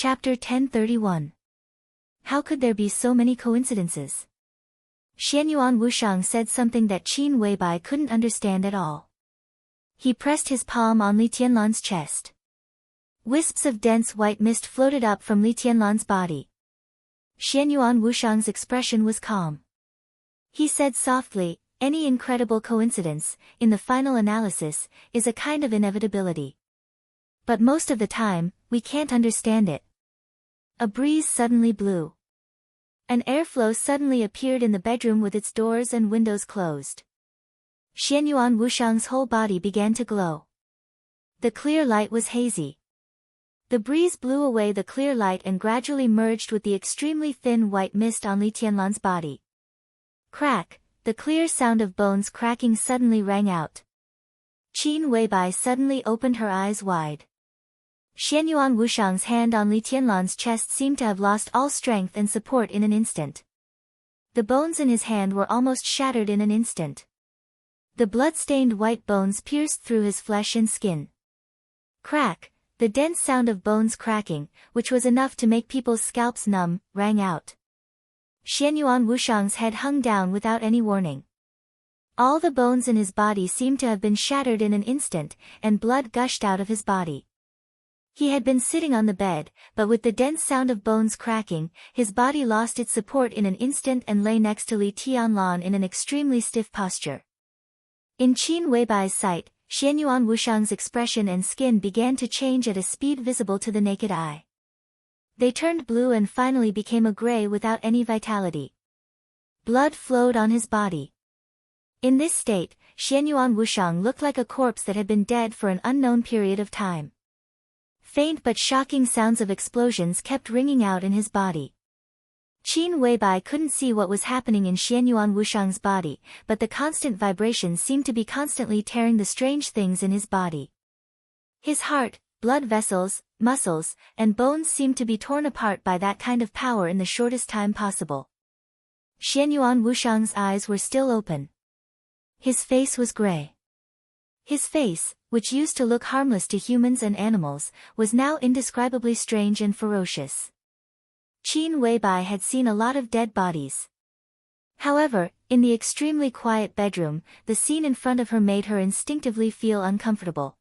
Chapter 1031. How could there be so many coincidences? Xianyuan Wushang said something that Qin Weibai couldn't understand at all. He pressed his palm on Li Tianlan's chest. Wisps of dense white mist floated up from Li Tianlan's body. Xianyuan Wushang's expression was calm. He said softly, "Any incredible coincidence, in the final analysis, is a kind of inevitability. But most of the time, we can't understand it." A breeze suddenly blew. An airflow suddenly appeared in the bedroom with its doors and windows closed. Xianyuan Wushang's whole body began to glow. The clear light was hazy. The breeze blew away the clear light and gradually merged with the extremely thin white mist on Li Tianlan's body. Crack, the clear sound of bones cracking suddenly rang out. Qin Weibai suddenly opened her eyes wide. Xianyuan Wushang's hand on Li Tianlan's chest seemed to have lost all strength and support in an instant. The bones in his hand were almost shattered in an instant. The blood-stained white bones pierced through his flesh and skin. Crack, the dense sound of bones cracking, which was enough to make people's scalps numb, rang out. Xianyuan Wushang's head hung down without any warning. All the bones in his body seemed to have been shattered in an instant, and blood gushed out of his body. He had been sitting on the bed, but with the dense sound of bones cracking, his body lost its support in an instant and lay next to Li Tianlan in an extremely stiff posture. In Qin Weibai's sight, Xianyuan Wushang's expression and skin began to change at a speed visible to the naked eye. They turned blue and finally became a gray without any vitality. Blood flowed on his body. In this state, Xianyuan Wushang looked like a corpse that had been dead for an unknown period of time. Faint but shocking sounds of explosions kept ringing out in his body. Qin Weibai couldn't see what was happening in Xianyuan Wushang's body, but the constant vibrations seemed to be constantly tearing the strange things in his body. His heart, blood vessels, muscles, and bones seemed to be torn apart by that kind of power in the shortest time possible. Xianyuan Wushang's eyes were still open. His face was gray. His face, which used to look harmless to humans and animals, was now indescribably strange and ferocious. Qin Weibai had seen a lot of dead bodies. However, in the extremely quiet bedroom, the scene in front of her made her instinctively feel uncomfortable.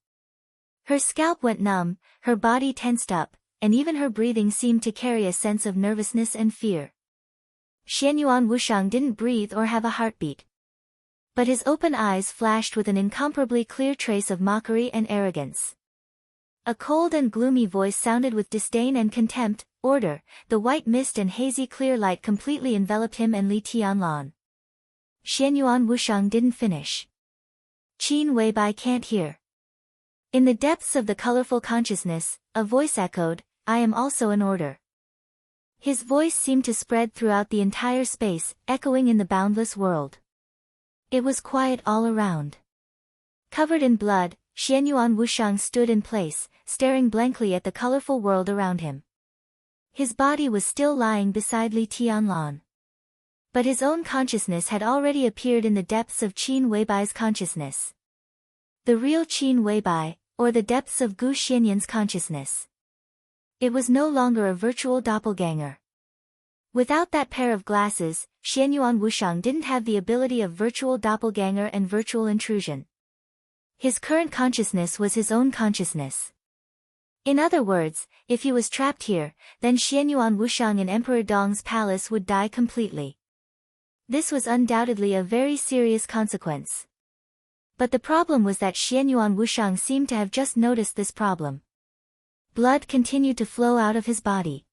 Her scalp went numb, her body tensed up, and even her breathing seemed to carry a sense of nervousness and fear. Xianyuan Wushang didn't breathe or have a heartbeat. But his open eyes flashed with an incomparably clear trace of mockery and arrogance. A cold and gloomy voice sounded with disdain and contempt, "Order." The white mist and hazy clear light completely enveloped him and Li Tianlan. Xianyuan Wushang didn't finish. Qin Weibai can't hear. In the depths of the colorful consciousness, a voice echoed, "I am also an order." His voice seemed to spread throughout the entire space, echoing in the boundless world. It was quiet all around. Covered in blood, Xianyuan Wushang stood in place, staring blankly at the colorful world around him. His body was still lying beside Li Tianlan. But his own consciousness had already appeared in the depths of Qin Weibai's consciousness. The real Qin Weibai, or the depths of Gu Xianyan's consciousness. It was no longer a virtual doppelganger. Without that pair of glasses, Xianyuan Wushang didn't have the ability of virtual doppelganger and virtual intrusion. His current consciousness was his own consciousness. In other words, if he was trapped here, then Xianyuan Wushang in Emperor Dong's palace would die completely. This was undoubtedly a very serious consequence. But the problem was that Xianyuan Wushang seemed to have just noticed this problem. Blood continued to flow out of his body.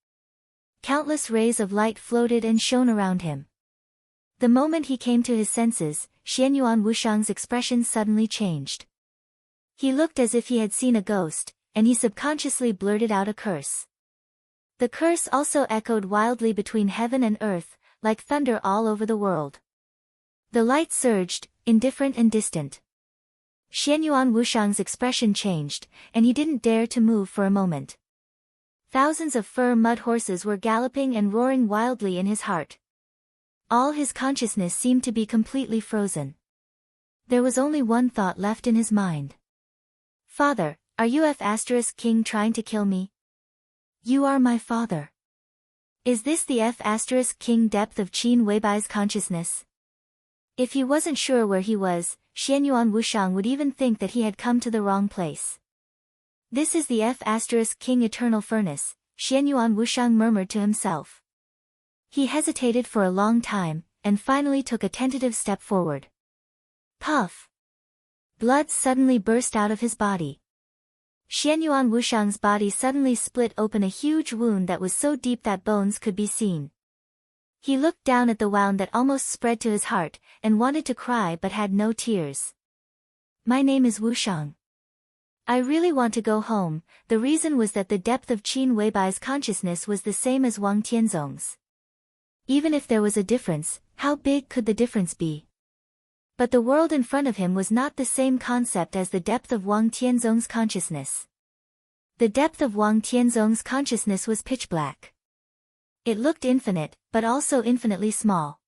Countless rays of light floated and shone around him. The moment he came to his senses, Xianyuan Wushang's expression suddenly changed. He looked as if he had seen a ghost, and he subconsciously blurted out a curse. The curse also echoed wildly between heaven and earth, like thunder all over the world. The light surged, indifferent and distant. Xianyuan Wushang's expression changed, and he didn't dare to move for a moment. Thousands of fur mud horses were galloping and roaring wildly in his heart. All his consciousness seemed to be completely frozen. There was only one thought left in his mind. "Father, are you King trying to kill me?" You are my father. Is this the F*King depth of Qin Weibai's consciousness? If he wasn't sure where he was, Xianyuan Wushang would even think that he had come to the wrong place. This is the F*King eternal furnace, Xianyuan Wushang murmured to himself. He hesitated for a long time, and finally took a tentative step forward. Puff! Blood suddenly burst out of his body. Xianyuan Wushang's body suddenly split open a huge wound that was so deep that bones could be seen. He looked down at the wound that almost spread to his heart, and wanted to cry but had no tears. My name is Wushang. I really want to go home. The reason was that the depth of Qin Weibai's consciousness was the same as Wang Tianzong's. Even if there was a difference, how big could the difference be? But the world in front of him was not the same concept as the depth of Wang Tianzong's consciousness. The depth of Wang Tianzong's consciousness was pitch black. It looked infinite, but also infinitely small.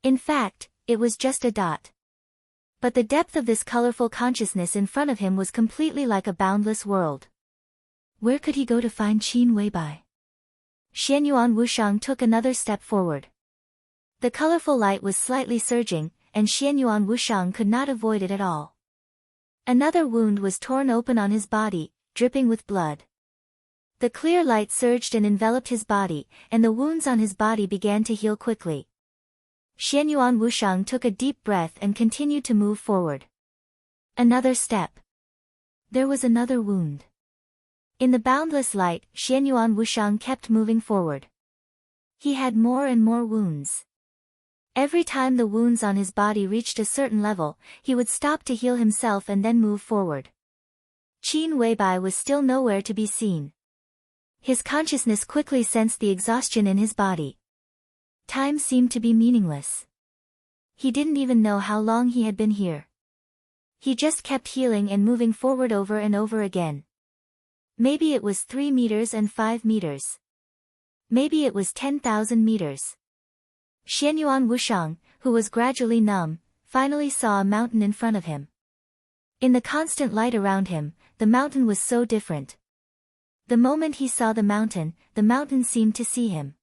In fact, it was just a dot. But the depth of this colorful consciousness in front of him was completely like a boundless world. Where could he go to find Qin Weibai? Xianyuan Wushang took another step forward. The colorful light was slightly surging, and Xianyuan Wushang could not avoid it at all. Another wound was torn open on his body, dripping with blood. The clear light surged and enveloped his body, and the wounds on his body began to heal quickly. Xianyuan Wushang took a deep breath and continued to move forward. Another step. There was another wound. In the boundless light, Xianyuan Wushang kept moving forward. He had more and more wounds. Every time the wounds on his body reached a certain level, he would stop to heal himself and then move forward. Qin Weibai was still nowhere to be seen. His consciousness quickly sensed the exhaustion in his body. Time seemed to be meaningless. He didn't even know how long he had been here. He just kept healing and moving forward over and over again. Maybe it was 3 meters and 5 meters. Maybe it was 10,000 meters. Xianyuan Wushang, who was gradually numb, finally saw a mountain in front of him. In the constant light around him, the mountain was so different. The moment he saw the mountain seemed to see him.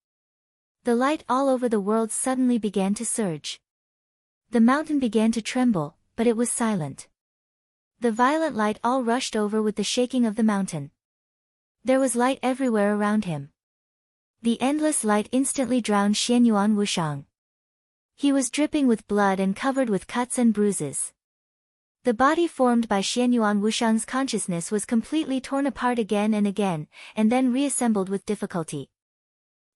The light all over the world suddenly began to surge. The mountain began to tremble, but it was silent. The violent light all rushed over with the shaking of the mountain. There was light everywhere around him. The endless light instantly drowned Xianyuan Wushang. He was dripping with blood and covered with cuts and bruises. The body formed by Xianyuan Wushang's consciousness was completely torn apart again, and then reassembled with difficulty.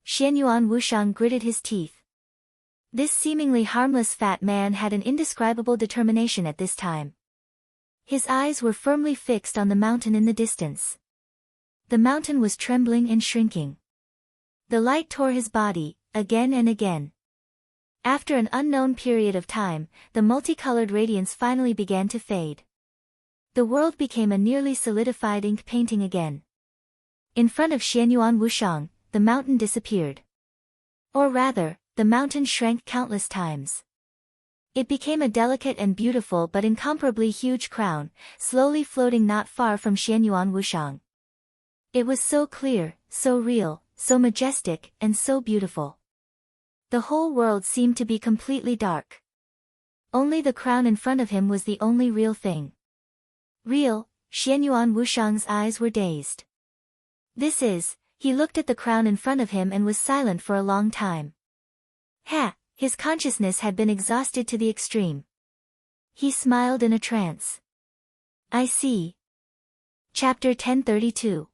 Xianyuan Wushang gritted his teeth. This seemingly harmless fat man had an indescribable determination at this time. His eyes were firmly fixed on the mountain in the distance. The mountain was trembling and shrinking. The light tore his body, again and again. After an unknown period of time, the multicolored radiance finally began to fade. The world became a nearly solidified ink painting again. In front of Xianyuan Wushang, the mountain disappeared. Or rather, the mountain shrank countless times. It became a delicate and beautiful but incomparably huge crown, slowly floating not far from Xianyuan Wushang. It was so clear, so real, so majestic, and so beautiful. The whole world seemed to be completely dark. Only the crown in front of him was the only real thing. Real, Xianyuan Wushang's eyes were dazed. He looked at the crown in front of him and was silent for a long time. His consciousness had been exhausted to the extreme. He smiled in a trance. I see. Chapter 1032.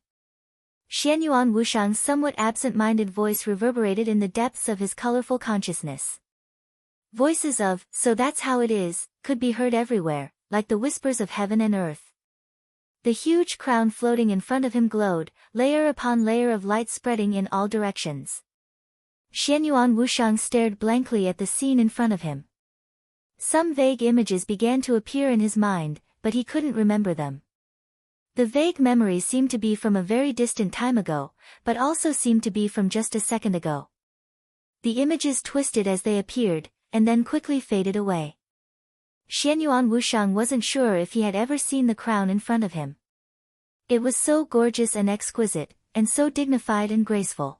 Xianyuan Wushang's somewhat absent-minded voice reverberated in the depths of his colorful consciousness. Voices of, "So that's how it is," could be heard everywhere, like the whispers of heaven and earth. The huge crown floating in front of him glowed, layer upon layer of light spreading in all directions. Xianyuan Wushang stared blankly at the scene in front of him. Some vague images began to appear in his mind, but he couldn't remember them. The vague memories seemed to be from a very distant time ago, but also seemed to be from just a second ago. The images twisted as they appeared, and then quickly faded away. Xianyuan Wushang wasn't sure if he had ever seen the crown in front of him. It was so gorgeous and exquisite, and so dignified and graceful.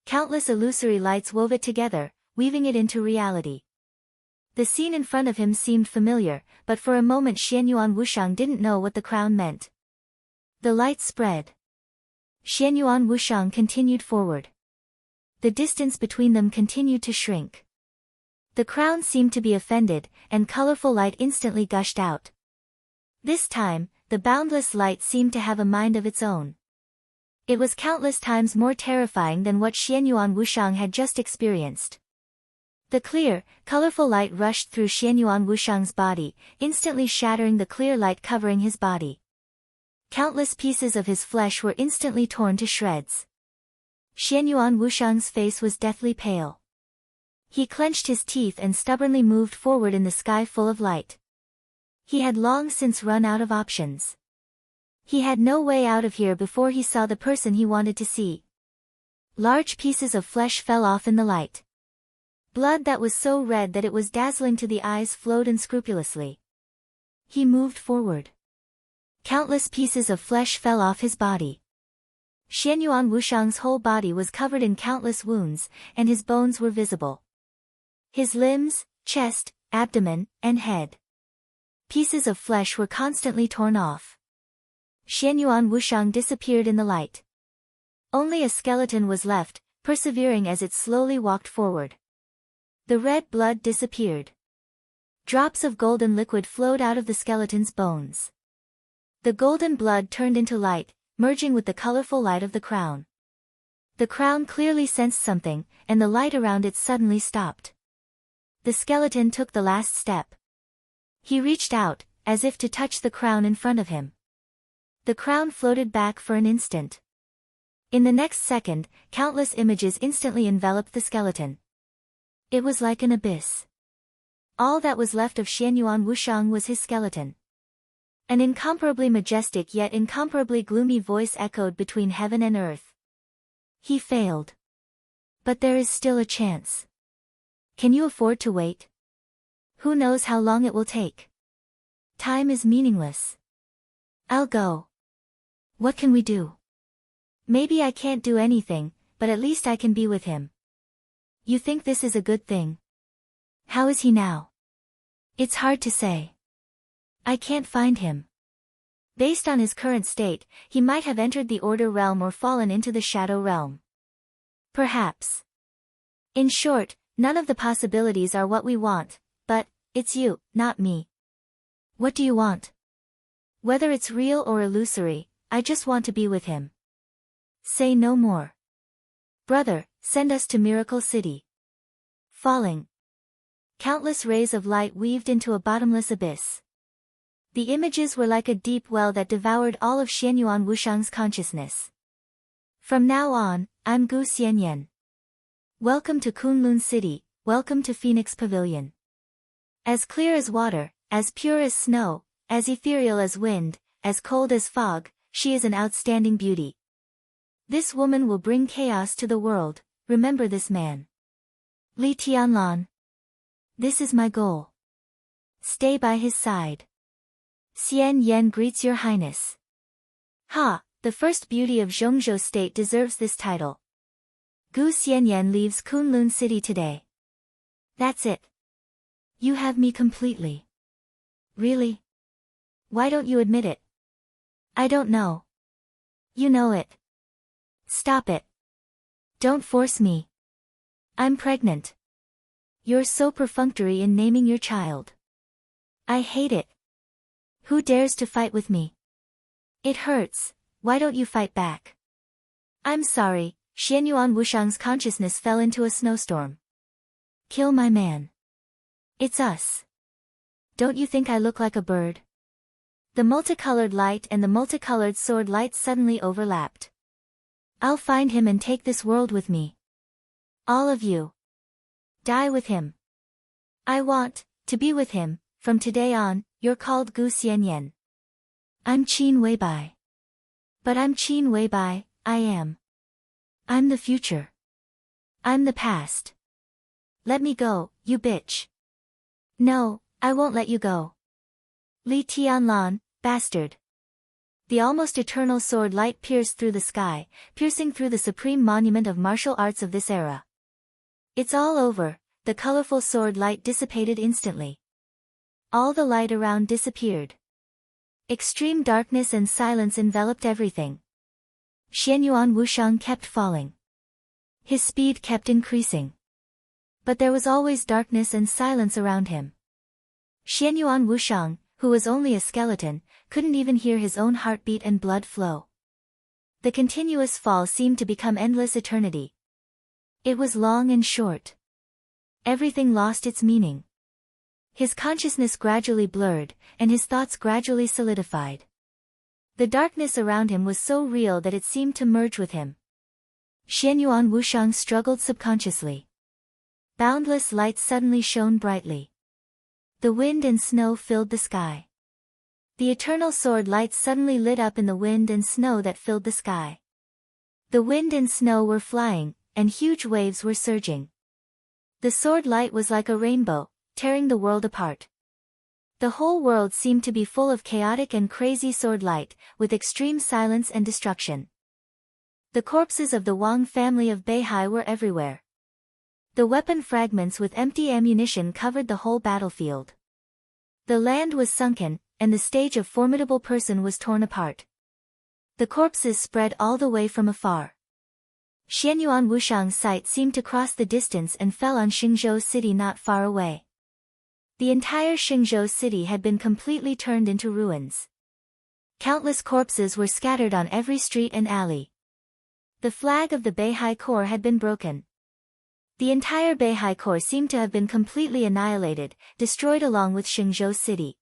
Countless illusory lights wove it together, weaving it into reality. The scene in front of him seemed familiar, but for a moment Xianyuan Wushang didn't know what the crown meant. The light spread. Xianyuan Wushang continued forward. The distance between them continued to shrink. The crown seemed to be offended, and colorful light instantly gushed out. This time, the boundless light seemed to have a mind of its own. It was countless times more terrifying than what Xianyuan Wushang had just experienced. The clear, colorful light rushed through Xianyuan Wushang's body, instantly shattering the clear light covering his body. Countless pieces of his flesh were instantly torn to shreds. Xianyuan Wushang's face was deathly pale. He clenched his teeth and stubbornly moved forward in the sky full of light. He had long since run out of options. He had no way out of here before he saw the person he wanted to see. Large pieces of flesh fell off in the light. Blood that was so red that it was dazzling to the eyes flowed unscrupulously. He moved forward. Countless pieces of flesh fell off his body. Xianyuan Wushang's whole body was covered in countless wounds, and his bones were visible. His limbs, chest, abdomen, and head. Pieces of flesh were constantly torn off. Xianyuan Wushang disappeared in the light. Only a skeleton was left, persevering as it slowly walked forward. The red blood disappeared. Drops of golden liquid flowed out of the skeleton's bones. The golden blood turned into light, merging with the colorful light of the crown. The crown clearly sensed something, and the light around it suddenly stopped. The skeleton took the last step. He reached out, as if to touch the crown in front of him. The crown floated back for an instant. In the next second, countless images instantly enveloped the skeleton. It was like an abyss. All that was left of Xianyuan Wushang was his skeleton. An incomparably majestic yet incomparably gloomy voice echoed between heaven and earth. He failed. But there is still a chance. Can you afford to wait? Who knows how long it will take? Time is meaningless. I'll go. What can we do? Maybe I can't do anything, but at least I can be with him. You think this is a good thing? How is he now? It's hard to say. I can't find him. Based on his current state, he might have entered the Order Realm or fallen into the Shadow Realm. Perhaps. In short, none of the possibilities are what we want, but, it's you, not me. What do you want? Whether it's real or illusory, I just want to be with him. Say no more. Brother, send us to Miracle City. Falling. Countless rays of light weaved into a bottomless abyss. The images were like a deep well that devoured all of Xianyuan Wushang's consciousness. From now on, I'm Gu Xianyan. Welcome to Kunlun City, welcome to Phoenix Pavilion. As clear as water, as pure as snow, as ethereal as wind, as cold as fog, she is an outstanding beauty. This woman will bring chaos to the world, remember this man. Li Tianlan. This is my goal. Stay by his side. Xian Yan greets your highness. Ha, the first beauty of Zhongzhou state deserves this title. Gu Xianyan leaves Kunlun City today. That's it. You have me completely. Really? Why don't you admit it? I don't know. You know it. Stop it. Don't force me. I'm pregnant. You're so perfunctory in naming your child. I hate it. Who dares to fight with me? It hurts, why don't you fight back? I'm sorry, Xianyuan Wushang's consciousness fell into a snowstorm. Kill my man. It's us. Don't you think I look like a bird? The multicolored light and the multicolored sword light suddenly overlapped. I'll find him and take this world with me. All of you. Die with him. I want to be with him. From today on, you're called Gu Xianyan. I'm Qin Weibai. But I'm Qin Weibai, I am. I'm the future. I'm the past. Let me go, you bitch. No, I won't let you go. Li Tianlan, bastard. The almost eternal sword light pierced through the sky, piercing through the supreme monument of martial arts of this era. It's all over, the colorful sword light dissipated instantly. All the light around disappeared. Extreme darkness and silence enveloped everything. Xianyuan Wushang kept falling. His speed kept increasing. But there was always darkness and silence around him. Xianyuan Wushang, who was only a skeleton, couldn't even hear his own heartbeat and blood flow. The continuous fall seemed to become endless eternity. It was long and short. Everything lost its meaning. His consciousness gradually blurred, and his thoughts gradually solidified. The darkness around him was so real that it seemed to merge with him. Xianyuan Wushang struggled subconsciously. Boundless light suddenly shone brightly. The wind and snow filled the sky. The eternal sword light suddenly lit up in the wind and snow that filled the sky. The wind and snow were flying, and huge waves were surging. The sword light was like a rainbow, tearing the world apart. The whole world seemed to be full of chaotic and crazy sword light, with extreme silence and destruction. The corpses of the Wang family of Beihai were everywhere. The weapon fragments with empty ammunition covered the whole battlefield. The land was sunken, and the stage of formidable person was torn apart. The corpses spread all the way from afar. Xianyuan Wushang's sight seemed to cross the distance and fell on Xingzhou city not far away. The entire Xingzhou city had been completely turned into ruins. Countless corpses were scattered on every street and alley. The flag of the Beihai Corps had been broken. The entire Beihai Corps seemed to have been completely annihilated, destroyed along with Xingzhou city.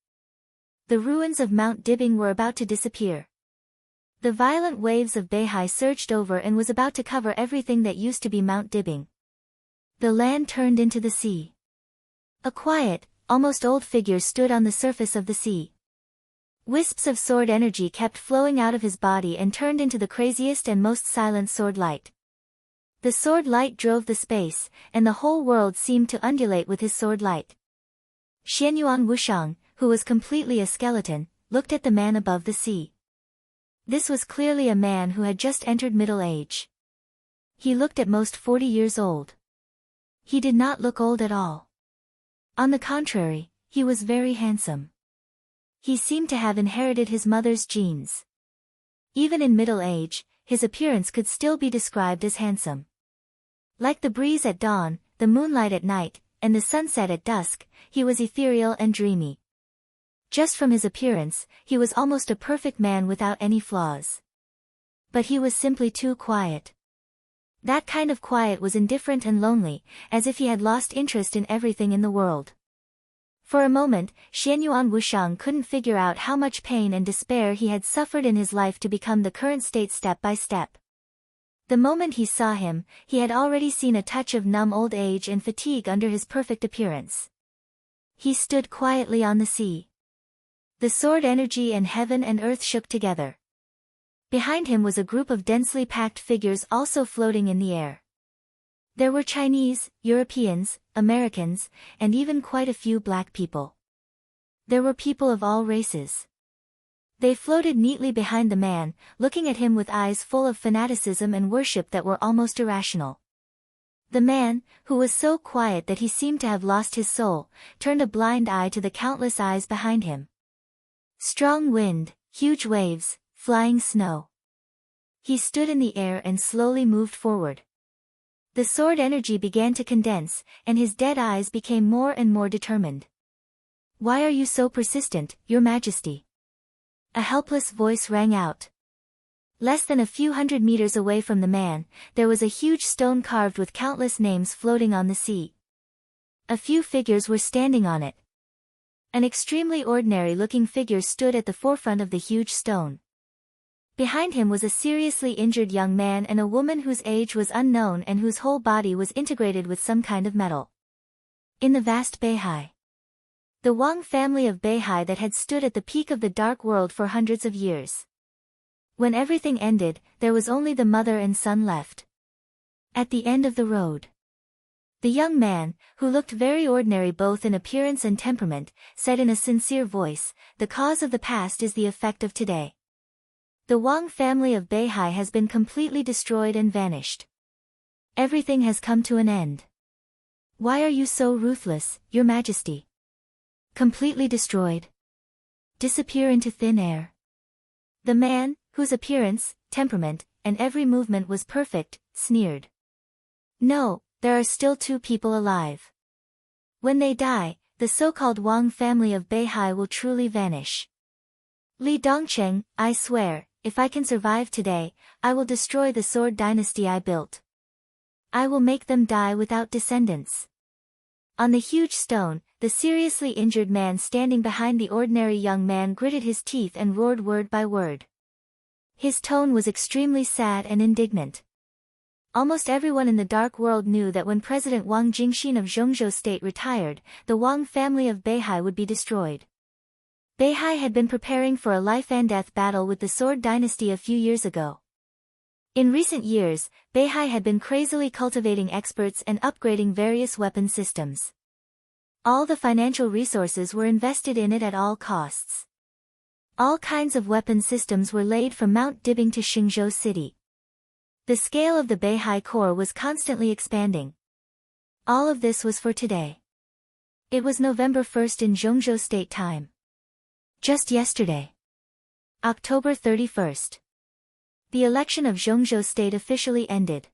The ruins of Mount Dibing were about to disappear. The violent waves of Beihai surged over and was about to cover everything that used to be Mount Dibing. The land turned into the sea. A quiet, almost old figure stood on the surface of the sea. Wisps of sword energy kept flowing out of his body and turned into the craziest and most silent sword light. The sword light drove the space, and the whole world seemed to undulate with his sword light. Xianyuan Wushang, who was completely a skeleton, looked at the man above the sea. This was clearly a man who had just entered middle age. He looked at most 40 years old. He did not look old at all. On the contrary, he was very handsome. He seemed to have inherited his mother's genes. Even in middle age, his appearance could still be described as handsome. Like the breeze at dawn, the moonlight at night, and the sunset at dusk, he was ethereal and dreamy. Just from his appearance, he was almost a perfect man without any flaws. But he was simply too quiet. That kind of quiet was indifferent and lonely, as if he had lost interest in everything in the world. For a moment, Xianyuan Wushang couldn't figure out how much pain and despair he had suffered in his life to become the current state step by step. The moment he saw him, he had already seen a touch of numb old age and fatigue under his perfect appearance. He stood quietly on the sea. The sword energy and heaven and earth shook together. Behind him was a group of densely packed figures also floating in the air. There were Chinese, Europeans, Americans, and even quite a few black people. There were people of all races. They floated neatly behind the man, looking at him with eyes full of fanaticism and worship that were almost irrational. The man, who was so quiet that he seemed to have lost his soul, turned a blind eye to the countless eyes behind him. Strong wind, huge waves, flying snow. He stood in the air and slowly moved forward. The sword energy began to condense, and his dead eyes became more and more determined. "Why are you so persistent, Your Majesty?" A helpless voice rang out. Less than a few hundred meters away from the man, there was a huge stone carved with countless names floating on the sea. A few figures were standing on it. An extremely ordinary-looking figure stood at the forefront of the huge stone. Behind him was a seriously injured young man and a woman whose age was unknown and whose whole body was integrated with some kind of metal. In the vast Beihai, the Wang family of Beihai that had stood at the peak of the dark world for hundreds of years. When everything ended, there was only the mother and son left. At the end of the road, the young man, who looked very ordinary both in appearance and temperament, said in a sincere voice, "The cause of the past is the effect of today. The Wang family of Beihai has been completely destroyed and vanished. Everything has come to an end. Why are you so ruthless, Your Majesty? Completely destroyed. Disappear into thin air. The man, whose appearance, temperament, and every movement was perfect, sneered. No, there are still 2 people alive. When they die, the so-called Wang family of Beihai will truly vanish. Li Dongcheng, I swear, if I can survive today, I will destroy the sword dynasty I built. I will make them die without descendants. On the huge stone, the seriously injured man standing behind the ordinary young man gritted his teeth and roared word by word. His tone was extremely sad and indignant. Almost everyone in the dark world knew that when President Wang Jingxin of Zhongzhou State retired, the Wang family of Beihai would be destroyed. Beihai had been preparing for a life-and-death battle with the Sword Dynasty a few years ago. In recent years, Beihai had been crazily cultivating experts and upgrading various weapon systems. All the financial resources were invested in it at all costs. All kinds of weapon systems were laid from Mount Dibing to Xingzhou City. The scale of the Beihai Corps was constantly expanding. All of this was for today. It was November 1st in Zhongzhou State time. Just yesterday. October 31st. The election of Zhongzhou State officially ended.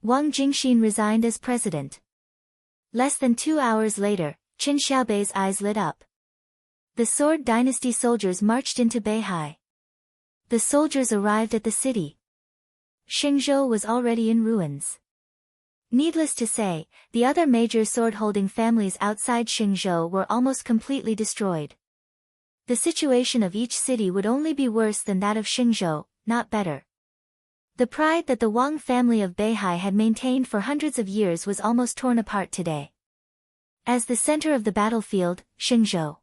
Wang Jingxin resigned as president. Less than 2 hours later, Qin Xiaobei's eyes lit up. The Sword Dynasty soldiers marched into Beihai. The soldiers arrived at the city. Xingzhou was already in ruins. Needless to say, the other major sword-holding families outside Xingzhou were almost completely destroyed. The situation of each city would only be worse than that of Xingzhou, not better. The pride that the Wang family of Beihai had maintained for hundreds of years was almost torn apart today. As the center of the battlefield, Xingzhou.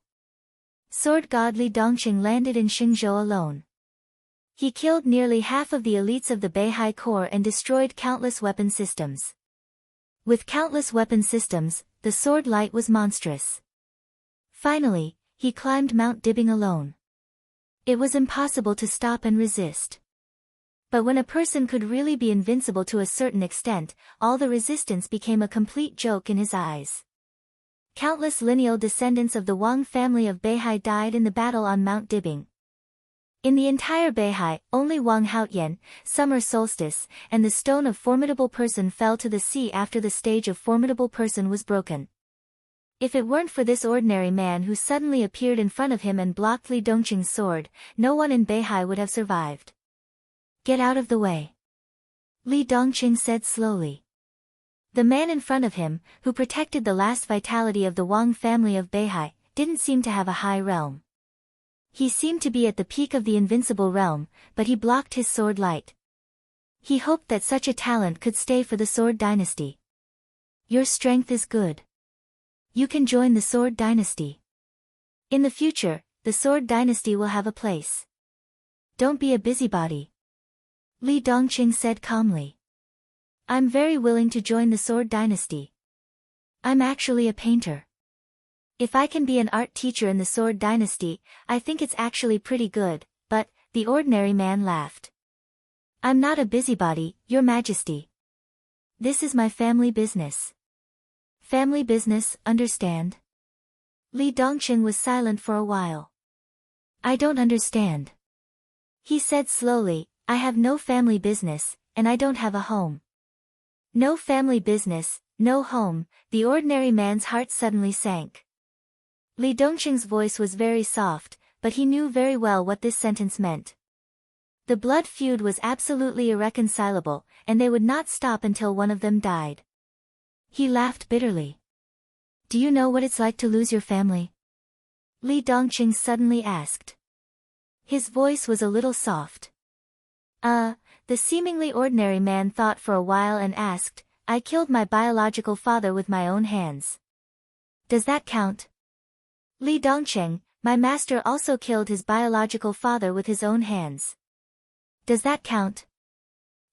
Sword god Li Dongqing landed in Xingzhou alone. He killed nearly half of the elites of the Beihai Corps and destroyed countless weapon systems. With countless weapon systems, the sword light was monstrous. Finally, he climbed Mount Dibing alone. It was impossible to stop and resist. But when a person could really be invincible to a certain extent, all the resistance became a complete joke in his eyes. Countless lineal descendants of the Wang family of Beihai died in the battle on Mount Dibing. In the entire Beihai, only Wang Haotian, summer solstice, and the stone of formidable person fell to the sea after the stage of formidable person was broken. If it weren't for this ordinary man who suddenly appeared in front of him and blocked Li Dongqing's sword, no one in Beihai would have survived. Get out of the way. Li Dongqing said slowly. The man in front of him, who protected the last vitality of the Wang family of Beihai, didn't seem to have a high realm. He seemed to be at the peak of the invincible realm, but he blocked his sword light. He hoped that such a talent could stay for the Sword Dynasty. Your strength is good. You can join the Sword Dynasty. In the future, the Sword Dynasty will have a place. Don't be a busybody. Li Dongqing said calmly. I'm very willing to join the Sword Dynasty. I'm actually a painter. If I can be an art teacher in the Sword Dynasty, I think it's actually pretty good, but, the ordinary man laughed. I'm not a busybody, Your Majesty. This is my family business. Family business, understand? Li Dongqing was silent for a while. I don't understand. He said slowly, I have no family business, and I don't have a home. No family business, no home, the ordinary man's heart suddenly sank. Li Dongqing's voice was very soft, but he knew very well what this sentence meant. The blood feud was absolutely irreconcilable, and they would not stop until one of them died. He laughed bitterly. Do you know what it's like to lose your family? Li Dongqing suddenly asked. His voice was a little soft. The seemingly ordinary man thought for a while and asked, I killed my biological father with my own hands. Does that count? Li Dongqing, my master also killed his biological father with his own hands. Does that count?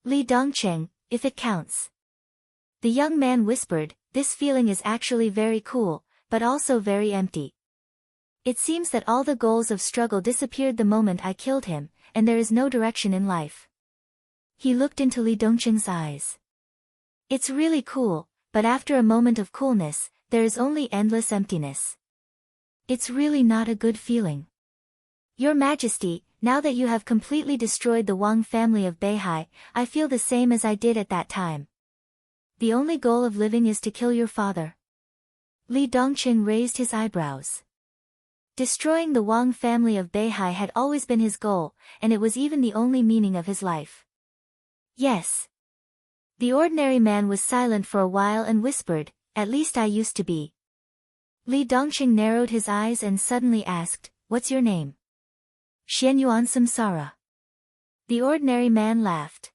Li Dongqing, if it counts. The young man whispered, this feeling is actually very cool, but also very empty. It seems that all the goals of struggle disappeared the moment I killed him, and there is no direction in life. He looked into Li Dongqing's eyes. It's really cool, but after a moment of coolness, there is only endless emptiness. It's really not a good feeling. Your Majesty, now that you have completely destroyed the Wang family of Beihai, I feel the same as I did at that time. The only goal of living is to kill your father. Li Dongqing raised his eyebrows. Destroying the Wang family of Beihai had always been his goal, and it was even the only meaning of his life. Yes. The ordinary man was silent for a while and whispered, "At least I used to be." Li Dongqing narrowed his eyes and suddenly asked, "What's your name?" "Xianyuan Samsara." The ordinary man laughed.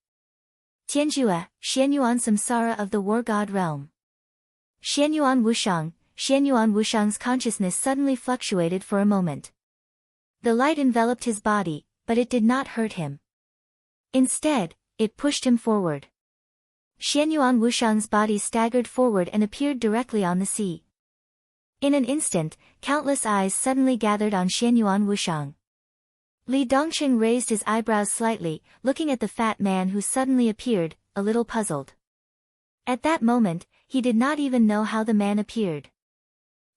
"Tianjue, Xianyuan Samsara of the War God realm." Xianyuan Wushang's consciousness suddenly fluctuated for a moment. The light enveloped his body, but it did not hurt him. Instead, it pushed him forward. Xianyuan Wushang's body staggered forward and appeared directly on the sea. In an instant, countless eyes suddenly gathered on Xianyuan Wushang. Li Dongqing raised his eyebrows slightly, looking at the fat man who suddenly appeared, a little puzzled. At that moment, he did not even know how the man appeared.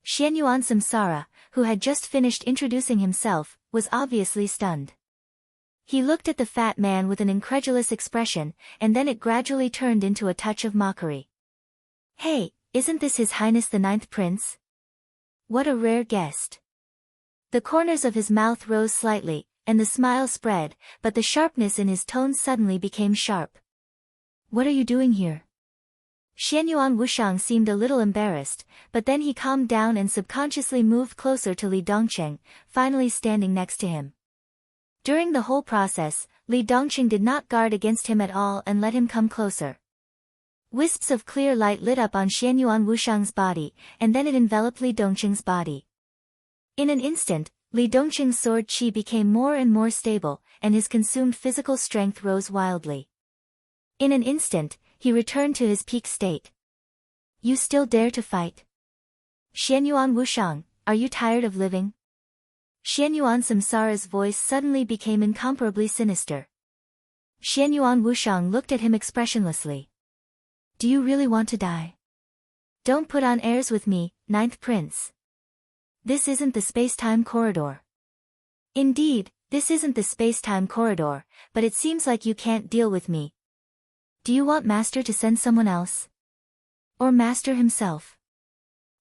Xianyuan Samsara, who had just finished introducing himself, was obviously stunned. He looked at the fat man with an incredulous expression, and then it gradually turned into a touch of mockery. "Hey, isn't this His Highness the Ninth Prince? What a rare guest." The corners of his mouth rose slightly, and the smile spread, but the sharpness in his tone suddenly became sharp. "What are you doing here?" Xianyuan Wushang seemed a little embarrassed, but then he calmed down and subconsciously moved closer to Li Dongqing, finally standing next to him. During the whole process, Li Dongqing did not guard against him at all and let him come closer. Wisps of clear light lit up on Xianyuan Wushang's body, and then it enveloped Li Dongqing's body. In an instant, Li Dongqing's sword qi became more and more stable, and his consumed physical strength rose wildly. In an instant, he returned to his peak state. "You still dare to fight? Xianyuan Wushang, are you tired of living?" Xianyuan Samsara's voice suddenly became incomparably sinister. Xianyuan Wushang looked at him expressionlessly. "Do you really want to die? Don't put on airs with me, Ninth Prince. This isn't the space-time corridor." "Indeed, this isn't the space-time corridor, but it seems like you can't deal with me. Do you want Master to send someone else? Or Master himself?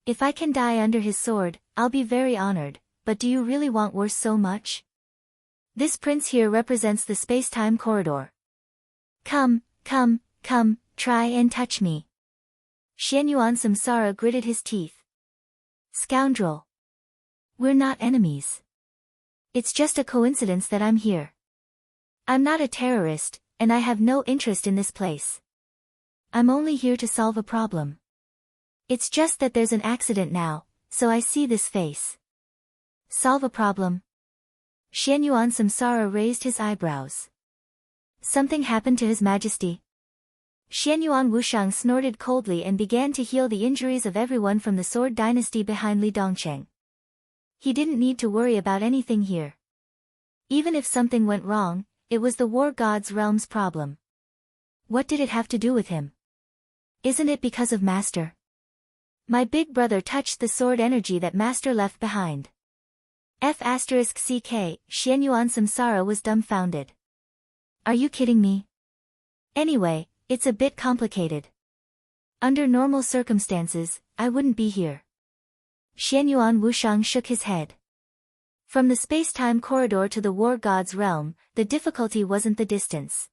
If I can die under his sword, I'll be very honored, but do you really want worse so much? This prince here represents the space-time corridor. Come, try and touch me." Xianyuan Samsara gritted his teeth. "Scoundrel! We're not enemies. It's just a coincidence that I'm here. I'm not a terrorist, and I have no interest in this place. I'm only here to solve a problem. It's just that there's an accident now, so I see this face." "Solve a problem?" Xianyuan Samsara raised his eyebrows. "Something happened to His Majesty?" Xianyuan Wushang snorted coldly and began to heal the injuries of everyone from the Sword Dynasty behind Li Dongqing. He didn't need to worry about anything here. Even if something went wrong, it was the War God's realm's problem. What did it have to do with him? Isn't it because of Master? My big brother touched the sword energy that Master left behind. F***ck, Xianyuan Samsara was dumbfounded. Are you kidding me? Anyway, it's a bit complicated. Under normal circumstances, I wouldn't be here. Xianyuan Wushang shook his head. From the space-time corridor to the War God's realm, the difficulty wasn't the distance.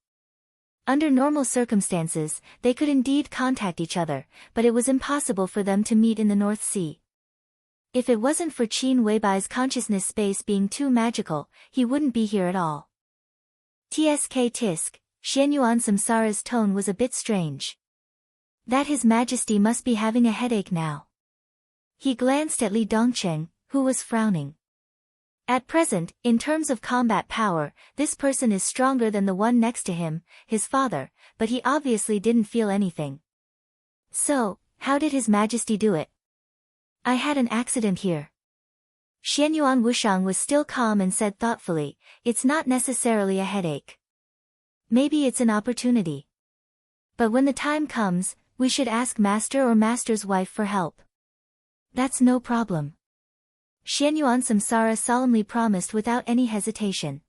Under normal circumstances, they could indeed contact each other, but it was impossible for them to meet in the North Sea. If it wasn't for Qin Weibai's consciousness space being too magical, he wouldn't be here at all. Tisk, Xianyuan Samsara's tone was a bit strange. That His Majesty must be having a headache now. He glanced at Li Dongqing, who was frowning. At present, in terms of combat power, this person is stronger than the one next to him, his father, but he obviously didn't feel anything. So, how did His Majesty do it? I had an accident here. Xianyuan Wushang was still calm and said thoughtfully, "It's not necessarily a headache. Maybe it's an opportunity. But when the time comes, we should ask master or master's wife for help." "That's no problem." Xianyuan Samsara solemnly promised without any hesitation.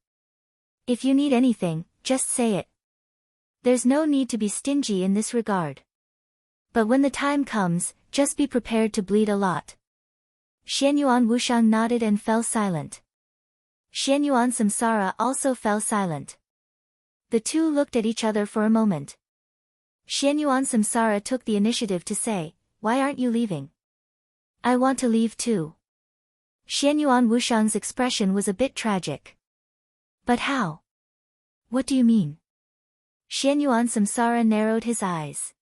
"If you need anything, just say it. There's no need to be stingy in this regard. But when the time comes, just be prepared to bleed a lot." Xianyuan Wushang nodded and fell silent. Xianyuan Samsara also fell silent. The two looked at each other for a moment. Xianyuan Samsara took the initiative to say, "Why aren't you leaving?" "I want to leave too." Xianyuan Wushang's expression was a bit tragic. "But how? What do you mean?" Xianyuan Samsara narrowed his eyes.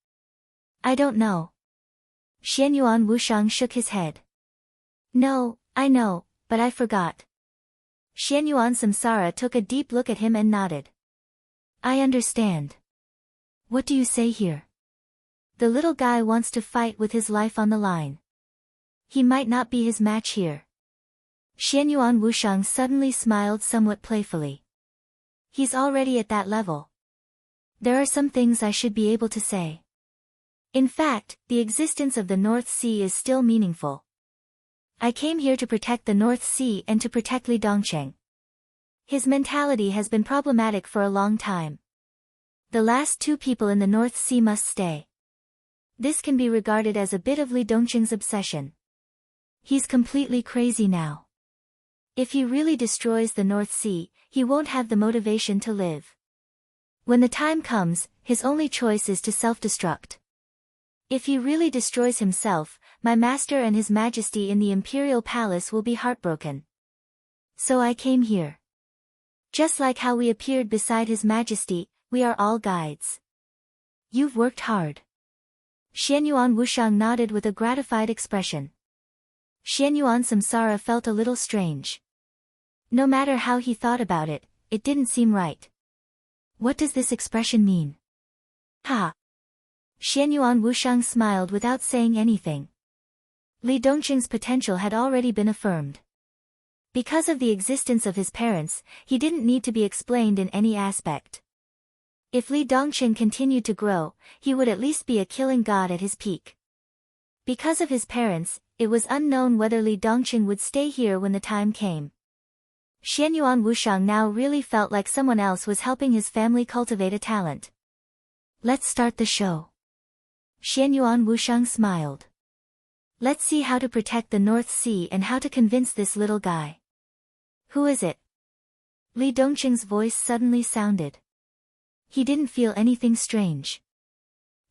"I don't know." Xianyuan Wushang shook his head. "No, I know, but I forgot." Xianyuan Samsara took a deep look at him and nodded. "I understand. What do you say here?" "The little guy wants to fight with his life on the line. He might not be his match here." Xianyuan Wushang suddenly smiled somewhat playfully. "He's already at that level. There are some things I should be able to say. In fact, the existence of the North Sea is still meaningful. I came here to protect the North Sea and to protect Li Dongcheng. His mentality has been problematic for a long time. The last two people in the North Sea must stay. This can be regarded as a bit of Li Dongcheng's obsession. He's completely crazy now. If he really destroys the North Sea, he won't have the motivation to live. When the time comes, his only choice is to self-destruct. If he really destroys himself, my master and his majesty in the imperial palace will be heartbroken. So I came here. Just like how we appeared beside his majesty, we are all guides. You've worked hard." Xianyuan Wushang nodded with a gratified expression. Xianyuan Samsara felt a little strange. No matter how he thought about it, it didn't seem right. What does this expression mean? Ha! Xianyuan Wushang smiled without saying anything. Li Dongcheng's potential had already been affirmed. Because of the existence of his parents, he didn't need to be explained in any aspect. If Li Dongcheng continued to grow, he would at least be a killing god at his peak. Because of his parents, it was unknown whether Li Dongcheng would stay here when the time came. Xianyuan Wushang now really felt like someone else was helping his family cultivate a talent. "Let's start the show." Xianyuan Wushang smiled. "Let's see how to protect the North Sea and how to convince this little guy." "Who is it?" Li Dongcheng's voice suddenly sounded. He didn't feel anything strange.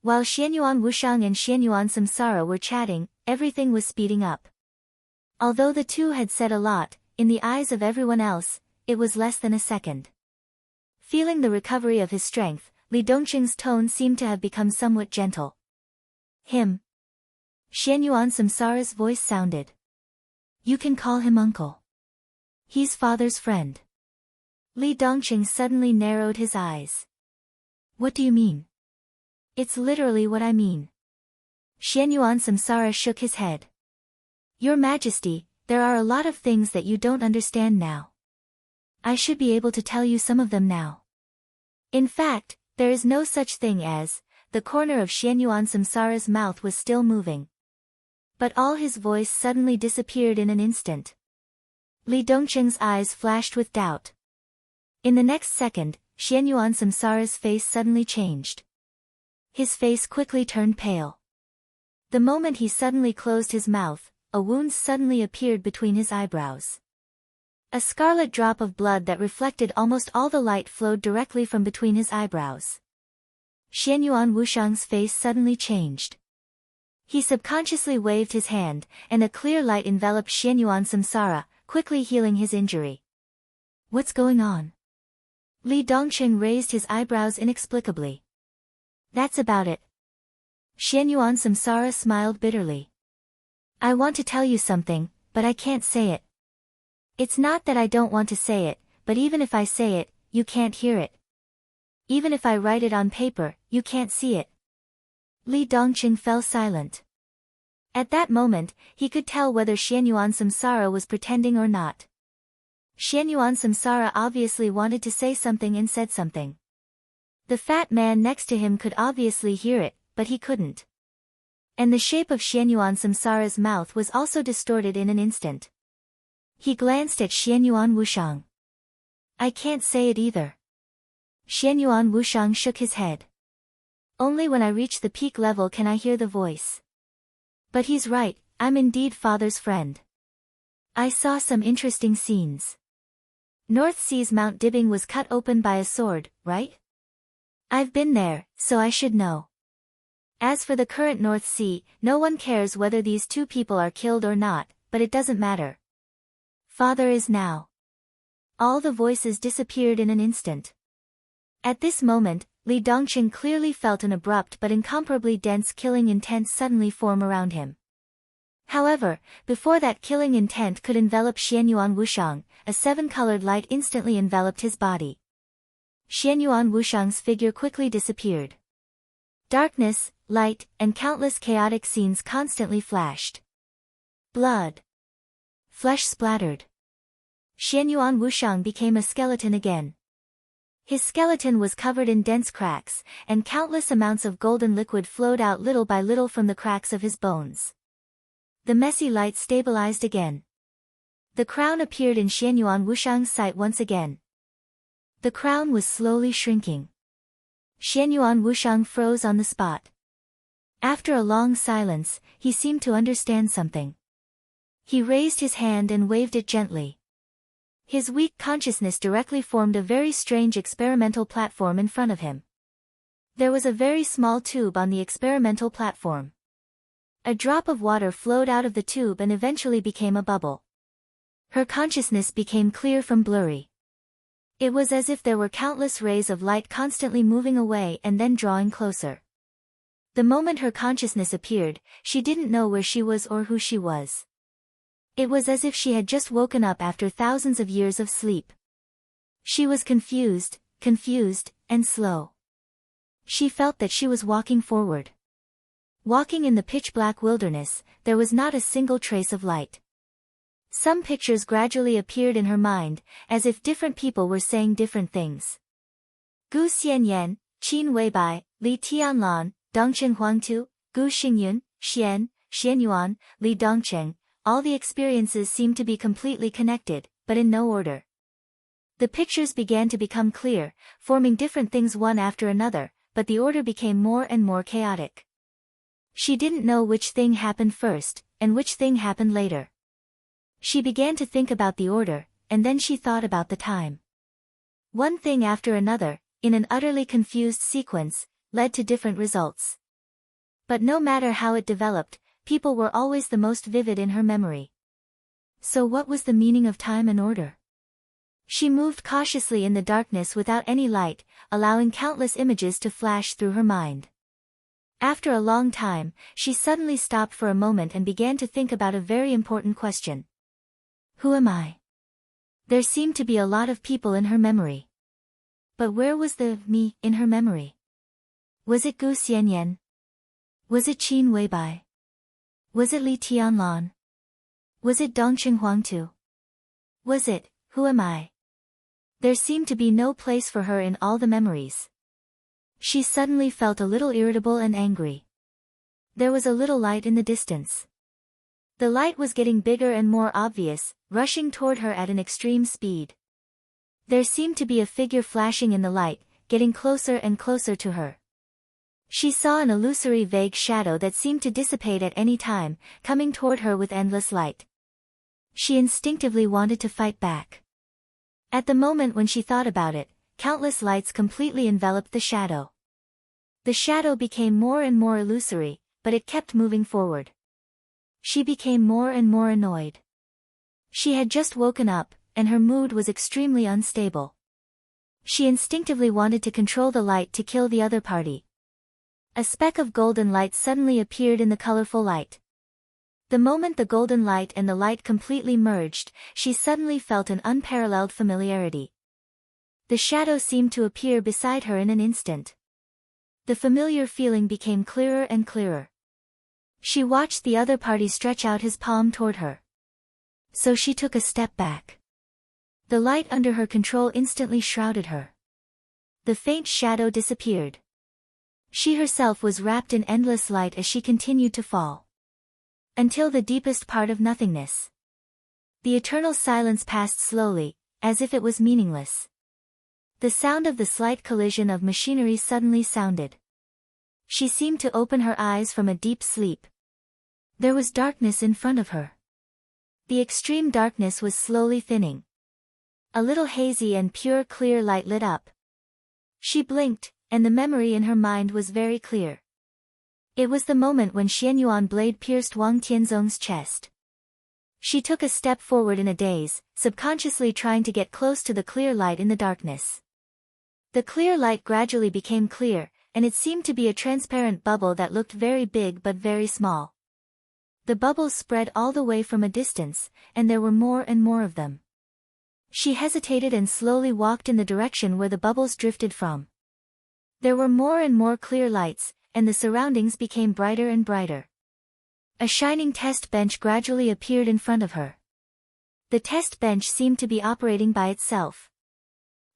While Xianyuan Wushang and Xianyuan Samsara were chatting, everything was speeding up. Although the two had said a lot, in the eyes of everyone else, it was less than a second. Feeling the recovery of his strength, Li Dongcheng's tone seemed to have become somewhat gentle. "Him?" Xianyuan Samsara's voice sounded. "You can call him uncle. He's father's friend." Li Dongcheng suddenly narrowed his eyes. "What do you mean?" "It's literally what I mean." Xianyuan Samsara shook his head. "Your Majesty, there are a lot of things that you don't understand now. I should be able to tell you some of them now. In fact, there is no such thing as." The corner of Xianyuan Samsara's mouth was still moving. But all his voice suddenly disappeared in an instant. Li Dongcheng's eyes flashed with doubt. In the next second, Xianyuan Samsara's face suddenly changed. His face quickly turned pale. The moment he suddenly closed his mouth, a wound suddenly appeared between his eyebrows. A scarlet drop of blood that reflected almost all the light flowed directly from between his eyebrows. Xianyuan Wushang's face suddenly changed. He subconsciously waved his hand, and a clear light enveloped Xianyuan Samsara, quickly healing his injury. "What's going on?" Li Dongcheng raised his eyebrows inexplicably. "That's about it." Xianyuan Samsara smiled bitterly. "I want to tell you something, but I can't say it. It's not that I don't want to say it, but even if I say it, you can't hear it. Even if I write it on paper, you can't see it." Li Dongcheng fell silent. At that moment, he could tell whether Xianyuan Samsara was pretending or not. Xianyuan Samsara obviously wanted to say something and said something. The fat man next to him could obviously hear it, but he couldn't. And the shape of Xianyuan Samsara's mouth was also distorted in an instant. He glanced at Xianyuan Wushang. I can't say it either. Xianyuan Wushang shook his head. Only when I reach the peak level can I hear the voice. But he's right, I'm indeed father's friend. I saw some interesting scenes. North Sea's Mount Dibbing was cut open by a sword, right? I've been there, so I should know. As for the current North Sea, no one cares whether these two people are killed or not, but it doesn't matter. Father is now. All the voices disappeared in an instant. At this moment, Li Dongqing clearly felt an abrupt but incomparably dense killing intent suddenly form around him. However, before that killing intent could envelop Xianyuan Wushang, a seven-colored light instantly enveloped his body. Xianyuan Wushang's figure quickly disappeared. Darkness, light, and countless chaotic scenes constantly flashed. Blood. Flesh splattered. Xianyuan Wushang became a skeleton again. His skeleton was covered in dense cracks, and countless amounts of golden liquid flowed out little by little from the cracks of his bones. The messy light stabilized again. The crown appeared in Xianyuan Wushang's sight once again. The crown was slowly shrinking. Xianyuan Wushang froze on the spot. After a long silence, he seemed to understand something. He raised his hand and waved it gently. His weak consciousness directly formed a very strange experimental platform in front of him. There was a very small tube on the experimental platform. A drop of water flowed out of the tube and eventually became a bubble. Her consciousness became clear from blurry. It was as if there were countless rays of light constantly moving away and then drawing closer. The moment her consciousness appeared, she didn't know where she was or who she was. It was as if she had just woken up after thousands of years of sleep. She was confused, and slow. She felt that she was walking forward. Walking in the pitch-black wilderness, there was not a single trace of light. Some pictures gradually appeared in her mind, as if different people were saying different things. Gu Xianyan, Qin Weibai, Li Tianlan, Dongqing Huangtu, Gu Xingyun, Xianyuan, Li Dongqing. All the experiences seemed to be completely connected, but in no order. The pictures began to become clear, forming different things one after another, but the order became more and more chaotic. She didn't know which thing happened first, and which thing happened later. She began to think about the order, and then she thought about the time. One thing after another, in an utterly confused sequence, led to different results. But no matter how it developed, people were always the most vivid in her memory. So what was the meaning of time and order? She moved cautiously in the darkness without any light, allowing countless images to flash through her mind. After a long time, she suddenly stopped for a moment and began to think about a very important question. Who am I? There seemed to be a lot of people in her memory. But where was the me in her memory? Was it Gu Xianyan? Was it Qin Weibai? Was it Li Tianlan? Was it Dongqing Huangtu? Was it, who am I? There seemed to be no place for her in all the memories. She suddenly felt a little irritable and angry. There was a little light in the distance. The light was getting bigger and more obvious, rushing toward her at an extreme speed. There seemed to be a figure flashing in the light, getting closer and closer to her. She saw an illusory vague shadow that seemed to dissipate at any time, coming toward her with endless light. She instinctively wanted to fight back. At the moment when she thought about it, countless lights completely enveloped the shadow. The shadow became more and more illusory, but it kept moving forward. She became more and more annoyed. She had just woken up, and her mood was extremely unstable. She instinctively wanted to control the light to kill the other party. A speck of golden light suddenly appeared in the colorful light. The moment the golden light and the light completely merged, she suddenly felt an unparalleled familiarity. The shadow seemed to appear beside her in an instant. The familiar feeling became clearer and clearer. She watched the other party stretch out his palm toward her. So she took a step back. The light under her control instantly shrouded her. The faint shadow disappeared. She herself was wrapped in endless light as she continued to fall. Until the deepest part of nothingness. The eternal silence passed slowly, as if it was meaningless. The sound of the slight collision of machinery suddenly sounded. She seemed to open her eyes from a deep sleep. There was darkness in front of her. The extreme darkness was slowly thinning. A little hazy and pure clear light lit up. She blinked, and the memory in her mind was very clear. It was the moment when Xianyuan blade pierced Wang Tianzong's chest. She took a step forward in a daze, subconsciously trying to get close to the clear light in the darkness. The clear light gradually became clear, and it seemed to be a transparent bubble that looked very big but very small. The bubbles spread all the way from a distance, and there were more and more of them. She hesitated and slowly walked in the direction where the bubbles drifted from. There were more and more clear lights, and the surroundings became brighter and brighter. A shining test bench gradually appeared in front of her. The test bench seemed to be operating by itself.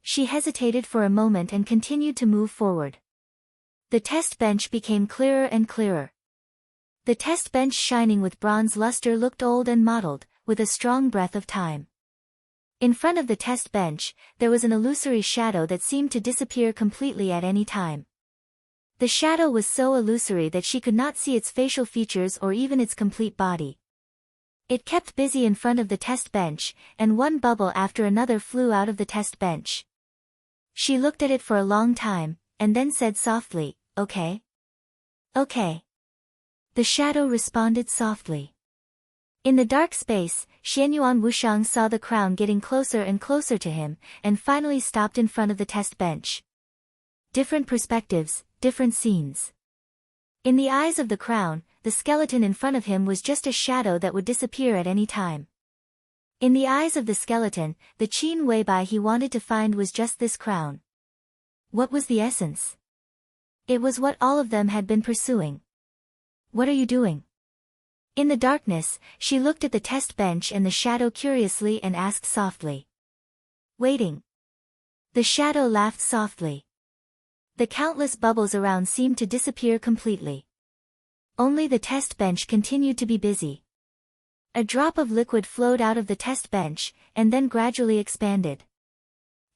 She hesitated for a moment and continued to move forward. The test bench became clearer and clearer. The test bench shining with bronze luster looked old and mottled, with a strong breath of time. In front of the test bench, there was an illusory shadow that seemed to disappear completely at any time. The shadow was so illusory that she could not see its facial features or even its complete body. It kept busy in front of the test bench, and one bubble after another flew out of the test bench. She looked at it for a long time, and then said softly, "Okay? Okay." The shadow responded softly. In the dark space, Xianyuan Wushang saw the crown getting closer and closer to him, and finally stopped in front of the test bench. Different perspectives, different scenes. In the eyes of the crown, the skeleton in front of him was just a shadow that would disappear at any time. In the eyes of the skeleton, the Qin Weibai he wanted to find was just this crown. What was the essence? It was what all of them had been pursuing. "What are you doing?" In the darkness, she looked at the test bench and the shadow curiously and asked softly. "Waiting." The shadow laughed softly. The countless bubbles around seemed to disappear completely. Only the test bench continued to be busy. A drop of liquid flowed out of the test bench, and then gradually expanded.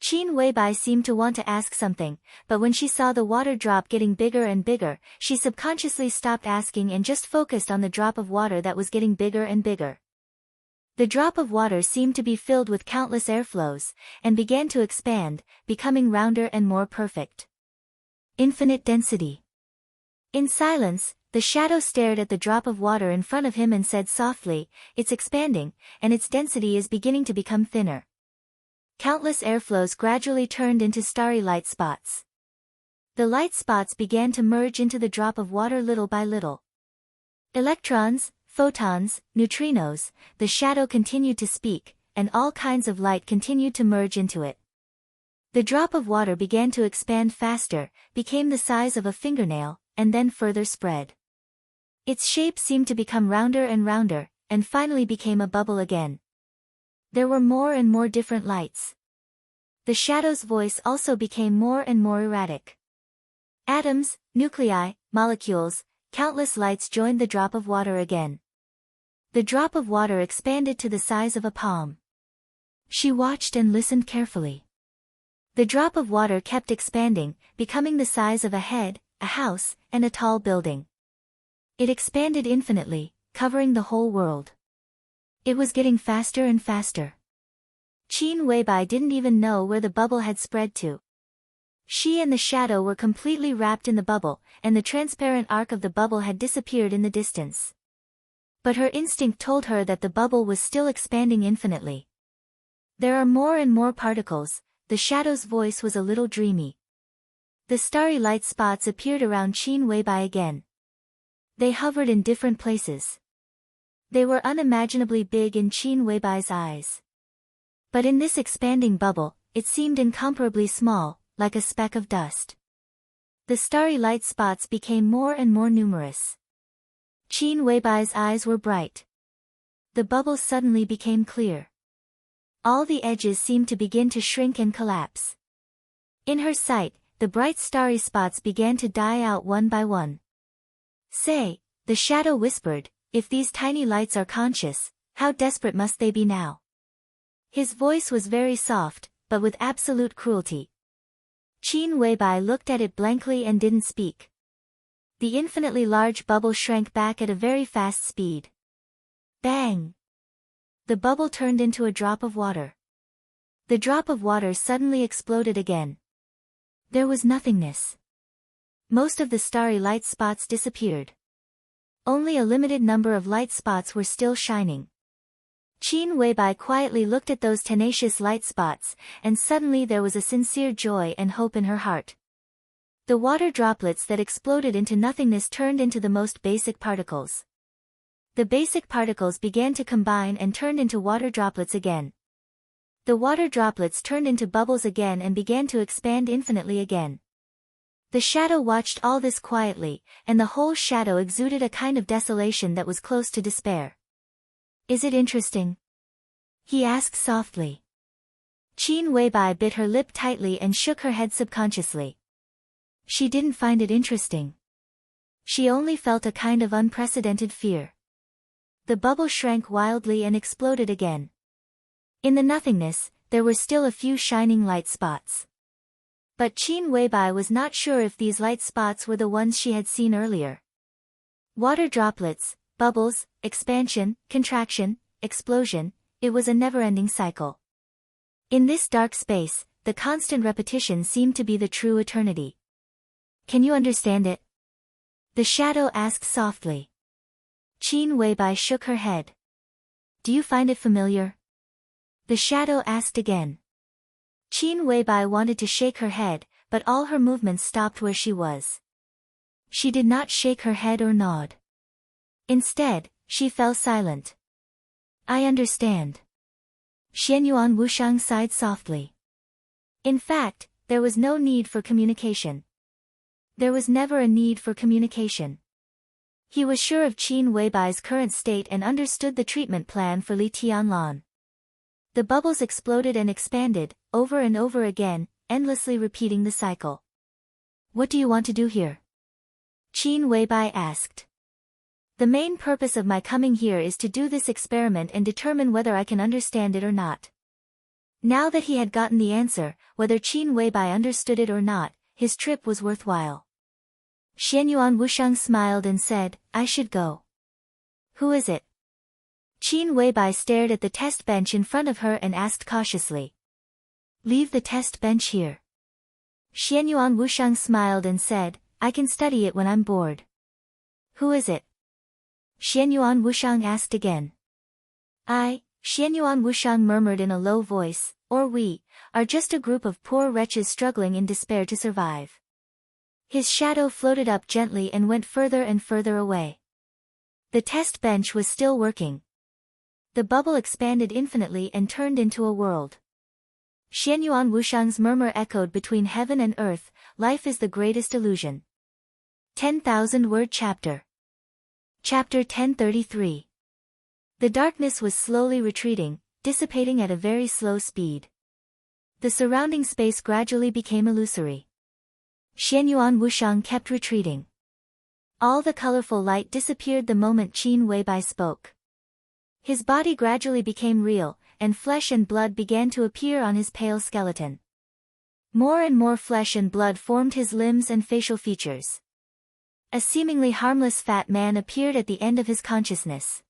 Qin Weibai seemed to want to ask something, but when she saw the water drop getting bigger and bigger, she subconsciously stopped asking and just focused on the drop of water that was getting bigger and bigger. The drop of water seemed to be filled with countless airflows, and began to expand, becoming rounder and more perfect. Infinite density. In silence, the shadow stared at the drop of water in front of him and said softly, "It's expanding, and its density is beginning to become thinner." Countless airflows gradually turned into starry light spots. The light spots began to merge into the drop of water little by little. Electrons, photons, neutrinos, the shadow continued to speak, and all kinds of light continued to merge into it. The drop of water began to expand faster, became the size of a fingernail, and then further spread. Its shape seemed to become rounder and rounder, and finally became a bubble again. There were more and more different lights. The shadow's voice also became more and more erratic. Atoms, nuclei, molecules, countless lights joined the drop of water again. The drop of water expanded to the size of a palm. She watched and listened carefully. The drop of water kept expanding, becoming the size of a head, a house, and a tall building. It expanded infinitely, covering the whole world. It was getting faster and faster. Qin Weibai didn't even know where the bubble had spread to. She and the shadow were completely wrapped in the bubble, and the transparent arc of the bubble had disappeared in the distance. But her instinct told her that the bubble was still expanding infinitely. "There are more and more particles," the shadow's voice was a little dreamy. The starry light spots appeared around Qin Weibai again. They hovered in different places. They were unimaginably big in Qin Weibai's eyes. But in this expanding bubble, it seemed incomparably small, like a speck of dust. The starry light spots became more and more numerous. Qin Weibai's eyes were bright. The bubbles suddenly became clear. All the edges seemed to begin to shrink and collapse. In her sight, the bright starry spots began to die out one by one. Say, the shadow whispered, if these tiny lights are conscious, how desperate must they be now? His voice was very soft, but with absolute cruelty. Qin Weibai looked at it blankly and didn't speak. The infinitely large bubble shrank back at a very fast speed. Bang! The bubble turned into a drop of water. The drop of water suddenly exploded again. There was nothingness. Most of the starry light spots disappeared. Only a limited number of light spots were still shining. Qin Weibai quietly looked at those tenacious light spots, and suddenly there was a sincere joy and hope in her heart. The water droplets that exploded into nothingness turned into the most basic particles. The basic particles began to combine and turned into water droplets again. The water droplets turned into bubbles again and began to expand infinitely again. The shadow watched all this quietly, and the whole shadow exuded a kind of desolation that was close to despair. Is it interesting? He asked softly. Qin Weibai bit her lip tightly and shook her head subconsciously. She didn't find it interesting. She only felt a kind of unprecedented fear. The bubble shrank wildly and exploded again. In the nothingness, there were still a few shining light spots. But Qin Weibai was not sure if these light spots were the ones she had seen earlier. Water droplets, bubbles, expansion, contraction, explosion, it was a never-ending cycle. In this dark space, the constant repetition seemed to be the true eternity. Can you understand it? The shadow asked softly. Qin Weibai shook her head. Do you find it familiar? The shadow asked again. Qin Weibai wanted to shake her head, but all her movements stopped where she was. She did not shake her head or nod. Instead, she fell silent. I understand. Xianyuan Wushang sighed softly. In fact, there was no need for communication. There was never a need for communication. He was sure of Qin Weibai's current state and understood the treatment plan for Li Tianlan. The bubbles exploded and expanded, over and over again, endlessly repeating the cycle. What do you want to do here? Qin Weibai asked. The main purpose of my coming here is to do this experiment and determine whether I can understand it or not. Now that he had gotten the answer, whether Qin Weibai understood it or not, his trip was worthwhile. Xianyuan Wushang smiled and said, I should go. Who is it? Qin Weibai stared at the test bench in front of her and asked cautiously. Leave the test bench here. Xianyuan Wushang smiled and said, I can study it when I'm bored. Who is it? Xianyuan Wushang asked again. Xianyuan Wushang murmured in a low voice, or we, are just a group of poor wretches struggling in despair to survive. His shadow floated up gently and went further and further away. The test bench was still working. The bubble expanded infinitely and turned into a world. Xianyuan Wushang's murmur echoed between heaven and earth, life is the greatest illusion. 10,000-word chapter. Chapter 1033. The darkness was slowly retreating, dissipating at a very slow speed. The surrounding space gradually became illusory. Xianyuan Wushang kept retreating. All the colorful light disappeared the moment Qin Weibai spoke. His body gradually became real, and flesh and blood began to appear on his pale skeleton. More and more flesh and blood formed his limbs and facial features. A seemingly harmless fat man appeared at the end of his consciousness.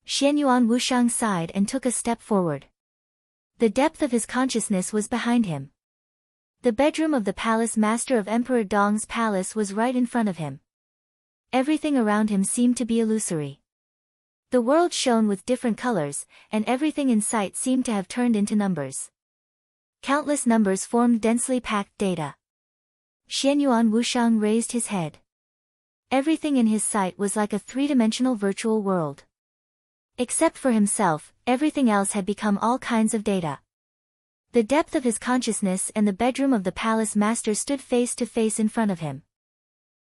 Xianyuan Wushang sighed and took a step forward. The depth of his consciousness was behind him. The bedroom of the palace master of Emperor Dong's palace was right in front of him. Everything around him seemed to be illusory. The world shone with different colors, and everything in sight seemed to have turned into numbers. Countless numbers formed densely packed data. Xianyuan Wushang raised his head. Everything in his sight was like a three-dimensional virtual world. Except for himself, everything else had become all kinds of data. The depth of his consciousness and the bedroom of the palace master stood face to face in front of him.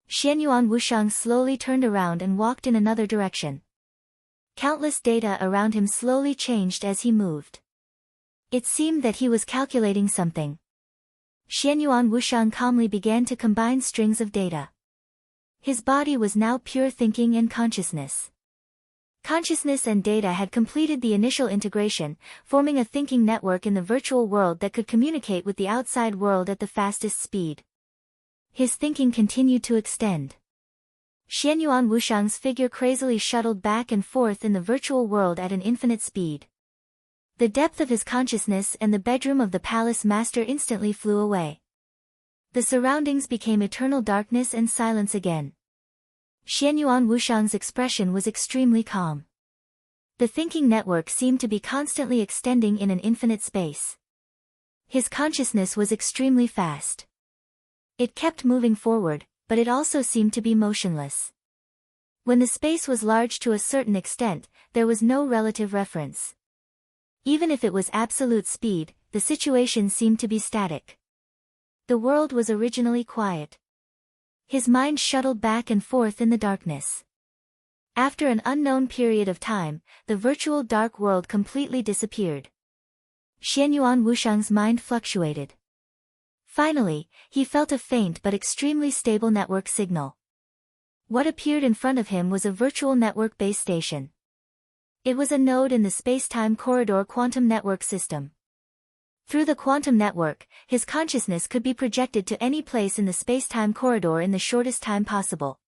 Xianyuan Wushang slowly turned around and walked in another direction. Countless data around him slowly changed as he moved. It seemed that he was calculating something. Xianyuan Wushang calmly began to combine strings of data. His body was now pure thinking and consciousness. Consciousness and data had completed the initial integration, forming a thinking network in the virtual world that could communicate with the outside world at the fastest speed. His thinking continued to extend. Xianyuan Wushang's figure crazily shuttled back and forth in the virtual world at an infinite speed. The depth of his consciousness and the bedroom of the palace master instantly flew away. The surroundings became eternal darkness and silence again. Xianyuan Wushang's expression was extremely calm. The thinking network seemed to be constantly extending in an infinite space. His consciousness was extremely fast. It kept moving forward, but it also seemed to be motionless. When the space was large to a certain extent, there was no relative reference. Even if it was absolute speed, the situation seemed to be static. The world was originally quiet. His mind shuttled back and forth in the darkness. After an unknown period of time, the virtual dark world completely disappeared. Xianyuan Wushang's mind fluctuated. Finally, he felt a faint but extremely stable network signal. What appeared in front of him was a virtual network base station. It was a node in the space-time corridor quantum network system. Through the quantum network, his consciousness could be projected to any place in the space-time corridor in the shortest time possible.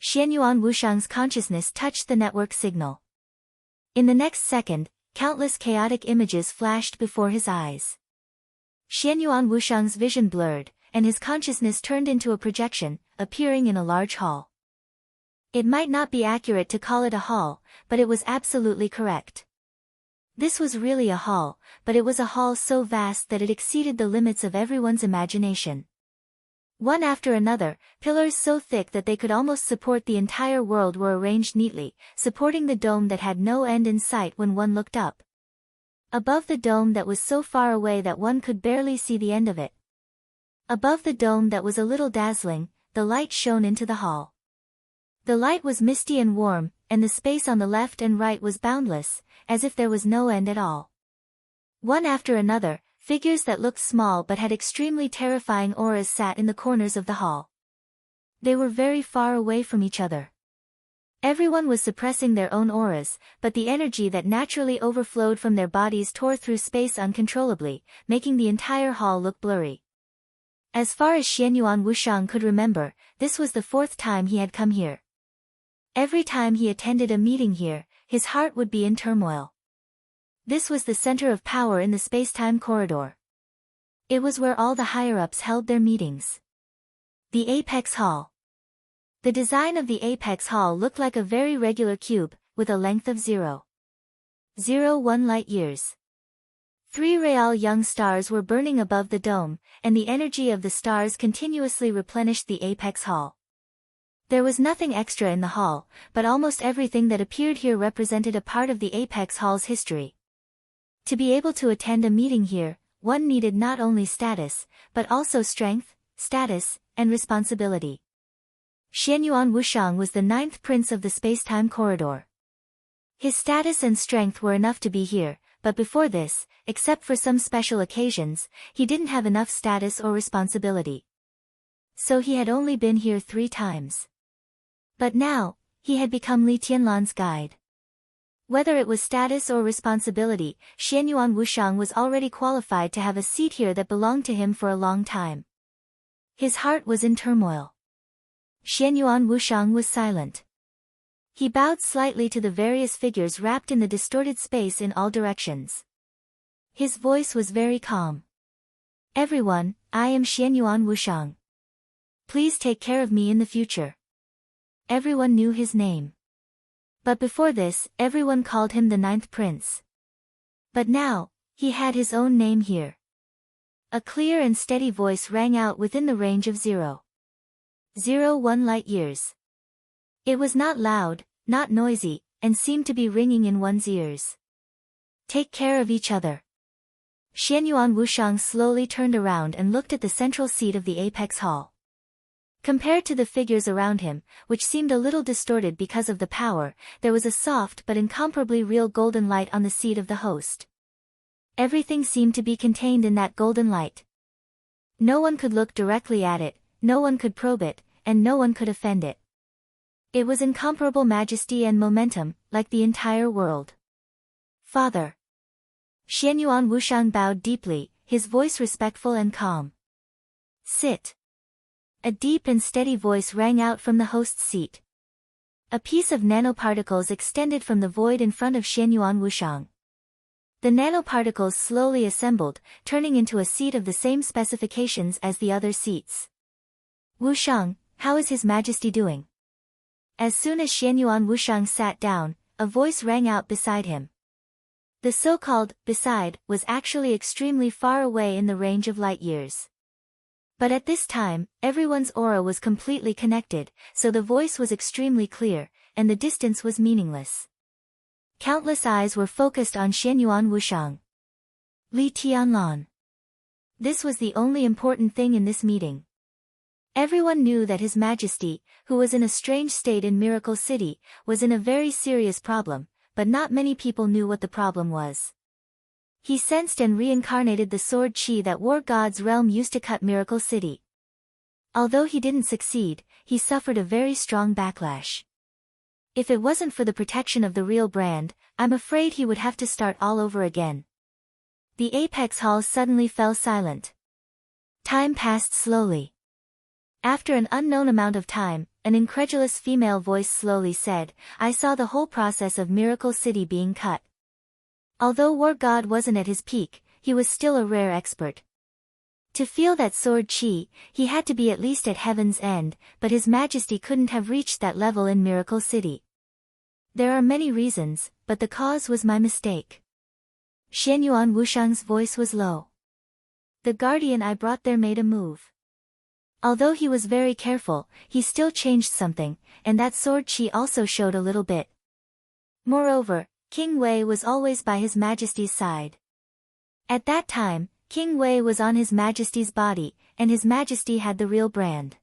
Xianyuan Wushang's consciousness touched the network signal. In the next second, countless chaotic images flashed before his eyes. Xianyuan Wushang's vision blurred, and his consciousness turned into a projection, appearing in a large hall. It might not be accurate to call it a hall, but it was absolutely correct. This was really a hall, but it was a hall so vast that it exceeded the limits of everyone's imagination. One after another, pillars so thick that they could almost support the entire world were arranged neatly, supporting the dome that had no end in sight when one looked up. Above the dome that was so far away that one could barely see the end of it. Above the dome that was a little dazzling, the light shone into the hall. The light was misty and warm, and the space on the left and right was boundless, as if there was no end at all. One after another, figures that looked small but had extremely terrifying auras sat in the corners of the hall. They were very far away from each other. Everyone was suppressing their own auras, but the energy that naturally overflowed from their bodies tore through space uncontrollably, making the entire hall look blurry. As far as Xianyuan Wushang could remember, this was the 4th time he had come here. Every time he attended a meeting here, his heart would be in turmoil. This was the center of power in the space-time corridor. It was where all the higher-ups held their meetings. The Apex Hall. The design of the Apex Hall looked like a very regular cube, with a length of 0.01 light-years. 3 real young stars were burning above the dome, and the energy of the stars continuously replenished the Apex Hall. There was nothing extra in the hall, but almost everything that appeared here represented a part of the Apex Hall's history. To be able to attend a meeting here, one needed not only status, but also strength, status, and responsibility. Xianyuan Wushang was the 9th prince of the space-time corridor. His status and strength were enough to be here, but before this, except for some special occasions, he didn't have enough status or responsibility. So he had only been here 3 times. But now, he had become Li Tianlan's guide. Whether it was status or responsibility, Xianyuan Wushang was already qualified to have a seat here that belonged to him for a long time. His heart was in turmoil. Xianyuan Wushang was silent. He bowed slightly to the various figures wrapped in the distorted space in all directions. His voice was very calm. Everyone, I am Xianyuan Wushang. Please take care of me in the future. Everyone knew his name. But before this, everyone called him the 9th prince. But now, he had his own name here. A clear and steady voice rang out within the range of 0.01 light-years. It was not loud, not noisy, and seemed to be ringing in one's ears. Take care of each other. Xianyuan Wushang slowly turned around and looked at the central seat of the Apex Hall. Compared to the figures around him, which seemed a little distorted because of the power, there was a soft but incomparably real golden light on the seat of the host. Everything seemed to be contained in that golden light. No one could look directly at it, no one could probe it, and no one could offend it. It was incomparable majesty and momentum, like the entire world. Father. Xianyuan Wushang bowed deeply, his voice respectful and calm. Sit. A deep and steady voice rang out from the host's seat. A piece of nanoparticles extended from the void in front of Xianyuan Wushang. The nanoparticles slowly assembled, turning into a seat of the same specifications as the other seats. Wushang, how is His Majesty doing? As soon as Xianyuan Wushang sat down, a voice rang out beside him. The so-called beside was actually extremely far away in the range of light years. But at this time, everyone's aura was completely connected, so the voice was extremely clear, and the distance was meaningless. Countless eyes were focused on Xianyuan Wushang. Li Tianlan. This was the only important thing in this meeting. Everyone knew that His Majesty, who was in a strange state in Miracle City, was in a very serious problem, but not many people knew what the problem was. He sensed and reincarnated the sword Qi that War God's realm used to cut Miracle City. Although he didn't succeed, he suffered a very strong backlash. If it wasn't for the protection of the real brand, I'm afraid he would have to start all over again. The Apex Hall suddenly fell silent. Time passed slowly. After an unknown amount of time, an incredulous female voice slowly said, I saw the whole process of Miracle City being cut. Although War God wasn't at his peak, he was still a rare expert. To feel that sword Qi, he had to be at least at heaven's end, but His Majesty couldn't have reached that level in Miracle City. There are many reasons, but the cause was my mistake. Xianyuan Wushang's voice was low. The guardian I brought there made a move. Although he was very careful, he still changed something, and that sword Qi also showed a little bit. Moreover, King Wei was always by His Majesty's side. At that time, King Wei was on His Majesty's body, and His Majesty had the real brand.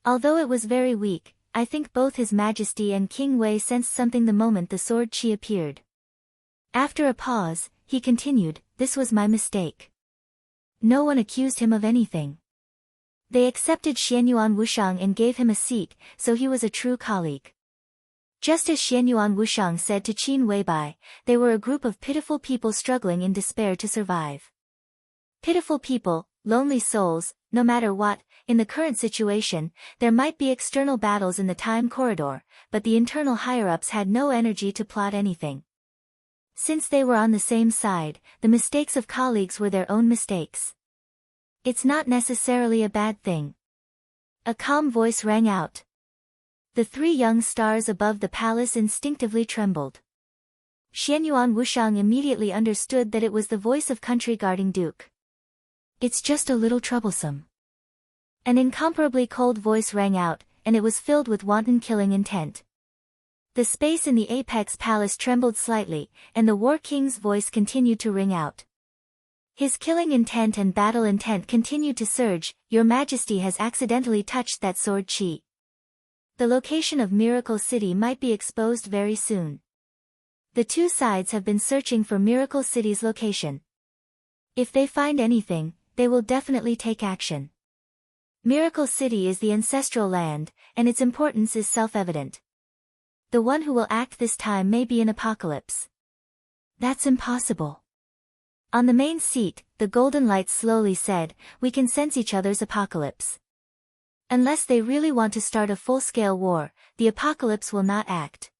Although it was very weak, I think both His Majesty and King Wei sensed something the moment the sword Qi appeared. After a pause, he continued, this was my mistake. No one accused him of anything. They accepted Xianyuan Wushang and gave him a seat, so he was a true colleague. Just as Xianyuan Wushang said to Qin Weibai, they were a group of pitiful people struggling in despair to survive. Pitiful people, lonely souls, no matter what, in the current situation, there might be external battles in the time corridor, but the internal higher-ups had no energy to plot anything. Since they were on the same side, the mistakes of colleagues were their own mistakes. It's not necessarily a bad thing. A calm voice rang out. The three young stars above the palace instinctively trembled. Xianyuan Wushang immediately understood that it was the voice of country guarding Duke. It's just a little troublesome. An incomparably cold voice rang out, and it was filled with wanton killing intent. The space in the Apex Palace trembled slightly, and the War King's voice continued to ring out. His killing intent and battle intent continued to surge. Your Majesty has accidentally touched that sword Qi. The location of Miracle City might be exposed very soon. The two sides have been searching for Miracle City's location. If they find anything, they will definitely take action. Miracle City is the ancestral land, and its importance is self-evident. The one who will act this time may be an apocalypse. That's impossible. On the main seat, the golden light slowly said, we can sense each other's apocalypse. Unless they really want to start a full-scale war, the apocalypse will not act.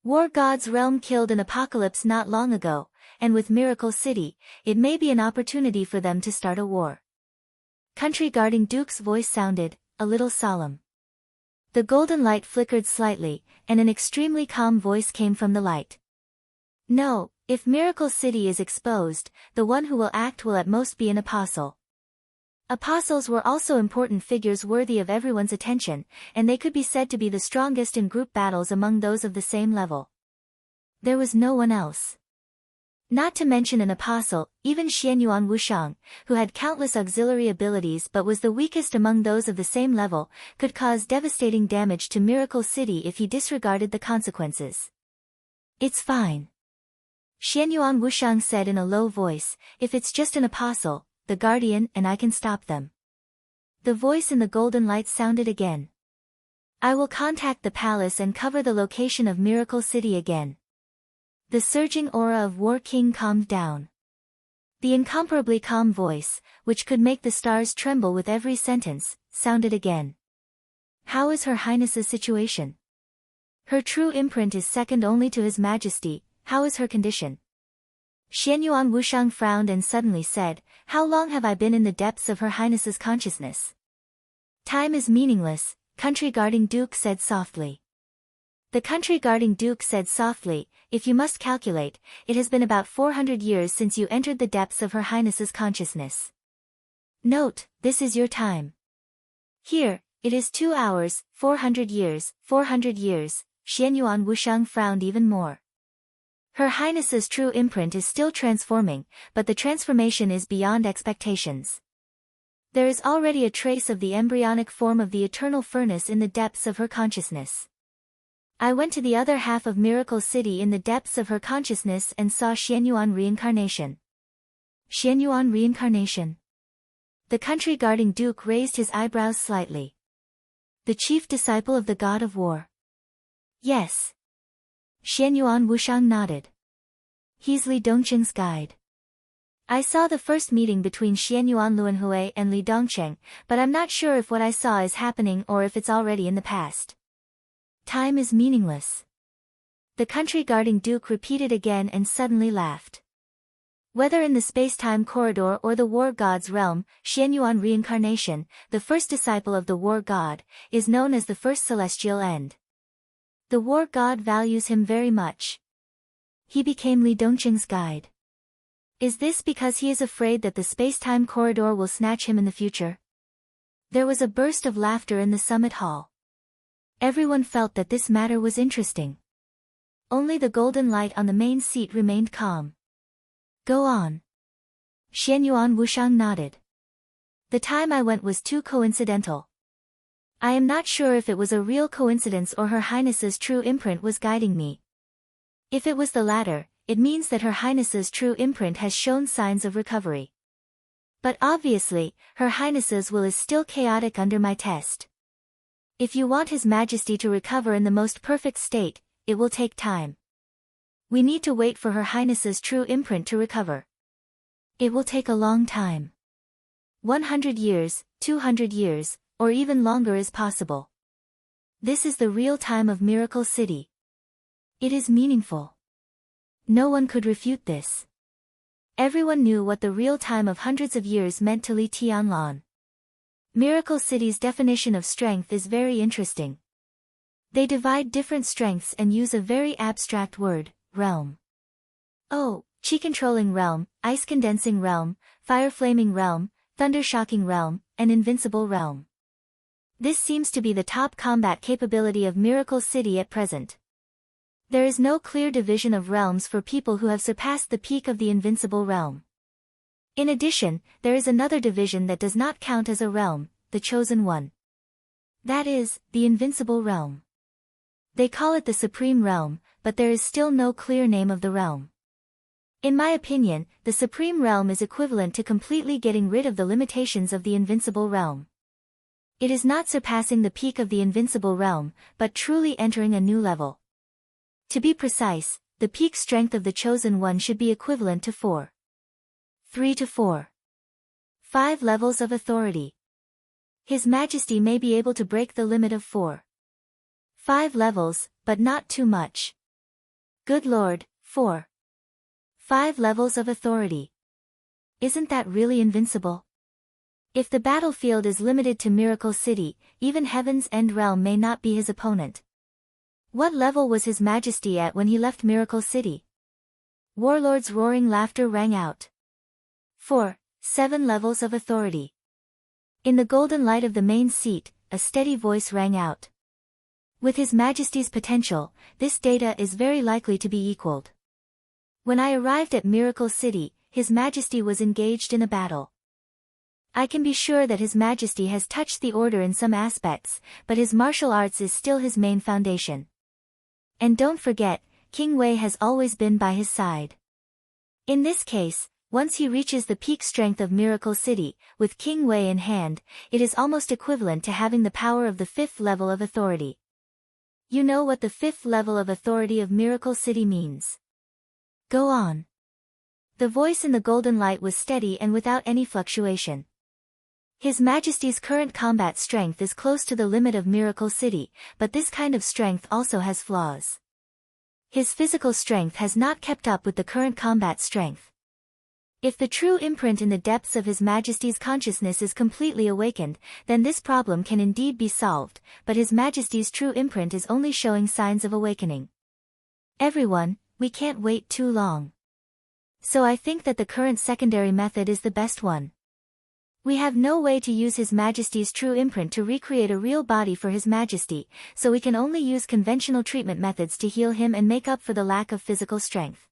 War God's realm killed an apocalypse not long ago, and with Miracle City, it may be an opportunity for them to start a war. Country guarding Duke's voice sounded, a little solemn. The golden light flickered slightly, and an extremely calm voice came from the light. No, if Miracle City is exposed, the one who will act will at most be an apostle. Apostles were also important figures worthy of everyone's attention, and they could be said to be the strongest in group battles among those of the same level. There was no one else. Not to mention an apostle, even Xianyuan Wushang, who had countless auxiliary abilities but was the weakest among those of the same level, could cause devastating damage to Miracle City if he disregarded the consequences. It's fine. Xianyuan Wushang said in a low voice, if it's just an apostle, the guardian and I can stop them. The voice in the golden light sounded again. I will contact the palace and cover the location of Miracle City again. The surging aura of War King calmed down. The incomparably calm voice, which could make the stars tremble with every sentence, sounded again. How is Her Highness's situation? Her true imprint is second only to His Majesty. How is her condition? Xianyuan Wushang frowned and suddenly said, how long have I been in the depths of Her Highness's consciousness? Time is meaningless, country guarding Duke said softly. The country guarding Duke said softly, if you must calculate, it has been about 400 years since you entered the depths of Her Highness's consciousness. Note, this is your time. Here, it is 2 hours, 400 years, 400 years, Xianyuan Wushang frowned even more. Her Highness's true imprint is still transforming, but the transformation is beyond expectations. There is already a trace of the embryonic form of the eternal furnace in the depths of her consciousness. I went to the other half of Miracle City in the depths of her consciousness and saw Xianyuan reincarnation. Xianyuan reincarnation. The country guarding Duke raised his eyebrows slightly. The chief disciple of the god of war. Yes. Xianyuan Wushang nodded. He's Li Dongcheng's guide. I saw the first meeting between Xianyuan Luanhui and Li Dongcheng, but I'm not sure if what I saw is happening or if it's already in the past. Time is meaningless. The country guarding Duke repeated again and suddenly laughed. Whether in the space-time corridor or the war god's realm, Xianyuan reincarnation, the first disciple of the war god, is known as the first celestial end. The war god values him very much. He became Li Dongcheng's guide. Is this because he is afraid that the space-time corridor will snatch him in the future? There was a burst of laughter in the summit hall. Everyone felt that this matter was interesting. Only the golden light on the main seat remained calm. Go on. Xianyuan Wushang nodded. The time I went was too coincidental. I am not sure if it was a real coincidence or Her Highness's true imprint was guiding me. If it was the latter, it means that Her Highness's true imprint has shown signs of recovery. But obviously, Her Highness's will is still chaotic under my test. If you want His Majesty to recover in the most perfect state, it will take time. We need to wait for Her Highness's true imprint to recover. It will take a long time. 100 years, 200 years, or even longer is possible. This is the real time of Miracle City. It is meaningful. No one could refute this. Everyone knew what the real time of hundreds of years meant to Li Tianlan. Miracle City's definition of strength is very interesting. They divide different strengths and use a very abstract word, realm. Oh, chi-controlling realm, ice-condensing realm, fire-flaming realm, thunder-shocking realm, and invincible realm. This seems to be the top combat capability of Miracle City at present. There is no clear division of realms for people who have surpassed the peak of the invincible realm. In addition, there is another division that does not count as a realm, the chosen one. That is, the invincible realm. They call it the supreme realm, but there is still no clear name of the realm. In my opinion, the supreme realm is equivalent to completely getting rid of the limitations of the invincible realm. It is not surpassing the peak of the invincible realm, but truly entering a new level. To be precise, the peak strength of the chosen one should be equivalent to 3 to 4. 5 levels of authority. His Majesty may be able to break the limit of 5 levels, but not too much. Good Lord, 5 levels of authority. Isn't that really invincible? If the battlefield is limited to Miracle City, even Heaven's End realm may not be his opponent. What level was His Majesty at when he left Miracle City? Warlord's roaring laughter rang out. 7 levels of authority. In the golden light of the main seat, a steady voice rang out. With His Majesty's potential, this data is very likely to be equaled. When I arrived at Miracle City, His Majesty was engaged in a battle. I can be sure that His Majesty has touched the order in some aspects, but his martial arts is still his main foundation. And don't forget, King Wei has always been by his side. In this case, once he reaches the peak strength of Miracle City, with King Wei in hand, it is almost equivalent to having the power of the 5th level of authority. You know what the 5th level of authority of Miracle City means. Go on. The voice in the golden light was steady and without any fluctuation. His Majesty's current combat strength is close to the limit of Miracle City, but this kind of strength also has flaws. His physical strength has not kept up with the current combat strength. If the true imprint in the depths of His Majesty's consciousness is completely awakened, then this problem can indeed be solved, but His Majesty's true imprint is only showing signs of awakening. Everyone, we can't wait too long. So I think that the current secondary method is the best one. We have no way to use His Majesty's true imprint to recreate a real body for His Majesty, so we can only use conventional treatment methods to heal him and make up for the lack of physical strength.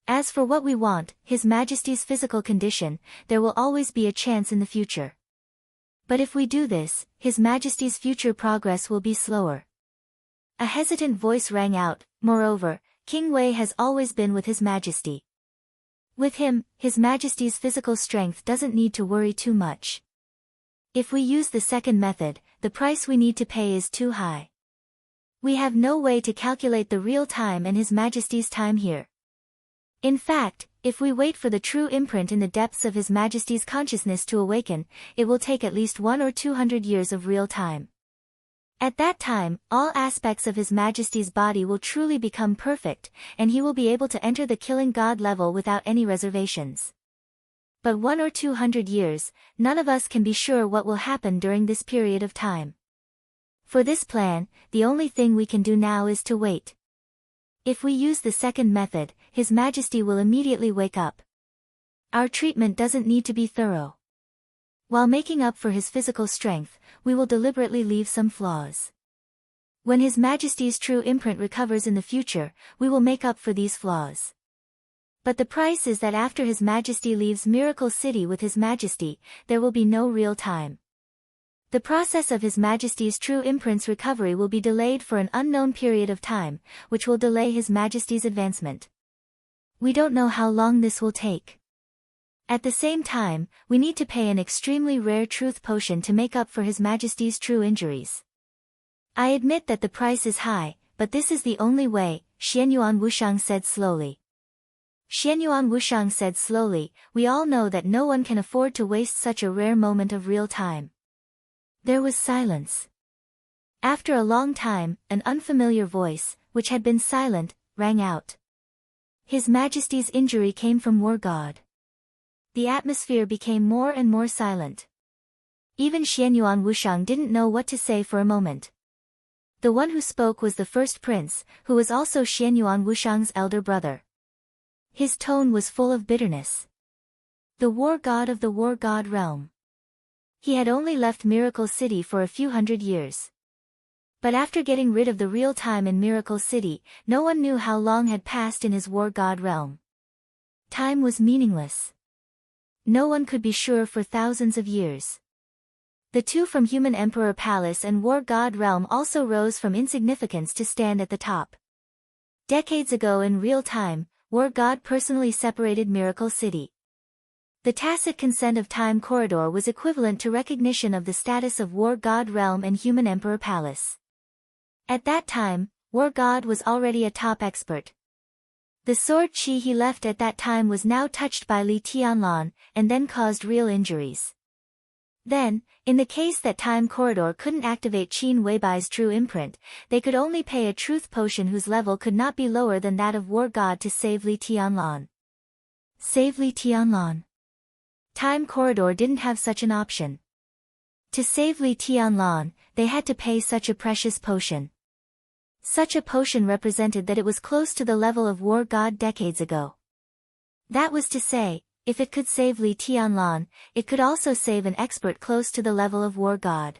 As for what we want, His Majesty's physical condition, there will always be a chance in the future. But if we do this, His Majesty's future progress will be slower. A hesitant voice rang out, moreover, King Wei has always been with His Majesty. With him, His Majesty's physical strength doesn't need to worry too much. If we use the second method, the price we need to pay is too high. We have no way to calculate the real time and His Majesty's time here. In fact, if we wait for the true imprint in the depths of His Majesty's consciousness to awaken, it will take at least 100 or 200 years of real time. At that time, all aspects of His Majesty's body will truly become perfect, and he will be able to enter the killing god level without any reservations. But 100 or 200 years, none of us can be sure what will happen during this period of time. For this plan, the only thing we can do now is to wait. If we use the second method, His Majesty will immediately wake up. Our treatment doesn't need to be thorough. While making up for his physical strength, we will deliberately leave some flaws. When His Majesty's true imprint recovers in the future, we will make up for these flaws. But the price is that after His Majesty leaves Miracle City with His Majesty, there will be no real time. The process of His Majesty's true imprint's recovery will be delayed for an unknown period of time, which will delay His Majesty's advancement. We don't know how long this will take. At the same time, we need to pay an extremely rare truth potion to make up for His Majesty's true injuries. I admit that the price is high, but this is the only way, Xianyuan Wushang said slowly. Xianyuan Wushang said slowly, we all know that no one can afford to waste such a rare moment of real time. There was silence. After a long time, an unfamiliar voice, which had been silent, rang out. His Majesty's injury came from War God. The atmosphere became more and more silent. Even Xianyuan Wushang didn't know what to say for a moment. The one who spoke was the first prince, who was also Xianyuan Wushang's elder brother. His tone was full of bitterness. The war god of the war god realm. He had only left Miracle City for a few hundred years. But after getting rid of the real time in Miracle City, no one knew how long had passed in his war god realm. Time was meaningless. No one could be sure for thousands of years. The two from Human Emperor Palace and War God Realm also rose from insignificance to stand at the top. Decades ago in real time, War God personally separated Miracle City. The tacit consent of Time Corridor was equivalent to recognition of the status of War God Realm and Human Emperor Palace. At that time, War God was already a top expert. The sword chi he left at that time was now touched by Li Tianlan, and then caused real injuries. Then, in the case that Time Corridor couldn't activate Qin Weibai's true imprint, they could only pay a truth potion whose level could not be lower than that of War God to save Li Tianlan. Save Li Tianlan. Time Corridor didn't have such an option. To save Li Tianlan, they had to pay such a precious potion. Such a potion represented that it was close to the level of War God decades ago. That was to say, if it could save Li Tianlan, it could also save an expert close to the level of War God.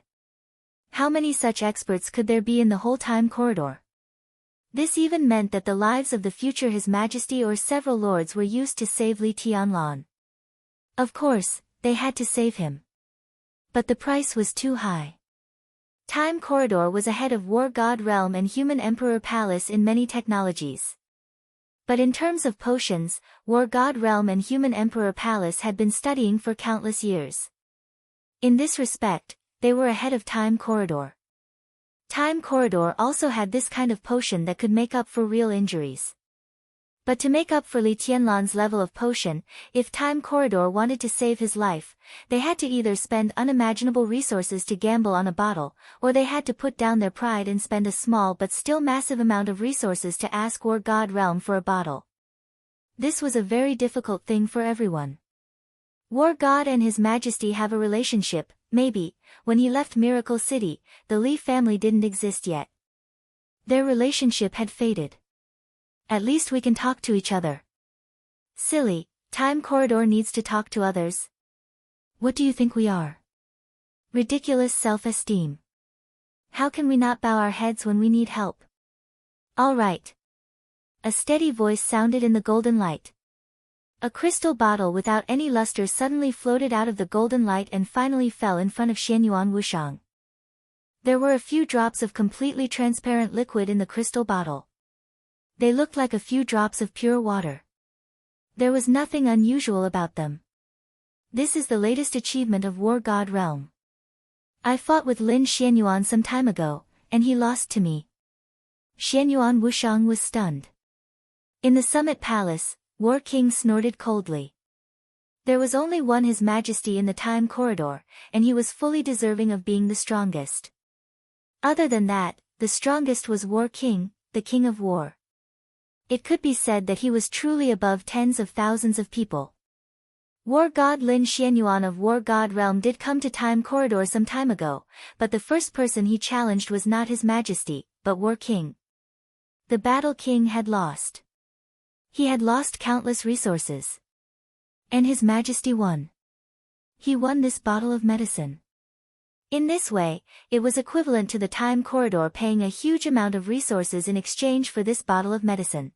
How many such experts could there be in the whole Time Corridor? This even meant that the lives of the future His Majesty or several lords were used to save Li Tianlan. Of course, they had to save him. But the price was too high. Time Corridor was ahead of War God Realm and Human Emperor Palace in many technologies. But in terms of potions, War God Realm and Human Emperor Palace had been studying for countless years. In this respect, they were ahead of Time Corridor. Time Corridor also had this kind of potion that could make up for real injuries. But to make up for Li Tianlan's level of potion, if Time Corridor wanted to save his life, they had to either spend unimaginable resources to gamble on a bottle, or they had to put down their pride and spend a small but still massive amount of resources to ask War God Realm for a bottle. This was a very difficult thing for everyone. War God and His Majesty have a relationship, maybe. When he left Miracle City, the Li family didn't exist yet. Their relationship had faded. At least we can talk to each other. Silly, Time Corridor needs to talk to others. What do you think we are? Ridiculous self-esteem. How can we not bow our heads when we need help? All right. A steady voice sounded in the golden light. A crystal bottle without any luster suddenly floated out of the golden light and finally fell in front of Xianyuan Wushang. There were a few drops of completely transparent liquid in the crystal bottle. They looked like a few drops of pure water. There was nothing unusual about them. This is the latest achievement of War God Realm. I fought with Lin Xianyuan some time ago, and he lost to me. Xianyuan Wushang was stunned. In the Summit Palace, War King snorted coldly. There was only one His Majesty in the Time Corridor, and he was fully deserving of being the strongest. Other than that, the strongest was War King, the King of War. It could be said that he was truly above tens of thousands of people. War God Lin Xianyuan of War God Realm did come to Time Corridor some time ago, but the first person he challenged was not His Majesty, but War King. The Battle King had lost. He had lost countless resources. And His Majesty won. He won this bottle of medicine. In this way, it was equivalent to the Time Corridor paying a huge amount of resources in exchange for this bottle of medicine.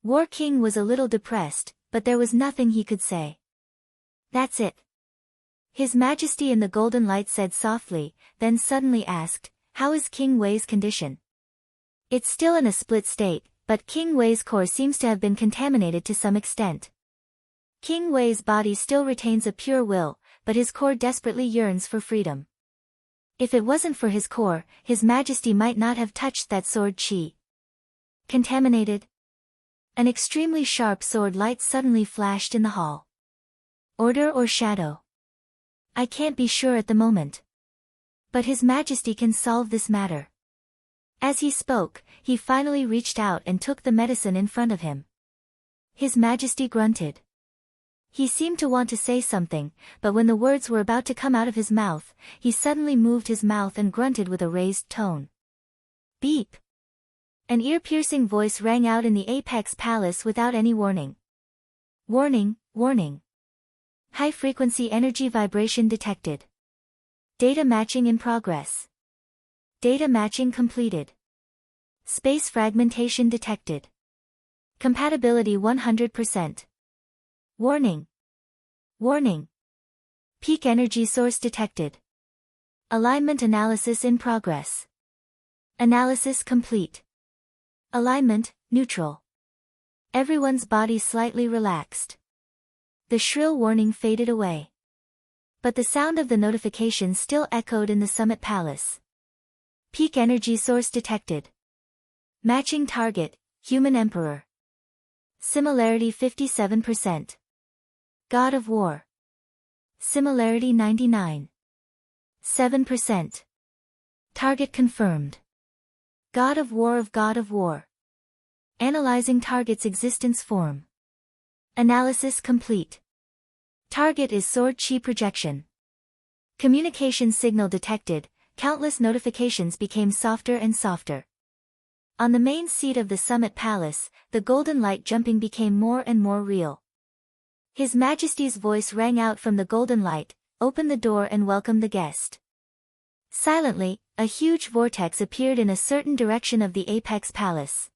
War King was a little depressed, but there was nothing he could say. That's it. His Majesty in the golden light said softly, then suddenly asked, how is King Wei's condition? It's still in a split state, but King Wei's core seems to have been contaminated to some extent. King Wei's body still retains a pure will, but his core desperately yearns for freedom. If it wasn't for his core, His Majesty might not have touched that sword qi. Contaminated? An extremely sharp sword light suddenly flashed in the hall. Order or shadow? I can't be sure at the moment. But His Majesty can solve this matter. As he spoke, he finally reached out and took the medicine in front of him. His Majesty grunted. He seemed to want to say something, but when the words were about to come out of his mouth, he suddenly moved his mouth and grunted with a raised tone. Beep! An ear-piercing voice rang out in the Apex Palace without any warning. Warning, warning. High-frequency energy vibration detected. Data matching in progress. Data matching completed. Space fragmentation detected. Compatibility 100%. Warning. Warning. Peak energy source detected. Alignment analysis in progress. Analysis complete. Alignment, neutral. Everyone's body slightly relaxed. The shrill warning faded away. But the sound of the notification still echoed in the Summit Palace. Peak energy source detected. Matching target, Human Emperor. Similarity 57%. God of War. Similarity 99. 7%. Target confirmed. God of War of God of War. Analyzing target's existence form. Analysis complete. Target is sword qi projection. Communication signal detected, countless notifications became softer and softer. On the main seat of the Summit Palace, the golden light jumping became more and more real. His Majesty's voice rang out from the golden light, open the door and welcome the guest. Silently, a huge vortex appeared in a certain direction of the apex palace.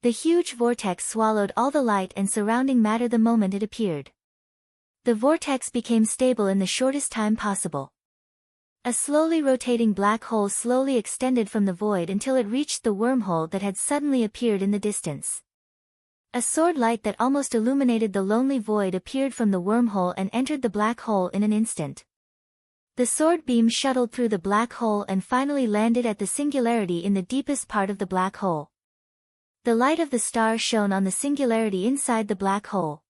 The huge vortex swallowed all the light and surrounding matter the moment it appeared. The vortex became stable in the shortest time possible. A slowly rotating black hole slowly extended from the void until it reached the wormhole that had suddenly appeared in the distance. A sword light that almost illuminated the lonely void appeared from the wormhole and entered the black hole in an instant. The sword beam shuttled through the black hole and finally landed at the singularity in the deepest part of the black hole. The light of the star shone on the singularity inside the black hole.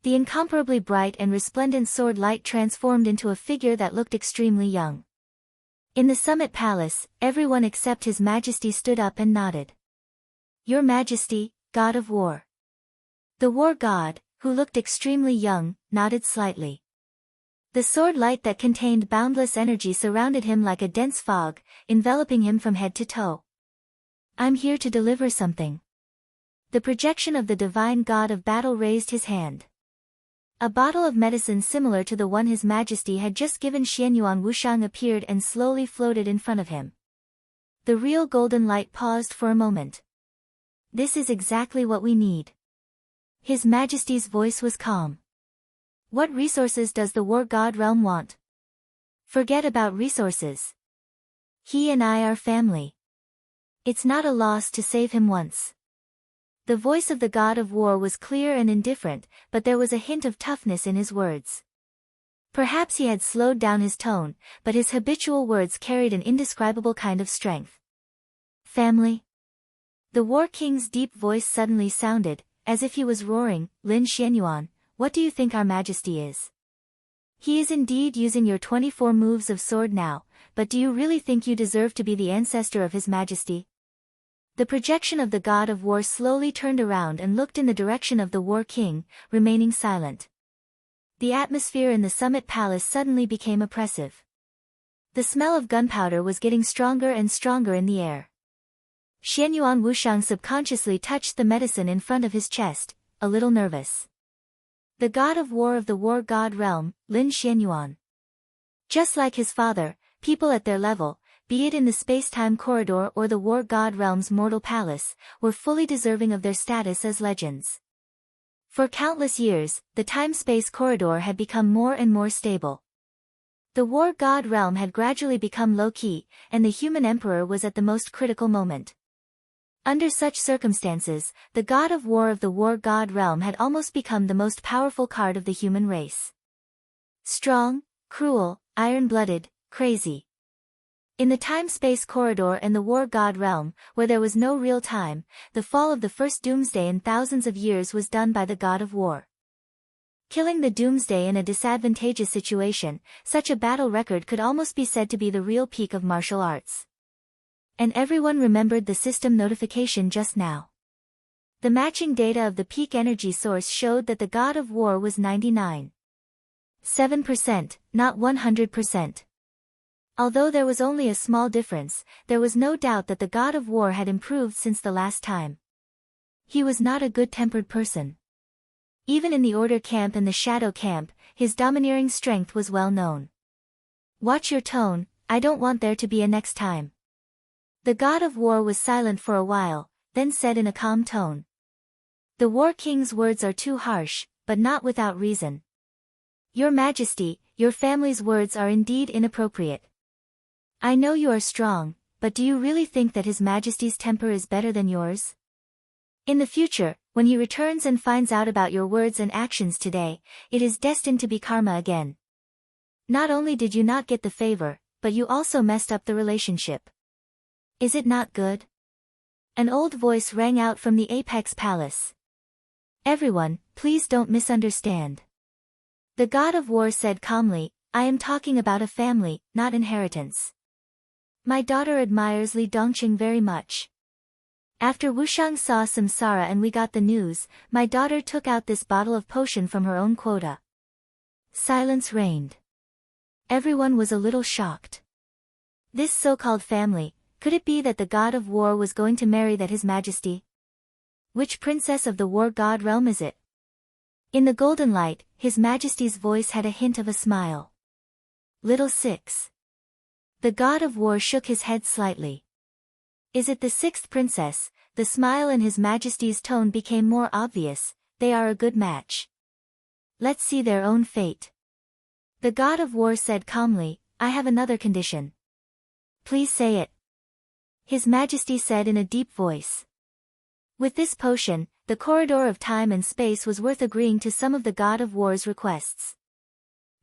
The incomparably bright and resplendent sword light transformed into a figure that looked extremely young. In the summit palace, everyone except His Majesty stood up and nodded. "Your Majesty, God of War." The war god, who looked extremely young, nodded slightly. The sword light that contained boundless energy surrounded him like a dense fog, enveloping him from head to toe. "I'm here to deliver something." The projection of the divine god of battle raised his hand. A bottle of medicine similar to the one His Majesty had just given Xianyuan Wushang appeared and slowly floated in front of him. The real golden light paused for a moment. "This is exactly what we need." His Majesty's voice was calm. "What resources does the war god realm want?" "Forget about resources. He and I are family. It's not a loss to save him once." The voice of the god of war was clear and indifferent, but there was a hint of toughness in his words. Perhaps he had slowed down his tone, but his habitual words carried an indescribable kind of strength. "Family?" The war king's deep voice suddenly sounded, as if he was roaring, "Lin Xianyuan, what do you think our Majesty is? He is indeed using your 24 moves of sword now, but do you really think you deserve to be the ancestor of His Majesty?" The projection of the god of war slowly turned around and looked in the direction of the war king, remaining silent. The atmosphere in the summit palace suddenly became oppressive. The smell of gunpowder was getting stronger and stronger in the air. Xianyuan Wushang subconsciously touched the medicine in front of his chest, a little nervous. The god of war of the war god realm, Lin Xianyuan. Just like his father, people at their level, be it in the space-time corridor or the war god realm's mortal palace, were fully deserving of their status as legends. For countless years, the time-space corridor had become more and more stable. The war god realm had gradually become low-key, and the human emperor was at the most critical moment. Under such circumstances, the god of war of the war god realm had almost become the most powerful card of the human race. Strong, cruel, iron-blooded, crazy. In the time-space corridor and the war god realm, where there was no real time, the fall of the first doomsday in thousands of years was done by the god of war. Killing the doomsday in a disadvantageous situation, such a battle record could almost be said to be the real peak of martial arts. And everyone remembered the system notification just now. The matching data of the peak energy source showed that the god of war was 99.7%, not 100%. Although there was only a small difference, there was no doubt that the god of war had improved since the last time. He was not a good-tempered person. Even in the Order camp and the Shadow camp, his domineering strength was well known. "Watch your tone, I don't want there to be a next time." The god of war was silent for a while, then said in a calm tone. "The war king's words are too harsh, but not without reason. Your Majesty, your family's words are indeed inappropriate. I know you are strong, but do you really think that His Majesty's temper is better than yours? In the future, when he returns and finds out about your words and actions today, it is destined to be karma again. Not only did you not get the favor, but you also messed up the relationship. Is it not good?" An old voice rang out from the Apex Palace. "Everyone, please don't misunderstand." The god of war said calmly, "I am talking about a family, not inheritance. My daughter admires Li Dongqing very much. After Wushang saw Samsara and we got the news, my daughter took out this bottle of potion from her own quota." Silence reigned. Everyone was a little shocked. This so-called family, could it be that the god of war was going to marry that His Majesty? Which princess of the war god realm is it? In the golden light, His Majesty's voice had a hint of a smile. "Little Six. The god of war shook his head slightly. Is it the sixth princess? The smile in His Majesty's tone became more obvious. They are a good match. Let's see their own fate. The god of war said calmly, I have another condition. Please say it. His Majesty said in a deep voice. With this potion, the corridor of time and space was worth agreeing to some of the god of war's requests.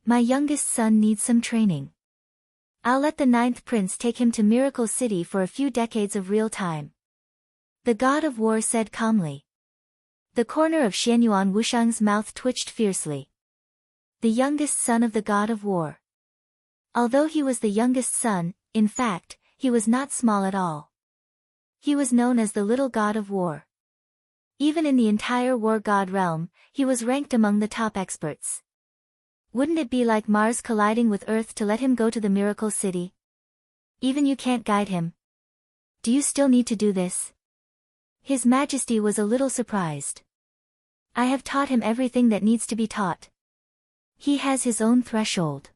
My youngest son needs some training. I'll let the ninth prince take him to Miracle City for a few decades of real time. The god of war said calmly. The corner of Xianyuan Wushang's mouth twitched fiercely. The youngest son of the god of war. Although he was the youngest son, in fact, he was not small at all. He was known as the little god of war. Even in the entire war god realm, he was ranked among the top experts. Wouldn't it be like Mars colliding with Earth to let him go to the Miracle City? Even you can't guide him. Do you still need to do this? His Majesty was a little surprised. I have taught him everything that needs to be taught. He has his own threshold.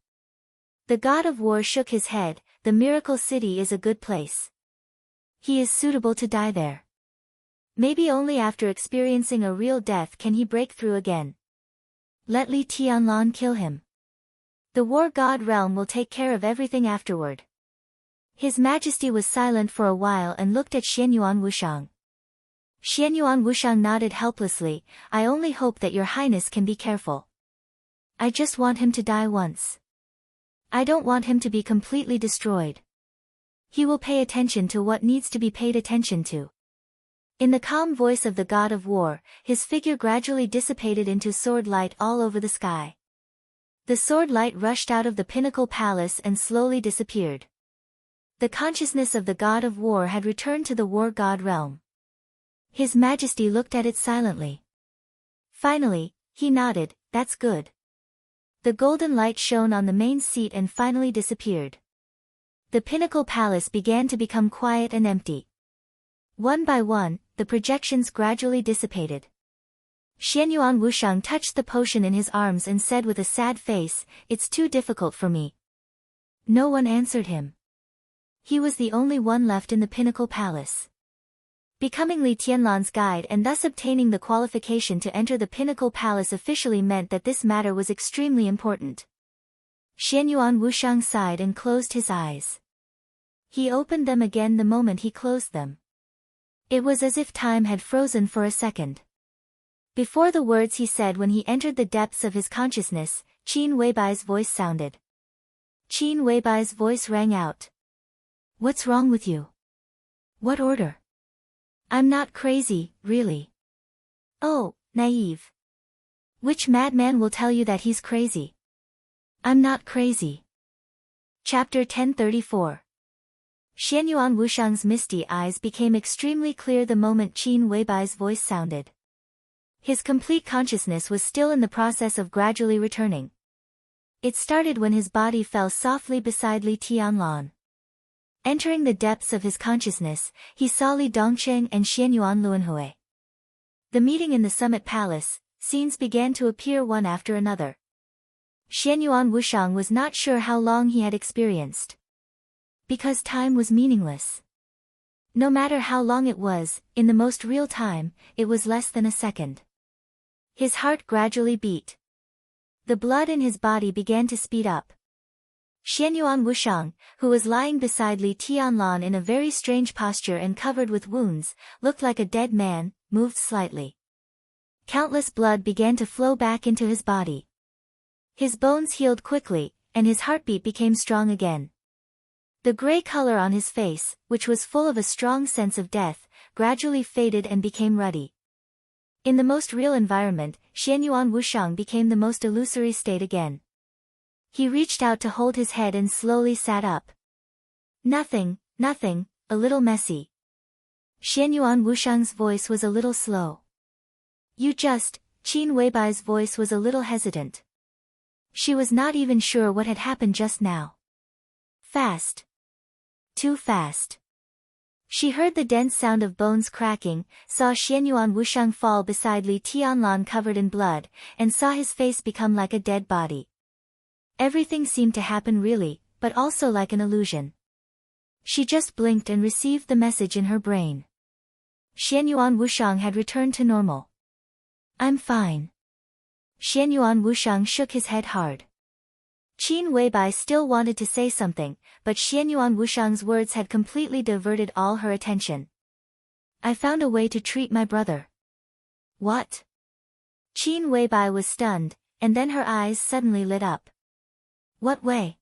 The god of war shook his head. The Miracle City is a good place. He is suitable to die there. Maybe only after experiencing a real death can he break through again. Let Li Tianlan kill him. The war god realm will take care of everything afterward. His Majesty was silent for a while and looked at Xianyuan Wushang. Xianyuan Wushang nodded helplessly. I only hope that your highness can be careful. I just want him to die once. I don't want him to be completely destroyed. He will pay attention to what needs to be paid attention to. In the calm voice of the god of war, his figure gradually dissipated into sword light all over the sky. The sword light rushed out of the pinnacle palace and slowly disappeared. The consciousness of the god of war had returned to the war god realm. His Majesty looked at it silently. Finally, he nodded, that's good. The golden light shone on the main seat and finally disappeared. The pinnacle palace began to become quiet and empty. One by one, the projections gradually dissipated. Xianyuan Wushang touched the potion in his arms and said with a sad face, it's too difficult for me. No one answered him. He was the only one left in the pinnacle palace. Becoming Li Tianlan's guide and thus obtaining the qualification to enter the pinnacle palace officially meant that this matter was extremely important. Xianyuan Wushang sighed and closed his eyes. He opened them again the moment he closed them. It was as if time had frozen for a second. Before the words he said when he entered the depths of his consciousness, Qin Weibai's voice sounded. Qin Weibai's voice rang out. What's wrong with you? What order? I'm not crazy, really. Oh, naive. Which madman will tell you that he's crazy? I'm not crazy. Chapter 1034. Xianyuan Wushang's misty eyes became extremely clear the moment Qin Weibai's voice sounded. His complete consciousness was still in the process of gradually returning. It started when his body fell softly beside Li Tianlan. Entering the depths of his consciousness, he saw Li Dongsheng and Xianyuan Luanhui. The meeting in the Summit Palace, scenes began to appear one after another. Xianyuan Wushang was not sure how long he had experienced. Because time was meaningless. No matter how long it was, in the most real time, it was less than a second. His heart gradually beat. The blood in his body began to speed up. Xianyuan Wushang, who was lying beside Li Tianlan in a very strange posture and covered with wounds, looked like a dead man, moved slightly. Countless blood began to flow back into his body. His bones healed quickly, and his heartbeat became strong again. The gray color on his face, which was full of a strong sense of death, gradually faded and became ruddy. In the most real environment, Xianyuan Wushang became the most illusory state again. He reached out to hold his head and slowly sat up. Nothing, a little messy. Xianyuan Wushang's voice was a little slow. Qin Weibai's voice was a little hesitant. She was not even sure what had happened just now. Fast. Too fast. She heard the dense sound of bones cracking, saw Xianyuan Wushang fall beside Li Tianlan covered in blood, and saw his face become like a dead body. Everything seemed to happen really, but also like an illusion. She just blinked and received the message in her brain. Xianyuan Wushang had returned to normal. I'm fine. Xianyuan Wushang shook his head hard. Qin Weibai still wanted to say something, but Xianyuan Wushang's words had completely diverted all her attention. I found a way to treat my brother. What? Qin Weibai was stunned, and then her eyes suddenly lit up. What way?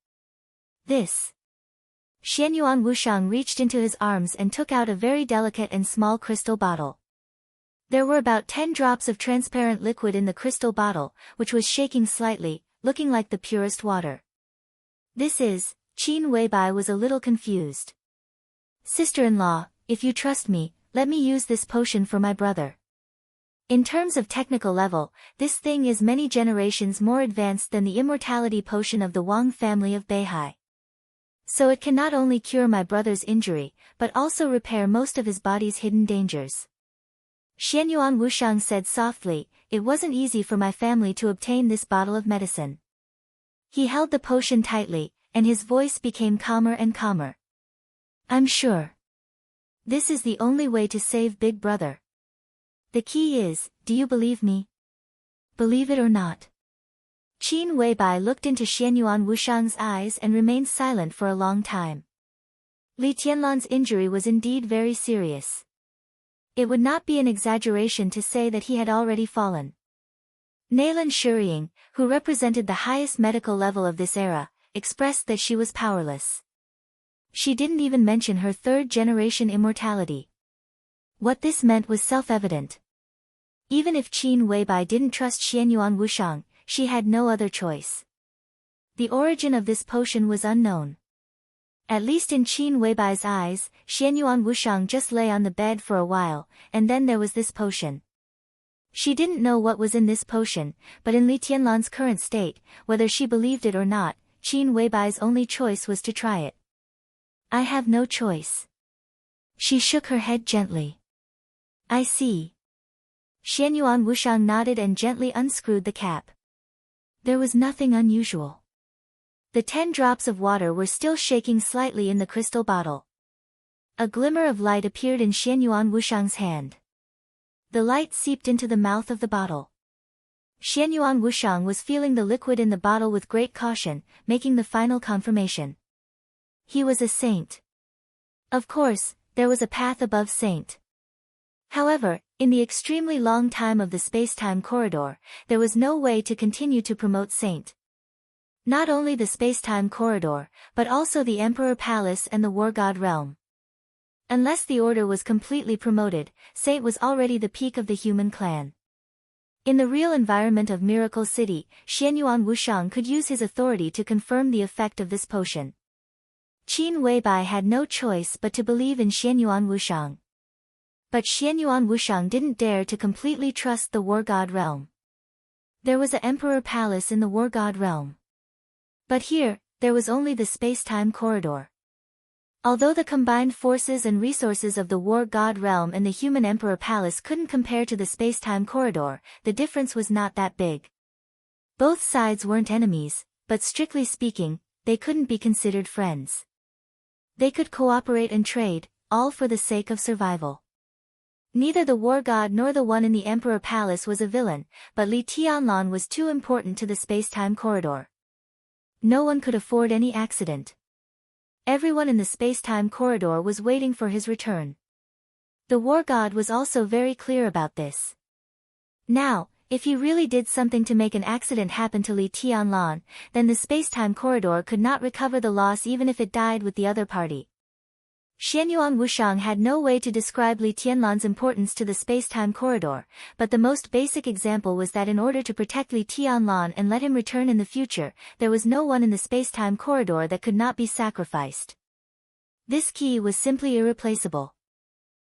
This. Xianyuan Wushang reached into his arms and took out a very delicate and small crystal bottle. There were about 10 drops of transparent liquid in the crystal bottle, which was shaking slightly, looking like the purest water. This is, Qin Weibai was a little confused. Sister-in-law, if you trust me, let me use this potion for my brother. In terms of technical level, this thing is many generations more advanced than the immortality potion of the Wang family of Beihai. So it can not only cure my brother's injury, but also repair most of his body's hidden dangers. Xianyuan Wushang said softly, it wasn't easy for my family to obtain this bottle of medicine. He held the potion tightly, and his voice became calmer and calmer. I'm sure. This is the only way to save Big Brother. The key is, do you believe me? Believe it or not. Qin Weibai looked into Xianyuan Wushang's eyes and remained silent for a long time. Li Tianlan's injury was indeed very serious. It would not be an exaggeration to say that he had already fallen. Naylan Shuriying, who represented the highest medical level of this era, expressed that she was powerless. She didn't even mention her third-generation immortality. What this meant was self-evident. Even if Qin Weibai didn't trust Xianyuan Wushang, she had no other choice. The origin of this potion was unknown. At least in Qin Weibai's eyes, Xianyuan Wushang just lay on the bed for a while, and then there was this potion. She didn't know what was in this potion, but in Li Tianlan's current state, whether she believed it or not, Qin Weibai's only choice was to try it. I have no choice. She shook her head gently. I see. Xianyuan Wushang nodded and gently unscrewed the cap. There was nothing unusual. The 10 drops of water were still shaking slightly in the crystal bottle. A glimmer of light appeared in Xianyuan Wushang's hand. The light seeped into the mouth of the bottle. Xianyuan Wushang was feeling the liquid in the bottle with great caution, making the final confirmation. He was a saint. Of course, there was a path above saint. However, in the extremely long time of the space-time corridor, there was no way to continue to promote saint. Not only the space-time corridor, but also the Emperor Palace and the War God Realm. Unless the order was completely promoted, saint was already the peak of the human clan. In the real environment of Miracle City, Xianyuan Wushang could use his authority to confirm the effect of this potion. Qin Weibai had no choice but to believe in Xianyuan Wushang. But Xianyuan Wushang didn't dare to completely trust the War God Realm. There was an Emperor Palace in the War God Realm. But here, there was only the space-time corridor. Although the combined forces and resources of the War God Realm and the human Emperor Palace couldn't compare to the space-time corridor, the difference was not that big. Both sides weren't enemies, but strictly speaking, they couldn't be considered friends. They could cooperate and trade, all for the sake of survival. Neither the War God nor the one in the Emperor Palace was a villain, but Li Tianlan was too important to the space-time corridor. No one could afford any accident. Everyone in the space-time corridor was waiting for his return. The War God was also very clear about this. Now, if he really did something to make an accident happen to Li Tianlan, then the space-time corridor could not recover the loss even if it died with the other party. Xianyuan Wushang had no way to describe Li Tianlan's importance to the space-time corridor, but the most basic example was that in order to protect Li Tianlan and let him return in the future, there was no one in the space-time corridor that could not be sacrificed. This key was simply irreplaceable.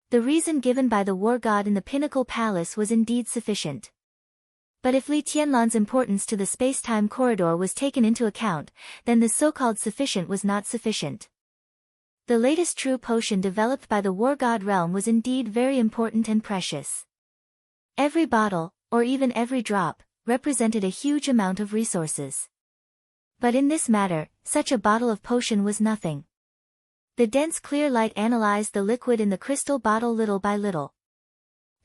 The reason given by the War God in the Pinnacle Palace was indeed sufficient. But if Li Tianlan's importance to the space-time corridor was taken into account, then the so-called sufficient was not sufficient. The latest true potion developed by the War God Realm was indeed very important and precious. Every bottle, or even every drop, represented a huge amount of resources. But in this matter, such a bottle of potion was nothing. The dense clear light analyzed the liquid in the crystal bottle little by little.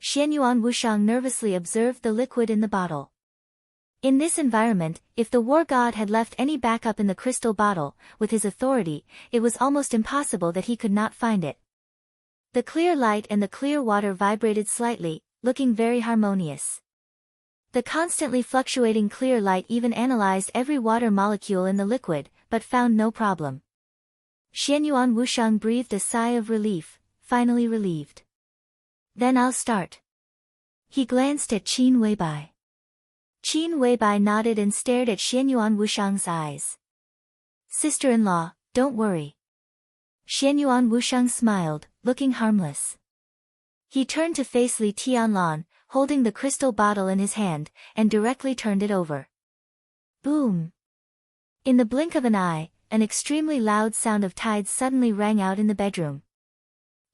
Xianyuan Wushang nervously observed the liquid in the bottle. In this environment, if the war god had left any backup in the crystal bottle, with his authority, it was almost impossible that he could not find it. The clear light and the clear water vibrated slightly, looking very harmonious. The constantly fluctuating clear light even analyzed every water molecule in the liquid, but found no problem. Xianyuan Wushang breathed a sigh of relief, finally relieved. Then I'll start. He glanced at Qin Weibai. Qin Weibai nodded and stared at Xianyuan Wushang's eyes. Sister-in-law, don't worry. Xianyuan Wushang smiled, looking harmless. He turned to face Li Tianlan, holding the crystal bottle in his hand, and directly turned it over. Boom! In the blink of an eye, an extremely loud sound of tides suddenly rang out in the bedroom.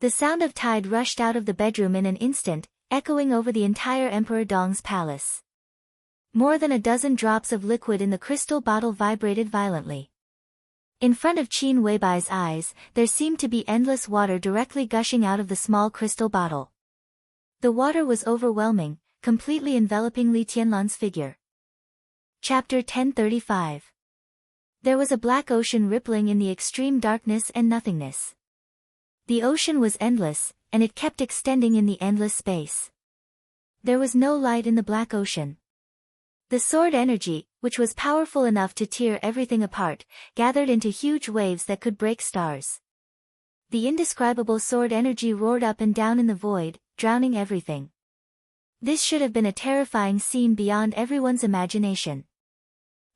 The sound of tide rushed out of the bedroom in an instant, echoing over the entire Emperor Dong's palace. More than a dozen drops of liquid in the crystal bottle vibrated violently. In front of Qin Weibai's eyes, there seemed to be endless water directly gushing out of the small crystal bottle. The water was overwhelming, completely enveloping Li Tianlan's figure. Chapter 1035. There was a black ocean rippling in the extreme darkness and nothingness. The ocean was endless, and it kept extending in the endless space. There was no light in the black ocean. The sword energy, which was powerful enough to tear everything apart, gathered into huge waves that could break stars. The indescribable sword energy roared up and down in the void, drowning everything. This should have been a terrifying scene beyond everyone's imagination.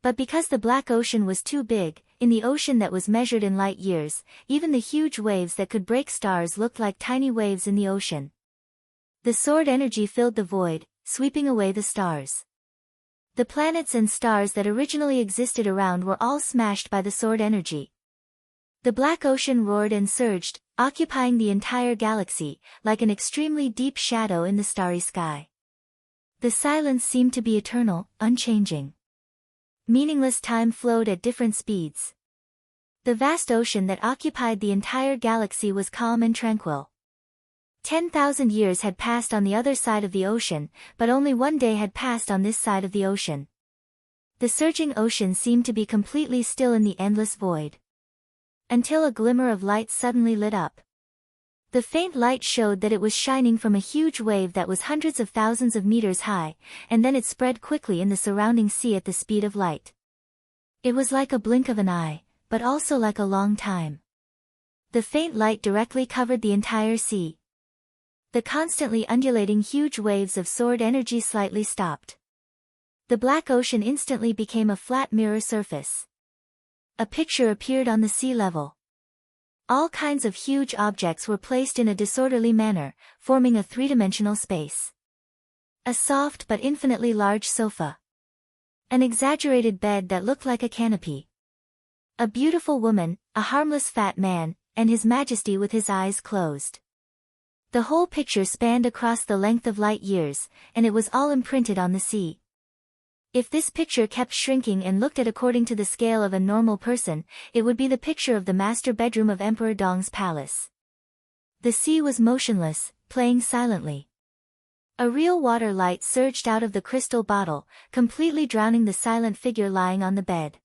But because the black ocean was too big, in the ocean that was measured in light years, even the huge waves that could break stars looked like tiny waves in the ocean. The sword energy filled the void, sweeping away the stars. The planets and stars that originally existed around were all smashed by the sword energy. The black ocean roared and surged, occupying the entire galaxy, like an extremely deep shadow in the starry sky. The silence seemed to be eternal, unchanging. Meaningless time flowed at different speeds. The vast ocean that occupied the entire galaxy was calm and tranquil. 10,000 years had passed on the other side of the ocean, but only one day had passed on this side of the ocean. The surging ocean seemed to be completely still in the endless void. Until a glimmer of light suddenly lit up. The faint light showed that it was shining from a huge wave that was hundreds of thousands of meters high, and then it spread quickly in the surrounding sea at the speed of light. It was like a blink of an eye, but also like a long time. The faint light directly covered the entire sea. The constantly undulating huge waves of sword energy slightly stopped. The black ocean instantly became a flat mirror surface. A picture appeared on the sea level. All kinds of huge objects were placed in a disorderly manner, forming a three-dimensional space. A soft but infinitely large sofa. An exaggerated bed that looked like a canopy. A beautiful woman, a harmless fat man, and His Majesty with his eyes closed. The whole picture spanned across the length of light years, and it was all imprinted on the sea. If this picture kept shrinking and looked at according to the scale of a normal person, it would be the picture of the master bedroom of Emperor Dong's palace. The sea was motionless, playing silently. A real water light surged out of the crystal bottle, completely drowning the silent figure lying on the bed.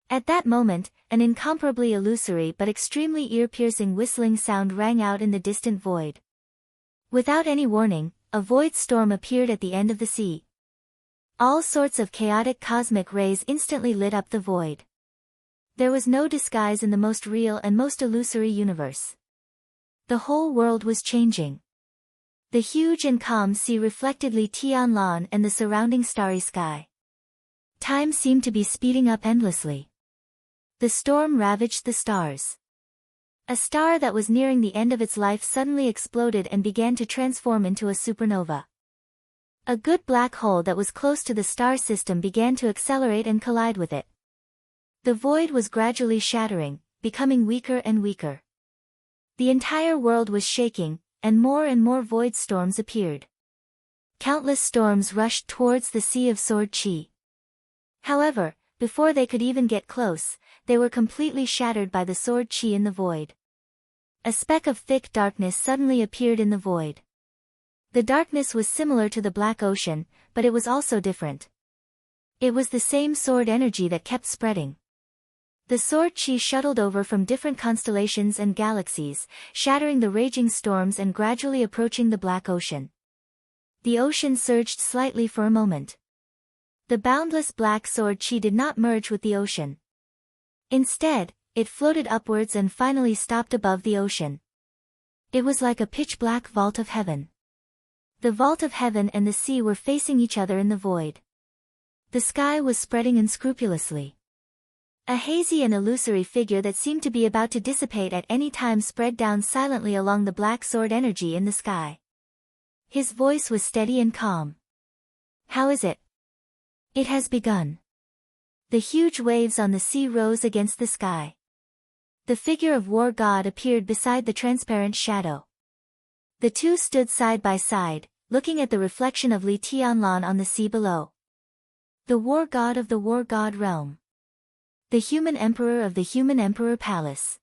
At that moment, an incomparably illusory but extremely ear-piercing whistling sound rang out in the distant void. Without any warning, a void storm appeared at the end of the sea. All sorts of chaotic cosmic rays instantly lit up the void. There was no disguise in the most real and most illusory universe. The whole world was changing. The huge and calm sea reflected Li Tianlan and the surrounding starry sky. Time seemed to be speeding up endlessly. The storm ravaged the stars. A star that was nearing the end of its life suddenly exploded and began to transform into a supernova. A good black hole that was close to the star system began to accelerate and collide with it. The void was gradually shattering, becoming weaker and weaker. The entire world was shaking, and more void storms appeared. Countless storms rushed towards the Sea of Sword Chi. However, before they could even get close, they were completely shattered by the sword chi in the void. A speck of thick darkness suddenly appeared in the void. The darkness was similar to the black ocean, but it was also different. It was the same sword energy that kept spreading. The sword chi shuttled over from different constellations and galaxies, shattering the raging storms and gradually approaching the black ocean. The ocean surged slightly for a moment. The boundless black sword chi did not merge with the ocean. Instead, it floated upwards and finally stopped above the ocean. It was like a pitch-black vault of heaven. The vault of heaven and the sea were facing each other in the void. The sky was spreading unscrupulously. A hazy and illusory figure that seemed to be about to dissipate at any time spread down silently along the black sword energy in the sky. His voice was steady and calm. "How is it?" "It has begun." The huge waves on the sea rose against the sky. The figure of War God appeared beside the transparent shadow. The two stood side by side, looking at the reflection of Li Tianlan on the sea below. The War God of the War God realm. The human emperor of the human emperor palace.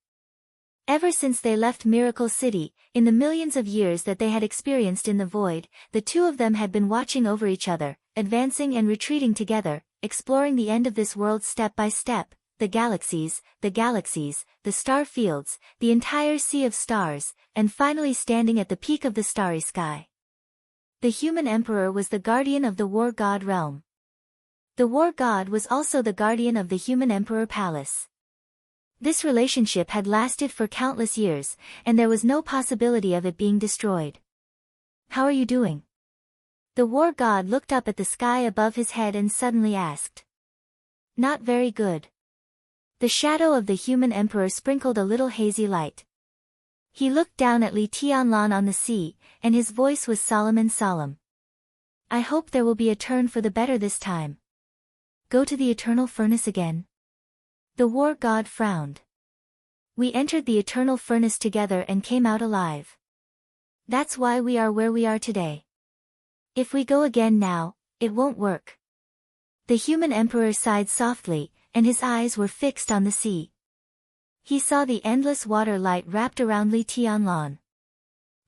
Ever since they left Miracle City, in the millions of years that they had experienced in the void, the two of them had been watching over each other, advancing and retreating together, exploring the end of this world step by step, the galaxies, the star fields, the entire sea of stars, and finally standing at the peak of the starry sky. The human emperor was the guardian of the War God realm. The War God was also the guardian of the human emperor palace. This relationship had lasted for countless years, and there was no possibility of it being destroyed. "How are you doing?" The War God looked up at the sky above his head and suddenly asked. "Not very good." The shadow of the human emperor sprinkled a little hazy light. He looked down at Li Tianlan on the sea, and his voice was solemn and solemn. "I hope there will be a turn for the better this time." "Go to the eternal furnace again?" The War God frowned. "We entered the eternal furnace together and came out alive. That's why we are where we are today. If we go again now, it won't work." The human emperor sighed softly, and his eyes were fixed on the sea. He saw the endless water light wrapped around Li Tianlan.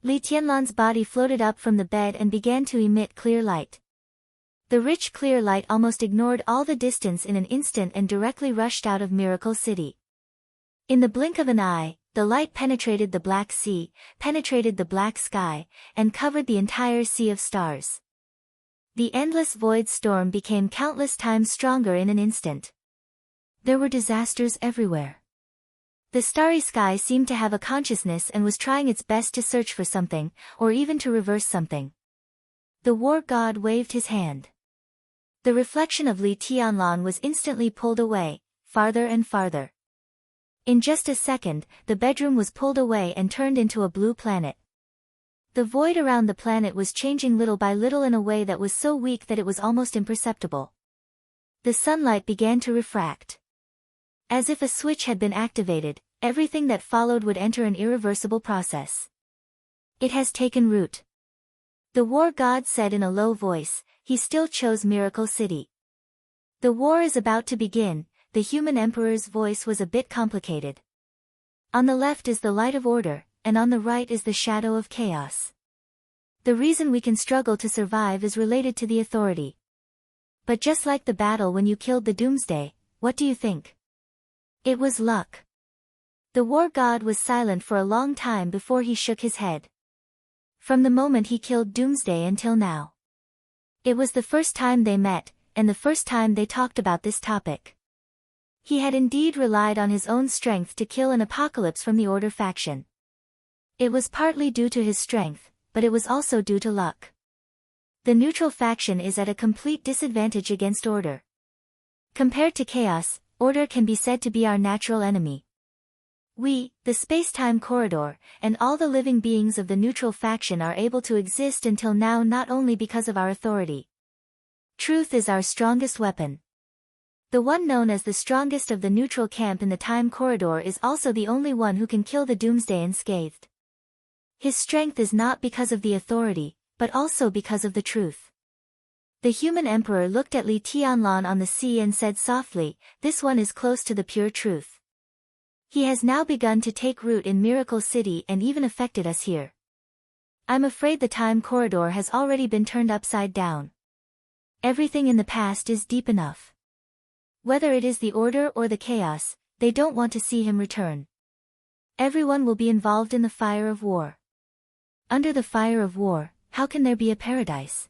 Li Tianlan's body floated up from the bed and began to emit clear light. The rich clear light almost ignored all the distance in an instant and directly rushed out of Miracle City. In the blink of an eye, the light penetrated the black sea, penetrated the black sky, and covered the entire sea of stars. The endless void storm became countless times stronger in an instant. There were disasters everywhere. The starry sky seemed to have a consciousness and was trying its best to search for something, or even to reverse something. The War God waved his hand. The reflection of Li Tianlan was instantly pulled away, farther and farther. In just a second, the bedroom was pulled away and turned into a blue planet. The void around the planet was changing little by little in a way that was so weak that it was almost imperceptible. The sunlight began to refract. As if a switch had been activated, everything that followed would enter an irreversible process. "It has taken root." The War God said in a low voice. He still chose Miracle City. "The war is about to begin." The human emperor's voice was a bit complicated. "On the left is the light of order, and on the right is the shadow of chaos. The reason we can struggle to survive is related to the authority. But just like the battle when you killed the Doomsday, what do you think? It was luck." The War God was silent for a long time before he shook his head. From the moment he killed Doomsday until now. It was the first time they met, and the first time they talked about this topic. He had indeed relied on his own strength to kill an apocalypse from the Order faction. It was partly due to his strength, but it was also due to luck. The neutral faction is at a complete disadvantage against Order. Compared to Chaos, Order can be said to be our natural enemy. We, the space-time corridor, and all the living beings of the neutral faction are able to exist until now not only because of our authority. Truth is our strongest weapon. The one known as the strongest of the neutral camp in the time corridor is also the only one who can kill the Doomsday unscathed. His strength is not because of the authority, but also because of the truth. The human emperor looked at Li Tianlan on the sea and said softly, "This one is close to the pure truth. He has now begun to take root in Miracle City and even affected us here. I'm afraid the time corridor has already been turned upside down. Everything in the past is deep enough. Whether it is the order or the chaos, they don't want to see him return. Everyone will be involved in the fire of war. Under the fire of war, how can there be a paradise?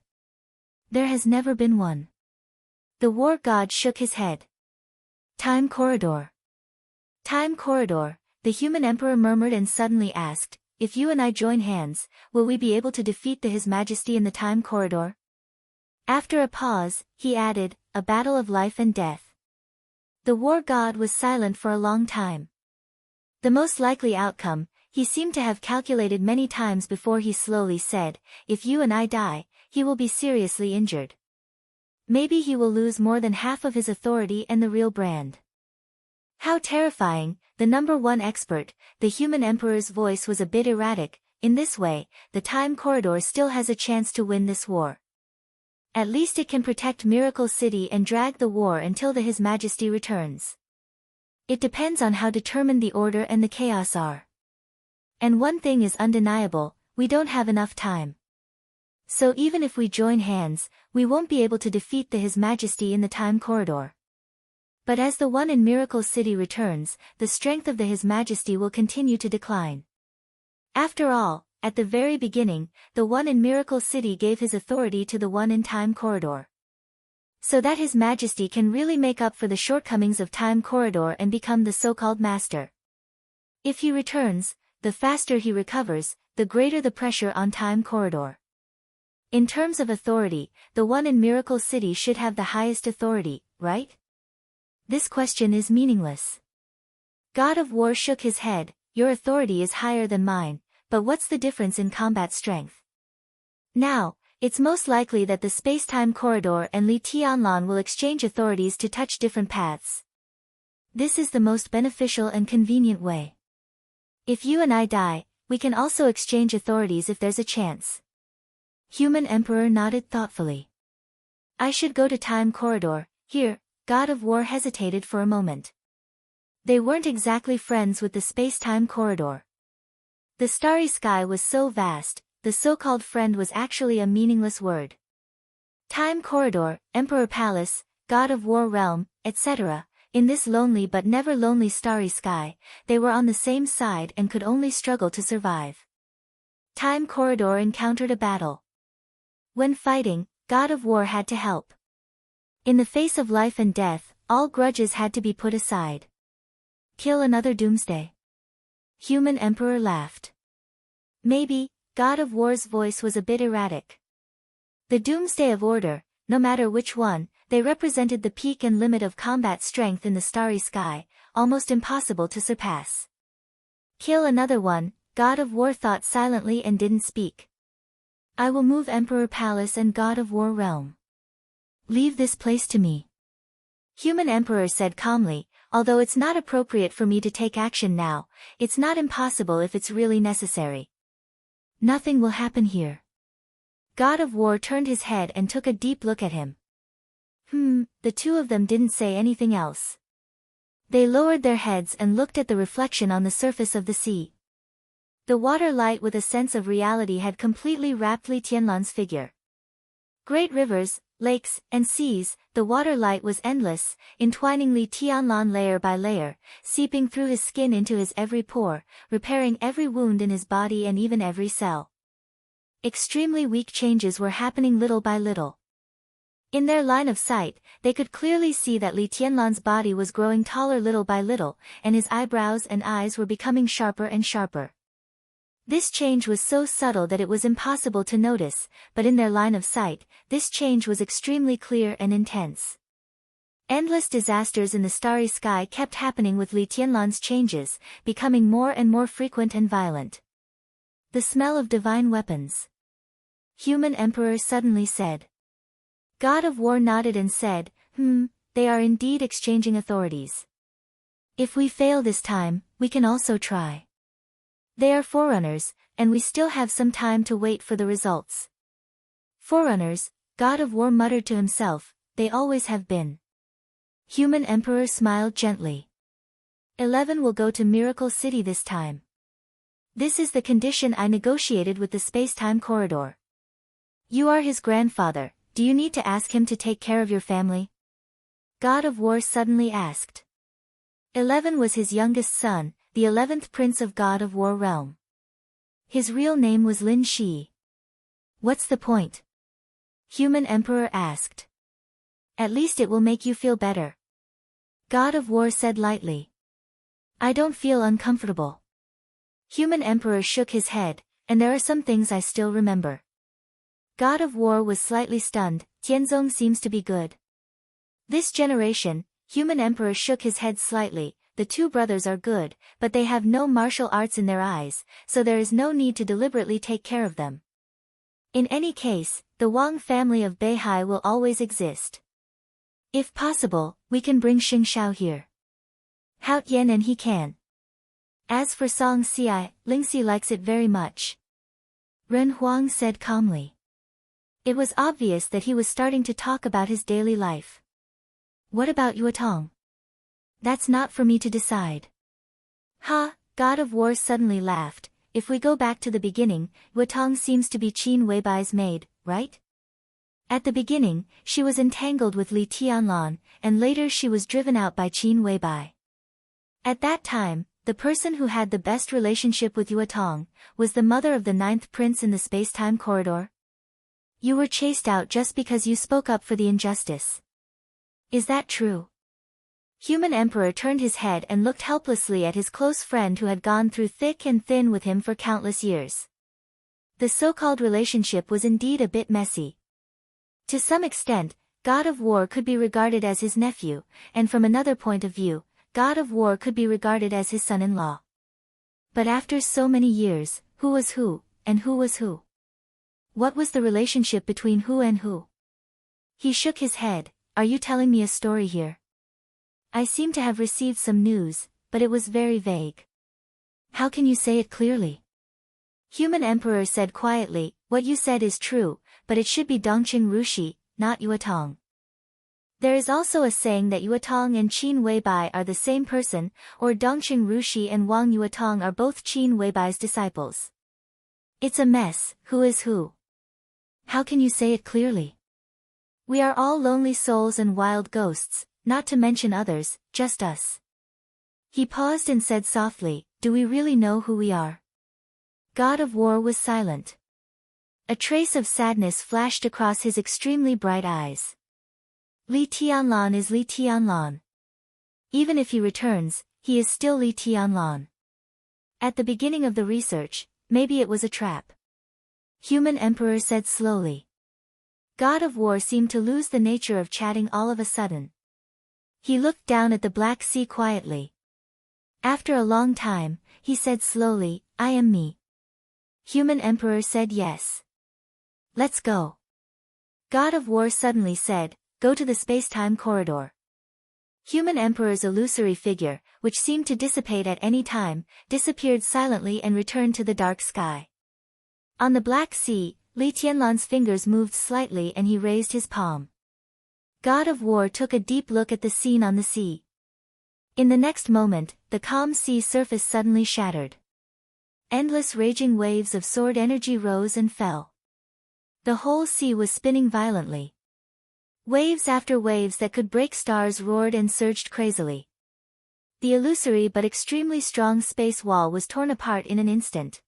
There has never been one." The war god shook his head. "Time corridor. Time corridor," the human emperor murmured and suddenly asked, "If you and I join hands, will we be able to defeat His Majesty in the time corridor?" After a pause, he added, "A battle of life and death." The war god was silent for a long time. The most likely outcome, he seemed to have calculated many times before he slowly said, "If you and I die, he will be seriously injured. Maybe he will lose more than half of his authority and the real brand." How terrifying, the number one expert, the human emperor's voice was a bit erratic. In this way, the time corridor still has a chance to win this war. At least it can protect Miracle City and drag the war until His Majesty returns. It depends on how determined the order and the chaos are. And one thing is undeniable, we don't have enough time. So even if we join hands, we won't be able to defeat His Majesty in the time corridor. But as the one in Miracle City returns, the strength of His Majesty will continue to decline. After all, at the very beginning, the one in Miracle City gave his authority to the one in Time Corridor. So that His Majesty can really make up for the shortcomings of Time Corridor and become the so-called master. If he returns, the faster he recovers, the greater the pressure on Time Corridor. In terms of authority, the one in Miracle City should have the highest authority, right? This question is meaningless. God of War shook his head. "Your authority is higher than mine, but what's the difference in combat strength? Now, it's most likely that the space-time corridor and Li Tianlan will exchange authorities to touch different paths. This is the most beneficial and convenient way. If you and I die, we can also exchange authorities if there's a chance." Human Emperor nodded thoughtfully. "I should go to Time Corridor, here." God of War hesitated for a moment. They weren't exactly friends with the space-time corridor. The starry sky was so vast, the so-called friend was actually a meaningless word. Time corridor, Emperor Palace, God of War realm, etc. In this lonely but never lonely starry sky, they were on the same side and could only struggle to survive. Time corridor encountered a battle. When fighting, God of War had to help. In the face of life and death, all grudges had to be put aside. Kill another doomsday? Human Emperor laughed. Maybe. God of War's voice was a bit erratic. The doomsday of order, no matter which one, they represented the peak and limit of combat strength in the starry sky, almost impossible to surpass. Kill another one, God of War thought silently and didn't speak. "I will move Emperor Palace and God of War realm. Leave this place to me." Human Emperor said calmly, "Although it's not appropriate for me to take action now, it's not impossible if it's really necessary. Nothing will happen here." God of War turned his head and took a deep look at him. The two of them didn't say anything else. They lowered their heads and looked at the reflection on the surface of the sea. The water light with a sense of reality had completely wrapped Li Tianlan's figure. Great rivers, lakes, and seas, the water light was endless, entwining Li Tianlan layer by layer, seeping through his skin into his every pore, repairing every wound in his body and even every cell. Extremely weak changes were happening little by little. In their line of sight, they could clearly see that Li Tianlan's body was growing taller little by little, and his eyebrows and eyes were becoming sharper and sharper. This change was so subtle that it was impossible to notice, but in their line of sight, this change was extremely clear and intense. Endless disasters in the starry sky kept happening with Li Tianlan's changes, becoming more and more frequent and violent. The smell of divine weapons. Human Emperor suddenly said. God of War nodded and said, They are indeed exchanging authorities. If we fail this time, we can also try. They are forerunners, and we still have some time to wait for the results. Forerunners, God of War muttered to himself, they always have been. Human Emperor smiled gently. 11 will go to Miracle City this time. This is the condition I negotiated with the space-time corridor. You are his grandfather, do you need to ask him to take care of your family? God of War suddenly asked. 11 was his youngest son, the 11th Prince of God of War realm. His real name was Lin Shi. What's the point? Human Emperor asked. At least it will make you feel better. God of War said lightly. I don't feel uncomfortable. Human Emperor shook his head, and there are some things I still remember. God of War was slightly stunned. Tianzong seems to be good. This generation, Human Emperor shook his head slightly, the two brothers are good, but they have no martial arts in their eyes, so there is no need to deliberately take care of them. In any case, the Wang family of Beihai will always exist. If possible, we can bring Xing Shao here. Hao Yan and he can. As for Song Xi, Lingxi likes it very much. Ren Huang said calmly. It was obvious that he was starting to talk about his daily life. What about Yuetong? That's not for me to decide. Ha, God of War suddenly laughed. If we go back to the beginning, Yuetong seems to be Qin Weibai's maid, right? At the beginning, she was entangled with Li Tianlan, and later she was driven out by Qin Weibai. At that time, the person who had the best relationship with Yuetong was the mother of the 9th prince in the space-time corridor. You were chased out just because you spoke up for the injustice. Is that true? Human Emperor turned his head and looked helplessly at his close friend who had gone through thick and thin with him for countless years. The so-called relationship was indeed a bit messy. To some extent, God of War could be regarded as his nephew, and from another point of view, God of War could be regarded as his son-in-law. But after so many years, who was who, and who was who? What was the relationship between who and who? He shook his head. Are you telling me a story here? I seem to have received some news, but it was very vague. How can you say it clearly? Human Emperor said quietly, what you said is true, but it should be Dongqing Rushi, not Yuetong. There is also a saying that Yuetong and Qin Weibai are the same person, or Dongqing Rushi and Wang Yuetong are both Qin Weibai's disciples. It's a mess, who is who? How can you say it clearly? We are all lonely souls and wild ghosts, not to mention others, just us. He paused and said softly, do we really know who we are? God of War was silent. A trace of sadness flashed across his extremely bright eyes. Li Tianlan is Li Tianlan. Even if he returns, he is still Li Tianlan. At the beginning of the research, maybe it was a trap. Human Emperor said slowly. God of War seemed to lose the nature of chatting all of a sudden. He looked down at the Black Sea quietly. After a long time, he said slowly, I am me. Human Emperor said yes. Let's go. God of War suddenly said, go to the space-time corridor. Human Emperor's illusory figure, which seemed to dissipate at any time, disappeared silently and returned to the dark sky. On the Black Sea, Li Tianlan's fingers moved slightly and he raised his palm. God of War took a deep look at the scene on the sea. In the next moment, the calm sea surface suddenly shattered. Endless raging waves of sword energy rose and fell. The whole sea was spinning violently. Waves after waves that could break stars roared and surged crazily. The illusory but extremely strong space wall was torn apart in an instant.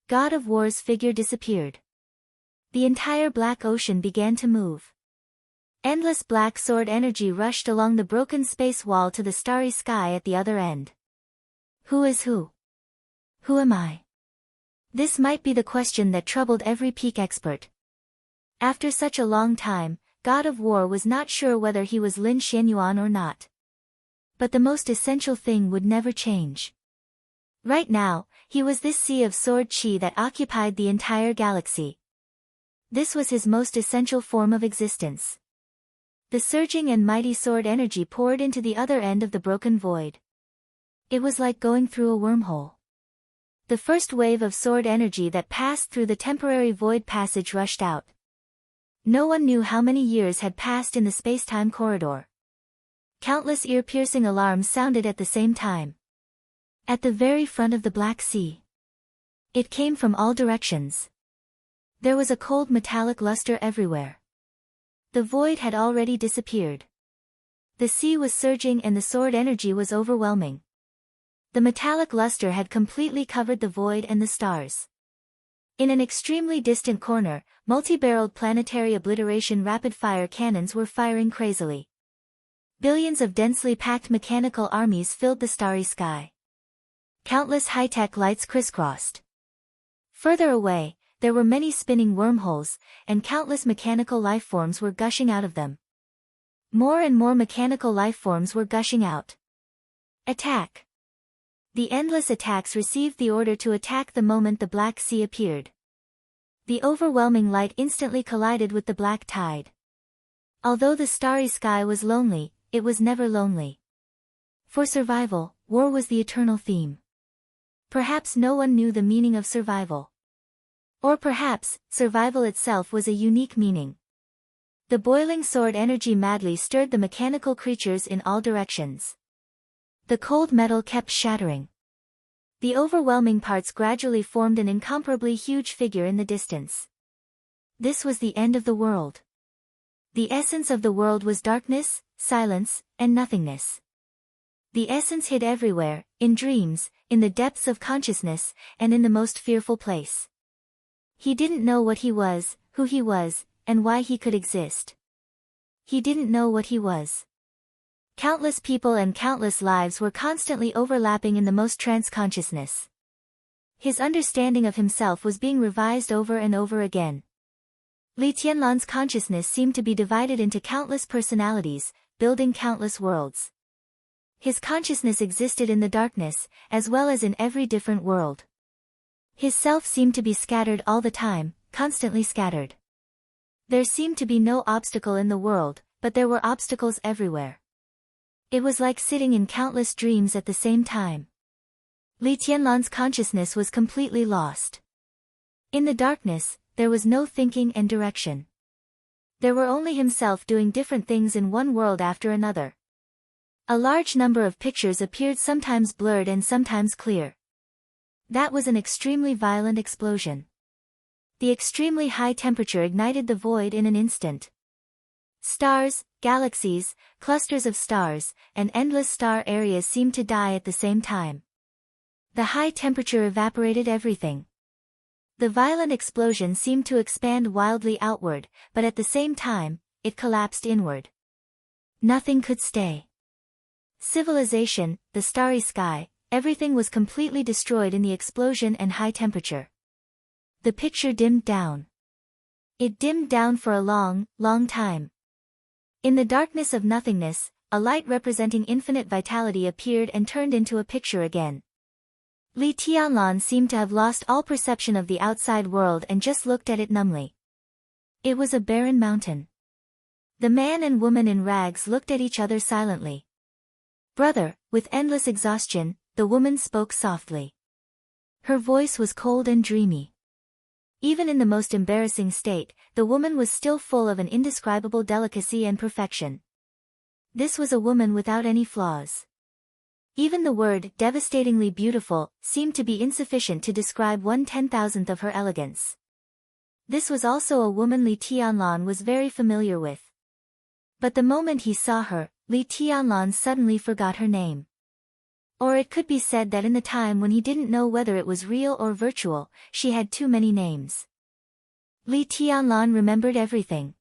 God of War's figure disappeared. The entire black ocean began to move. Endless black sword energy rushed along the broken space wall to the starry sky at the other end. Who is who? Who am I? This might be the question that troubled every peak expert. After such a long time, God of War was not sure whether he was Lin Xianyuan or not. But the most essential thing would never change. Right now, he was this sea of sword chi that occupied the entire galaxy. This was his most essential form of existence. The surging and mighty sword energy poured into the other end of the broken void. It was like going through a wormhole. The first wave of sword energy that passed through the temporary void passage rushed out. No one knew how many years had passed in the space-time corridor. Countless ear-piercing alarms sounded at the same time. At the very front of the Black Sea. It came from all directions. There was a cold metallic luster everywhere. The void had already disappeared. The sea was surging and the sword energy was overwhelming. The metallic luster had completely covered the void and the stars. In an extremely distant corner, multi-barreled planetary obliteration rapid-fire cannons were firing crazily. Billions of densely packed mechanical armies filled the starry sky. Countless high-tech lights crisscrossed. Further away, there were many spinning wormholes, and countless mechanical lifeforms were gushing out of them. More and more mechanical lifeforms were gushing out. Attack! The endless attacks received the order to attack the moment the Black Sea appeared. The overwhelming light instantly collided with the black tide. Although the starry sky was lonely, it was never lonely. For survival, war was the eternal theme. Perhaps no one knew the meaning of survival. Or perhaps, survival itself was a unique meaning. The boiling sword energy madly stirred the mechanical creatures in all directions. The cold metal kept shattering. The overwhelming parts gradually formed an incomparably huge figure in the distance. This was the end of the world. The essence of the world was darkness, silence, and nothingness. The essence hid everywhere, in dreams, in the depths of consciousness, and in the most fearful place. He didn't know what he was, who he was, and why he could exist. He didn't know what he was. Countless people and countless lives were constantly overlapping in the most trance consciousness. His understanding of himself was being revised over and over again. Li Tianlan's consciousness seemed to be divided into countless personalities, building countless worlds. His consciousness existed in the darkness, as well as in every different world. His self seemed to be scattered all the time, constantly scattered. There seemed to be no obstacle in the world, but there were obstacles everywhere. It was like sitting in countless dreams at the same time. Li Tianlan's consciousness was completely lost. In the darkness, there was no thinking and direction. There were only himself doing different things in one world after another. A large number of pictures appeared, sometimes blurred and sometimes clear. That was an extremely violent explosion. The extremely high temperature ignited the void in an instant. Stars, galaxies, clusters of stars, and endless star areas seemed to die at the same time. The high temperature evaporated everything. The violent explosion seemed to expand wildly outward, but at the same time, it collapsed inward. Nothing could stay. Civilization, the starry sky, everything was completely destroyed in the explosion and high temperature. The picture dimmed down. It dimmed down for a long, long time. In the darkness of nothingness, a light representing infinite vitality appeared and turned into a picture again. Li Tianlan seemed to have lost all perception of the outside world and just looked at it numbly. It was a barren mountain. The man and woman in rags looked at each other silently. "Brother," with endless exhaustion, the woman spoke softly. Her voice was cold and dreamy. Even in the most embarrassing state, the woman was still full of an indescribable delicacy and perfection. This was a woman without any flaws. Even the word devastatingly beautiful seemed to be insufficient to describe 1/10,000th of her elegance. This was also a woman Li Tianlan was very familiar with. But the moment he saw her, Li Tianlan suddenly forgot her name. Or it could be said that in the time when he didn't know whether it was real or virtual, she had too many names. Li Tianlan remembered everything.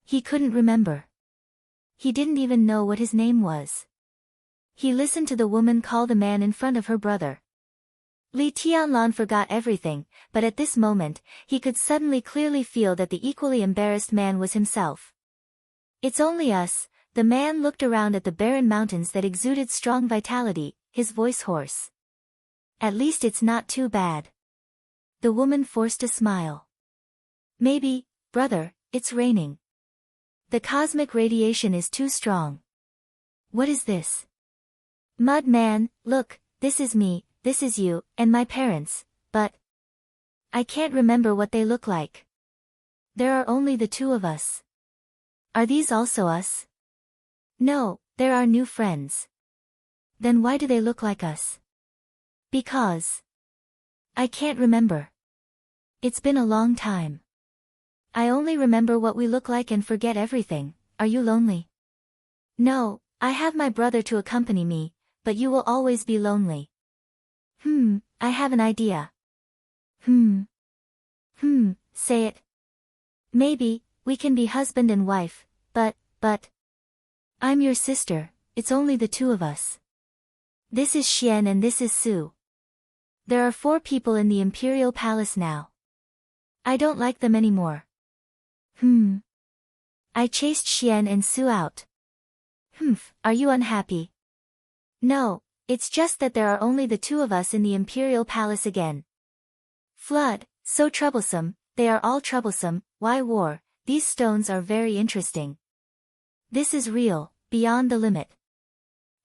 He couldn't remember. He didn't even know what his name was. He listened to the woman call the man in front of her brother. Li Tianlan forgot everything, but at this moment, he could suddenly clearly feel that the equally embarrassed man was himself. "It's only us." The man looked around at the barren mountains that exuded strong vitality, his voice hoarse. "At least it's not too bad." The woman forced a smile. "Maybe, brother, it's raining. The cosmic radiation is too strong." "What is this?" "Mud man, look, this is me, this is you, and my parents, but I can't remember what they look like." There are only the two of us. Are these also us? No, there are new friends. Then why do they look like us? Because I can't remember. It's been a long time. I only remember what we look like and forget everything. Are you lonely? No, I have my brother to accompany me, but you will always be lonely. I have an idea. Say it. Maybe, we can be husband and wife, but, I'm your sister, it's only the two of us. This is Xian and this is Su. There are 4 people in the Imperial Palace now. I don't like them anymore. I chased Xian and Su out. Are you unhappy? No, it's just that there are only the two of us in the Imperial Palace again. Flood, so troublesome, they are all troublesome, why war, these stones are very interesting. This is real, beyond the limit.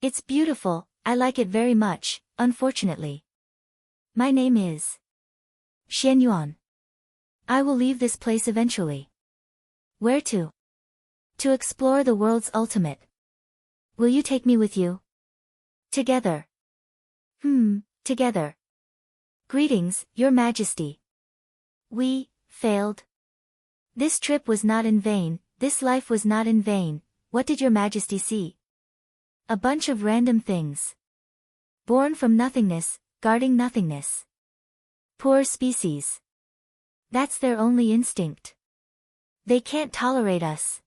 It's beautiful, I like it very much, unfortunately. My name is Xian Yuan. I will leave this place eventually. Where to? To explore the world's ultimate. Will you take me with you? Together. Together. Greetings, Your Majesty. We failed. This trip was not in vain, this life was not in vain. What did Your Majesty see? A bunch of random things. Born from nothingness, guarding nothingness. Poor species. That's their only instinct. They can't tolerate us.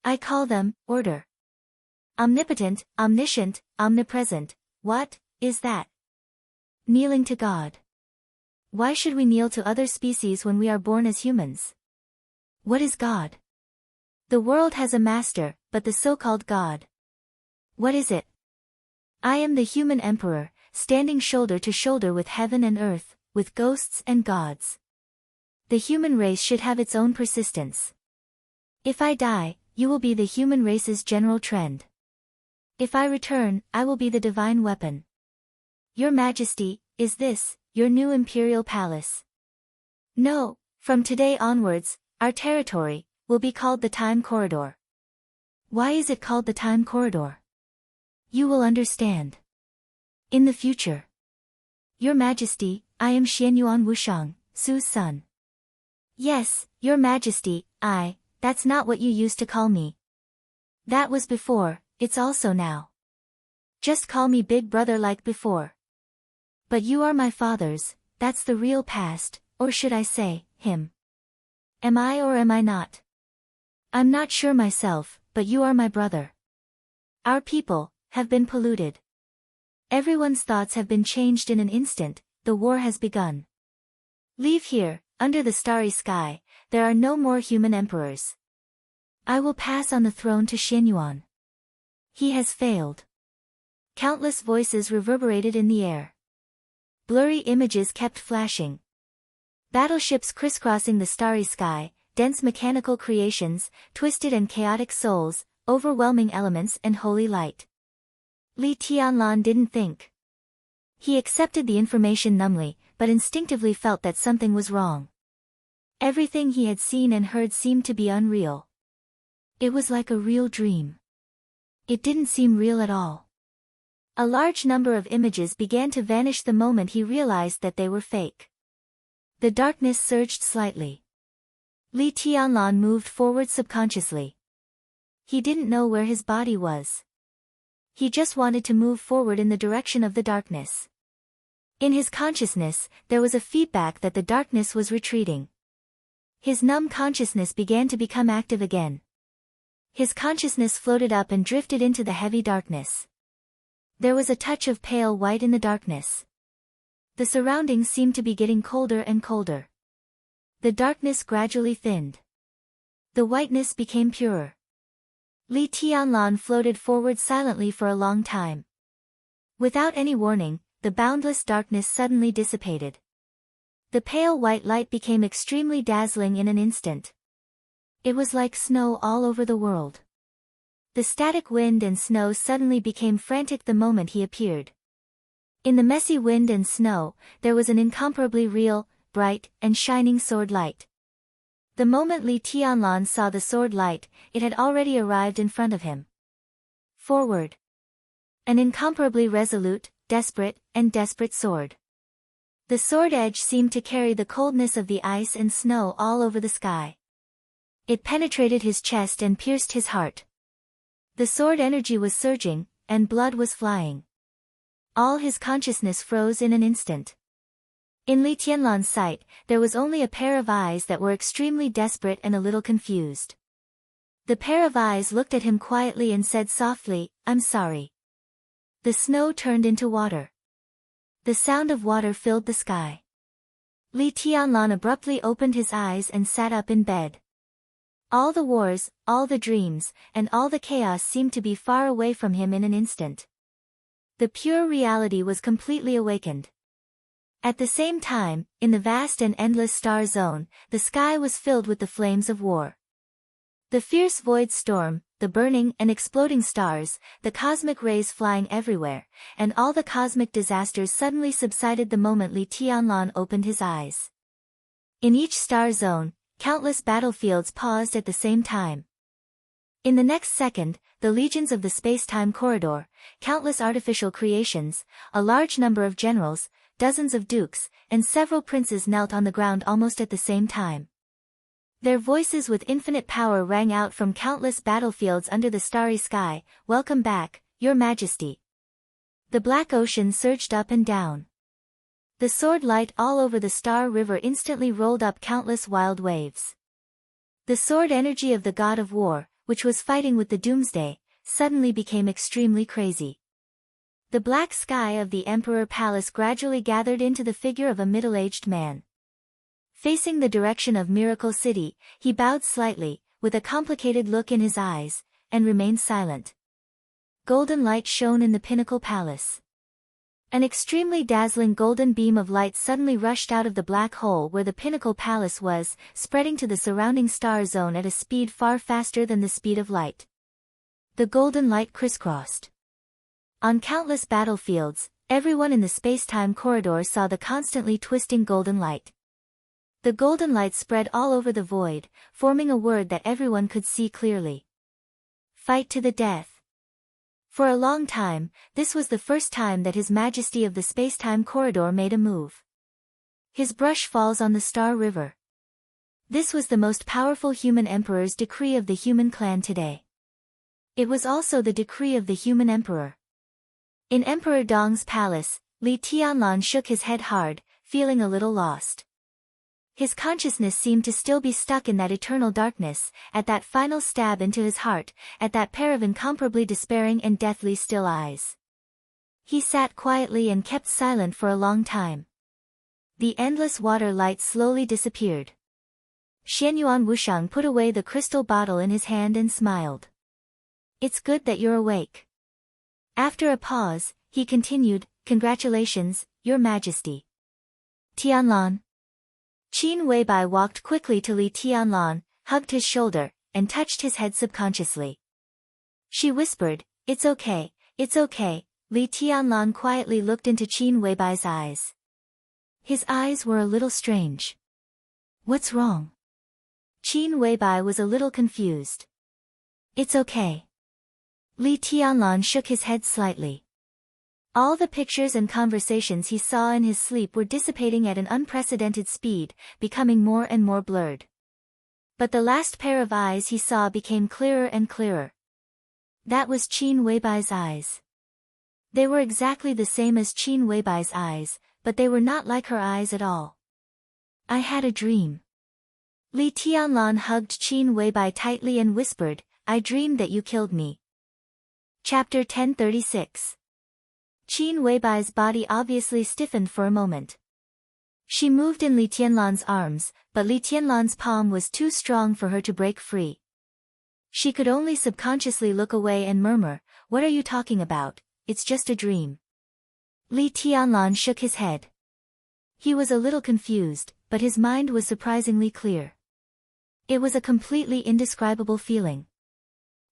I call them order. Omnipotent, omniscient, omnipresent. What is that? Kneeling to God. Why should we kneel to other species when we are born as humans? What is God? The world has a master, but the so-called God. What is it? I am the human emperor, standing shoulder to shoulder with heaven and earth, with ghosts and gods. The human race should have its own persistence. If I die, you will be the human race's general trend. If I return, I will be the divine weapon. Your Majesty, is this your new imperial palace? No, from today onwards, our territory will be called the Time Corridor. Why is it called the Time Corridor? You will understand. In the future. Your Majesty, I am Xianyuan Wushang, Su's son. Yes, Your Majesty, that's not what you used to call me. That was before, it's also now. Just call me big brother like before. But you are my father's, that's the real past, or should I say, him. Am I or am I not? I'm not sure myself, but you are my brother. Our people have been polluted. Everyone's thoughts have been changed in an instant, the war has begun. Leave here, under the starry sky, there are no more human emperors. I will pass on the throne to Xianyuan. He has failed. Countless voices reverberated in the air. Blurry images kept flashing. Battleships crisscrossing the starry sky, dense mechanical creations, twisted and chaotic souls, overwhelming elements and holy light. Li Tianlan didn't think. He accepted the information numbly, but instinctively felt that something was wrong. Everything he had seen and heard seemed to be unreal. It was like a real dream. It didn't seem real at all. A large number of images began to vanish the moment he realized that they were fake. The darkness surged slightly. Li Tianlan moved forward subconsciously. He didn't know where his body was. He just wanted to move forward in the direction of the darkness. In his consciousness, there was a feedback that the darkness was retreating. His numb consciousness began to become active again. His consciousness floated up and drifted into the heavy darkness. There was a touch of pale white in the darkness. The surroundings seemed to be getting colder and colder. The darkness gradually thinned. The whiteness became purer. Li Tianlan floated forward silently for a long time. Without any warning, the boundless darkness suddenly dissipated. The pale white light became extremely dazzling in an instant. It was like snow all over the world. The static wind and snow suddenly became frantic the moment he appeared. In the messy wind and snow, there was an incomparably real, bright, and shining sword light. The moment Li Tianlan saw the sword light, it had already arrived in front of him. Forward. An incomparably resolute, desperate sword. The sword edge seemed to carry the coldness of the ice and snow all over the sky. It penetrated his chest and pierced his heart. The sword energy was surging, and blood was flying. All his consciousness froze in an instant. In Li Tianlan's sight, there was only a pair of eyes that were extremely desperate and a little confused. The pair of eyes looked at him quietly and said softly, "I'm sorry." The snow turned into water. The sound of water filled the sky. Li Tianlan abruptly opened his eyes and sat up in bed. All the wars, all the dreams, and all the chaos seemed to be far away from him in an instant. The pure reality was completely awakened. At the same time, in the vast and endless star zone, the sky was filled with the flames of war. The fierce void storm, the burning and exploding stars, the cosmic rays flying everywhere, and all the cosmic disasters suddenly subsided the moment Li Tianlan opened his eyes. In each star zone, countless battlefields paused at the same time. In the next second, the legions of the space-time corridor, countless artificial creations, a large number of generals, dozens of dukes, and several princes knelt on the ground almost at the same time. Their voices with infinite power rang out from countless battlefields under the starry sky, "Welcome back, Your Majesty." The black ocean surged up and down. The sword light all over the Star River instantly rolled up countless wild waves. The sword energy of the god of war, which was fighting with the Doomsday, suddenly became extremely crazy. The black sky of the Emperor Palace gradually gathered into the figure of a middle-aged man. Facing the direction of Miracle City, he bowed slightly, with a complicated look in his eyes, and remained silent. Golden light shone in the Pinnacle Palace. An extremely dazzling golden beam of light suddenly rushed out of the black hole where the Pinnacle Palace was, spreading to the surrounding star zone at a speed far faster than the speed of light. The golden light crisscrossed. On countless battlefields, everyone in the space-time corridor saw the constantly twisting golden light. The golden light spread all over the void, forming a word that everyone could see clearly. Fight to the death. For a long time, this was the first time that His Majesty of the space-time corridor made a move. His brush falls on the Star River. This was the most powerful human emperor's decree of the human clan today. It was also the decree of the human emperor. In Emperor Dong's palace, Li Tianlan shook his head hard, feeling a little lost. His consciousness seemed to still be stuck in that eternal darkness, at that final stab into his heart, at that pair of incomparably despairing and deathly still eyes. He sat quietly and kept silent for a long time. The endless water light slowly disappeared. Xianyuan Wushang put away the crystal bottle in his hand and smiled. "It's good that you're awake." After a pause, he continued, "Congratulations, Your Majesty." Tianlan. Qin Weibai walked quickly to Li Tianlan, hugged his shoulder, and touched his head subconsciously. She whispered, it's okay." Li Tianlan quietly looked into Qin Weibai's eyes. His eyes were a little strange. "What's wrong?" Qin Weibai was a little confused. "It's okay." Li Tianlan shook his head slightly. All the pictures and conversations he saw in his sleep were dissipating at an unprecedented speed, becoming more and more blurred. But the last pair of eyes he saw became clearer and clearer. That was Qin Weibai's eyes. They were exactly the same as Qin Weibai's eyes, but they were not like her eyes at all. "I had a dream." Li Tianlan hugged Qin Weibai tightly and whispered, "I dreamed that you killed me." Chapter 1036. Qin Weibai's body obviously stiffened for a moment. She moved in Li Tianlan's arms, but Li Tianlan's palm was too strong for her to break free. She could only subconsciously look away and murmur, "What are you talking about? It's just a dream." Li Tianlan shook his head. He was a little confused, but his mind was surprisingly clear. It was a completely indescribable feeling.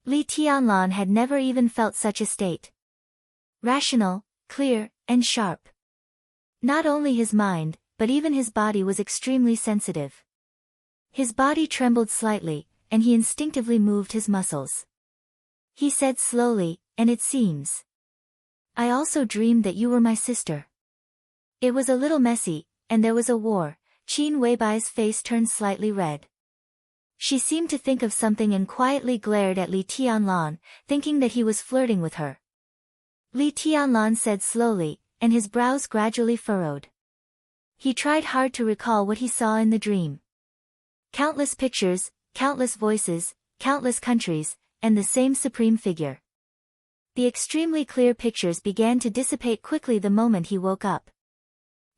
Li Tianlan had never even felt such a state. Rational, clear, and sharp. Not only his mind, but even his body was extremely sensitive. His body trembled slightly, and he instinctively moved his muscles. He said slowly, and it seems. I also dreamed that you were my sister. It was a little messy, and there was a war. Qin Weibai's face turned slightly red. She seemed to think of something and quietly glared at Li Tianlan, thinking that he was flirting with her. Li Tianlan said slowly, and his brows gradually furrowed. He tried hard to recall what he saw in the dream. Countless pictures, countless voices, countless countries, and the same supreme figure. The extremely clear pictures began to dissipate quickly the moment he woke up.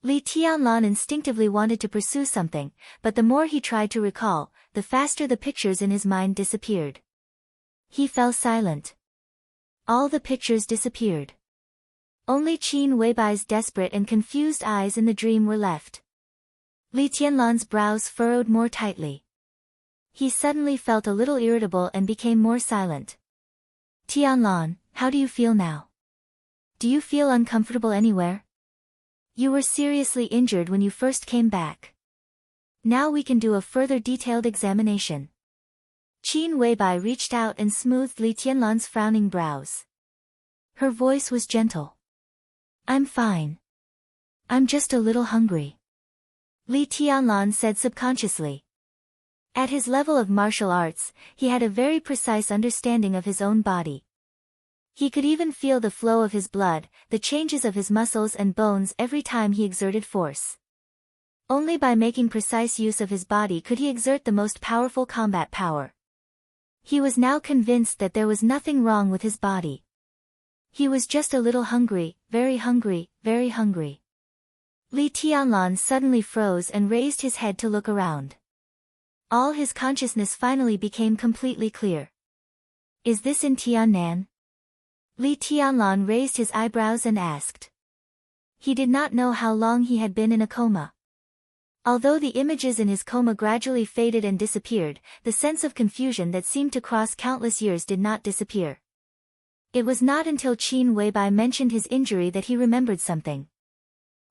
Li Tianlan instinctively wanted to pursue something, but the more he tried to recall, the faster the pictures in his mind disappeared. He fell silent. All the pictures disappeared. Only Qin Weibai's desperate and confused eyes in the dream were left. Li Tianlan's brows furrowed more tightly. He suddenly felt a little irritable and became more silent. Tianlan, how do you feel now? Do you feel uncomfortable anywhere? You were seriously injured when you first came back. Now we can do a further detailed examination. Qin Weibai reached out and smoothed Li Tianlan's frowning brows. Her voice was gentle. I'm fine. I'm just a little hungry. Li Tianlan said subconsciously. At his level of martial arts, he had a very precise understanding of his own body. He could even feel the flow of his blood, the changes of his muscles and bones every time he exerted force. Only by making precise use of his body could he exert the most powerful combat power. He was now convinced that there was nothing wrong with his body. He was just a little hungry, very hungry, very hungry. Li Tianlan suddenly froze and raised his head to look around. All his consciousness finally became completely clear. Is this in Tiannan? Li Tianlan raised his eyebrows and asked. He did not know how long he had been in a coma. Although the images in his coma gradually faded and disappeared, the sense of confusion that seemed to cross countless years did not disappear. It was not until Qin Weibai mentioned his injury that he remembered something.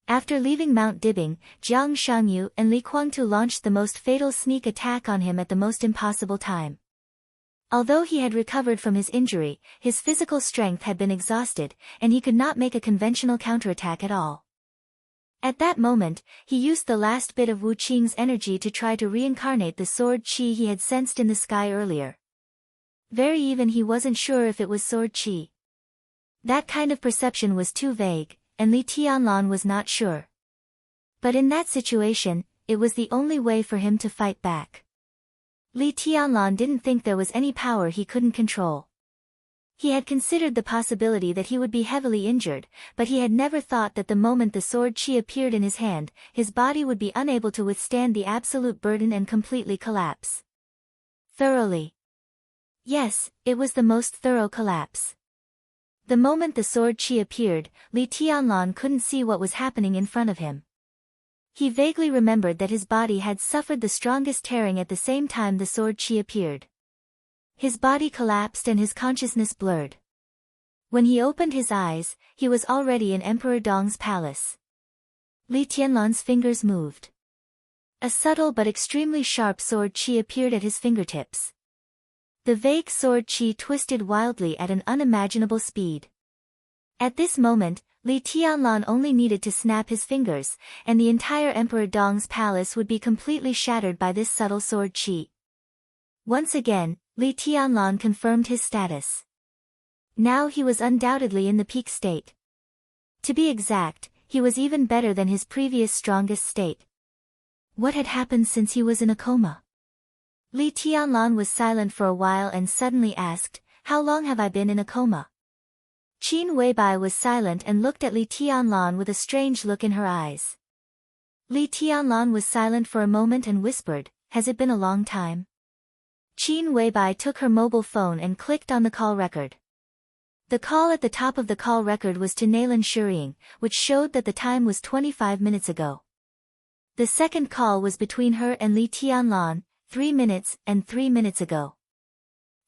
After leaving Mount Dibing, Jiang Shangyu and Li Guangtu launched the most fatal sneak attack on him at the most impossible time. Although he had recovered from his injury, his physical strength had been exhausted, and he could not make a conventional counterattack at all. At that moment, he used the last bit of Wu Qing's energy to try to reincarnate the sword qi he had sensed in the sky earlier. Very even he wasn't sure if it was sword qi. That kind of perception was too vague, and Li Tianlan was not sure. But in that situation, it was the only way for him to fight back. Li Tianlan didn't think there was any power he couldn't control. He had considered the possibility that he would be heavily injured, but he had never thought that the moment the sword qi appeared in his hand, his body would be unable to withstand the absolute burden and completely collapse. Thoroughly. Yes, it was the most thorough collapse. The moment the sword qi appeared, Li Tianlan couldn't see what was happening in front of him. He vaguely remembered that his body had suffered the strongest tearing at the same time the sword qi appeared. His body collapsed and his consciousness blurred. When he opened his eyes, he was already in Emperor Dong's palace. Li Tianlan's fingers moved. A subtle but extremely sharp sword qi appeared at his fingertips. The vague sword qi twisted wildly at an unimaginable speed. At this moment, Li Tianlan only needed to snap his fingers, and the entire Emperor Dong's palace would be completely shattered by this subtle sword qi. Once again, Li Tianlan confirmed his status. Now he was undoubtedly in the peak state. To be exact, he was even better than his previous strongest state. What had happened since he was in a coma? Li Tianlan was silent for a while and suddenly asked, "How long have I been in a coma?" Qin Weibai was silent and looked at Li Tianlan with a strange look in her eyes. Li Tianlan was silent for a moment and whispered, "Has it been a long time?" Qin Weibai took her mobile phone and clicked on the call record. The call at the top of the call record was to Naylan Shuriying, which showed that the time was 25 minutes ago. The second call was between her and Li Tianlan, 3 minutes and 3 minutes ago.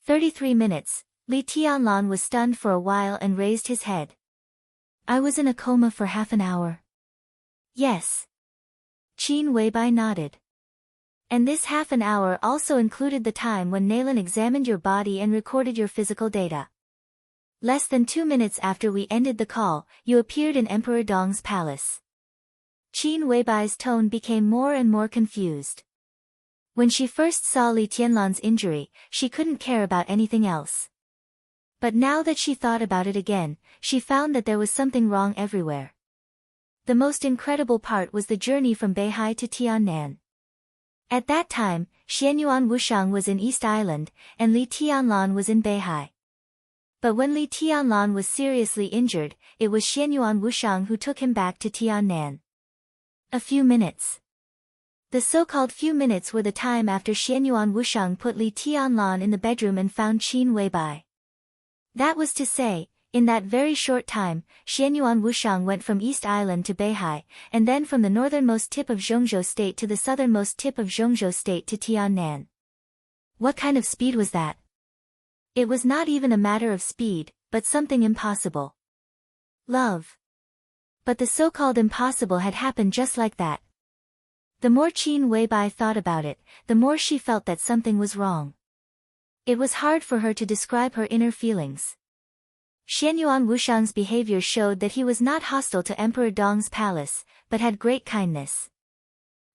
33 minutes. Li Tianlan was stunned for a while and raised his head. I was in a coma for half an hour. Yes. Qin Weibai nodded. And this half an hour also included the time when Nalan examined your body and recorded your physical data. Less than 2 minutes after we ended the call, you appeared in Emperor Dong's palace. Qin Weibai's tone became more and more confused. When she first saw Li Tianlan's injury, she couldn't care about anything else. But now that she thought about it again, she found that there was something wrong everywhere. The most incredible part was the journey from Beihai to Tiannan. At that time, Xianyuan Wushang was in East Island, and Li Tianlan was in Beihai. But when Li Tianlan was seriously injured, it was Xianyuan Wushang who took him back to Tiannan. A few minutes. The so-called few minutes were the time after Xianyuan Wushang put Li Tianlan in the bedroom and found Qin Weibai. That was to say, in that very short time, Xianyuan Wushang went from East Island to Beihai, and then from the northernmost tip of Zhongzhou State to the southernmost tip of Zhongzhou State to Tiannan. What kind of speed was that? It was not even a matter of speed, but something impossible. Love. But the so-called impossible had happened just like that. The more Qin Weibai thought about it, the more she felt that something was wrong. It was hard for her to describe her inner feelings. Xianyuan Wushang's behavior showed that he was not hostile to Emperor Dong's palace, but had great kindness.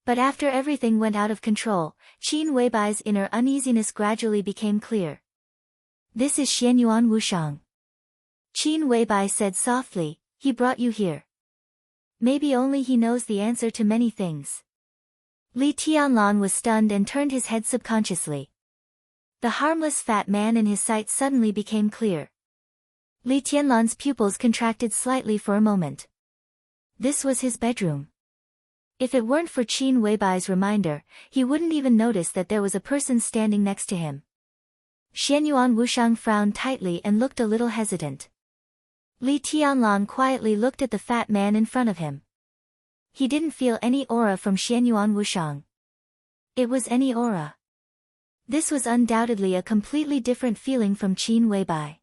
But after everything went out of control, Qin Weibai's inner uneasiness gradually became clear. This is Xianyuan Wushang. Qin Weibai said softly, he brought you here. Maybe only he knows the answer to many things. Li Tianlan was stunned and turned his head subconsciously. The harmless fat man in his sight suddenly became clear. Li Tianlan's pupils contracted slightly for a moment. This was his bedroom. If it weren't for Qin Weibai's reminder, he wouldn't even notice that there was a person standing next to him. Xianyuan Wushang frowned tightly and looked a little hesitant. Li Tianlan quietly looked at the fat man in front of him. He didn't feel any aura from Xianyuan Wushang. It was any aura. This was undoubtedly a completely different feeling from Qin Weibai.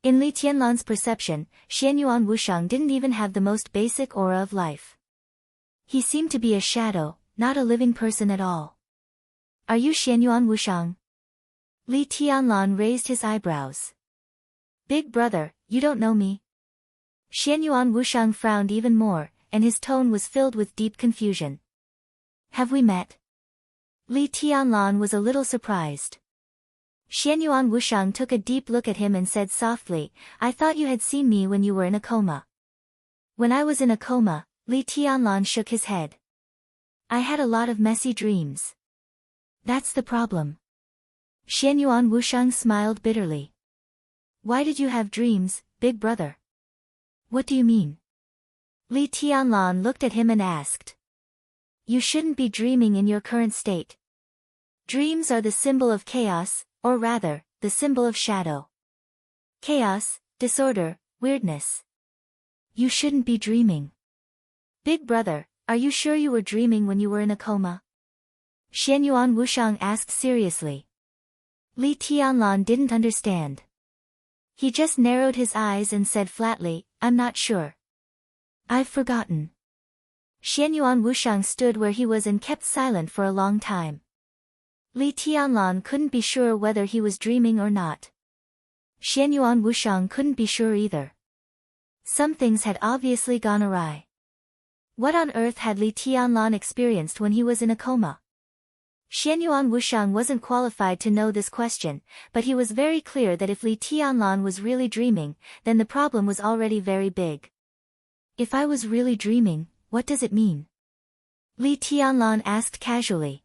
In Li Tianlan's perception, Xianyuan Wushang didn't even have the most basic aura of life. He seemed to be a shadow, not a living person at all. Are you Xianyuan Wushang? Li Tianlan raised his eyebrows. Big brother, you don't know me? Xianyuan Wushang frowned even more, and his tone was filled with deep confusion. Have we met? Li Tianlan was a little surprised. Xianyuan Wushang took a deep look at him and said softly, I thought you had seen me when you were in a coma. When I was in a coma, Li Tianlan shook his head. I had a lot of messy dreams. That's the problem. Xianyuan Wushang smiled bitterly. Why did you have dreams, big brother? What do you mean? Li Tianlan looked at him and asked. You shouldn't be dreaming in your current state. Dreams are the symbol of chaos, or rather, the symbol of shadow. Chaos, disorder, weirdness. You shouldn't be dreaming. Big brother, are you sure you were dreaming when you were in a coma? Xianyuan Wushang asked seriously. Li Tianlan didn't understand. He just narrowed his eyes and said flatly, I'm not sure. I've forgotten. Xianyuan Wushang stood where he was and kept silent for a long time. Li Tianlan couldn't be sure whether he was dreaming or not. Xianyuan Wushang couldn't be sure either. Some things had obviously gone awry. What on earth had Li Tianlan experienced when he was in a coma? Xianyuan Wushang wasn't qualified to know this question, but he was very clear that if Li Tianlan was really dreaming, then the problem was already very big. If I was really dreaming, what does it mean? Li Tianlan asked casually.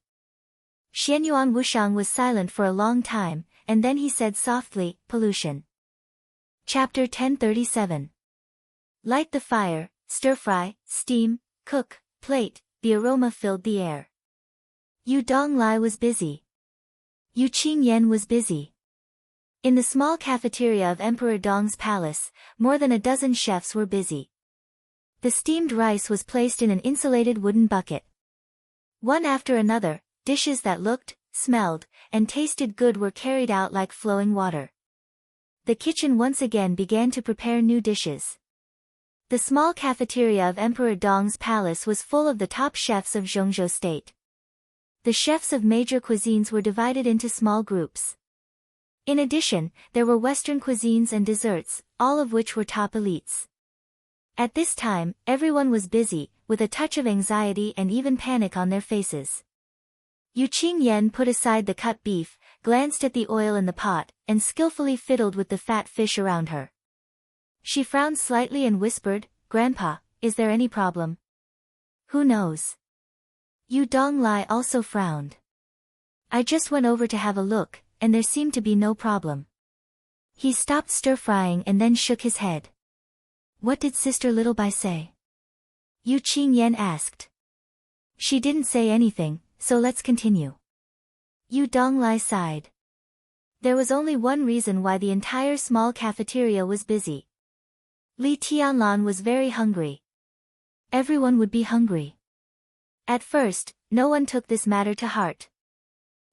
Xianyuan Wushang was silent for a long time, and then he said softly, pollution. Chapter 1037. Light the fire, stir-fry, steam, cook, plate, the aroma filled the air. Yu Donglai was busy. Yu Qingyan was busy. In the small cafeteria of Emperor Dong's palace, more than a dozen chefs were busy. The steamed rice was placed in an insulated wooden bucket. One after another, dishes that looked, smelled, and tasted good were carried out like flowing water. The kitchen once again began to prepare new dishes. The small cafeteria of Emperor Dong's palace was full of the top chefs of Zhongzhou State. The chefs of major cuisines were divided into small groups. In addition, there were Western cuisines and desserts, all of which were top elites. At this time, everyone was busy, with a touch of anxiety and even panic on their faces. Yu Qingyan put aside the cut beef, glanced at the oil in the pot, and skillfully fiddled with the fat fish around her. She frowned slightly and whispered, "Grandpa, is there any problem?" "Who knows?" Yu Donglai also frowned. "I just went over to have a look, and there seemed to be no problem." He stopped stir-frying and then shook his head. "What did Sister Littlebai say?" Yu Qingyan asked. "She didn't say anything, so let's continue." Yu Donglai sighed. There was only one reason why the entire small cafeteria was busy. Li Tianlan was very hungry. Everyone would be hungry. At first, no one took this matter to heart.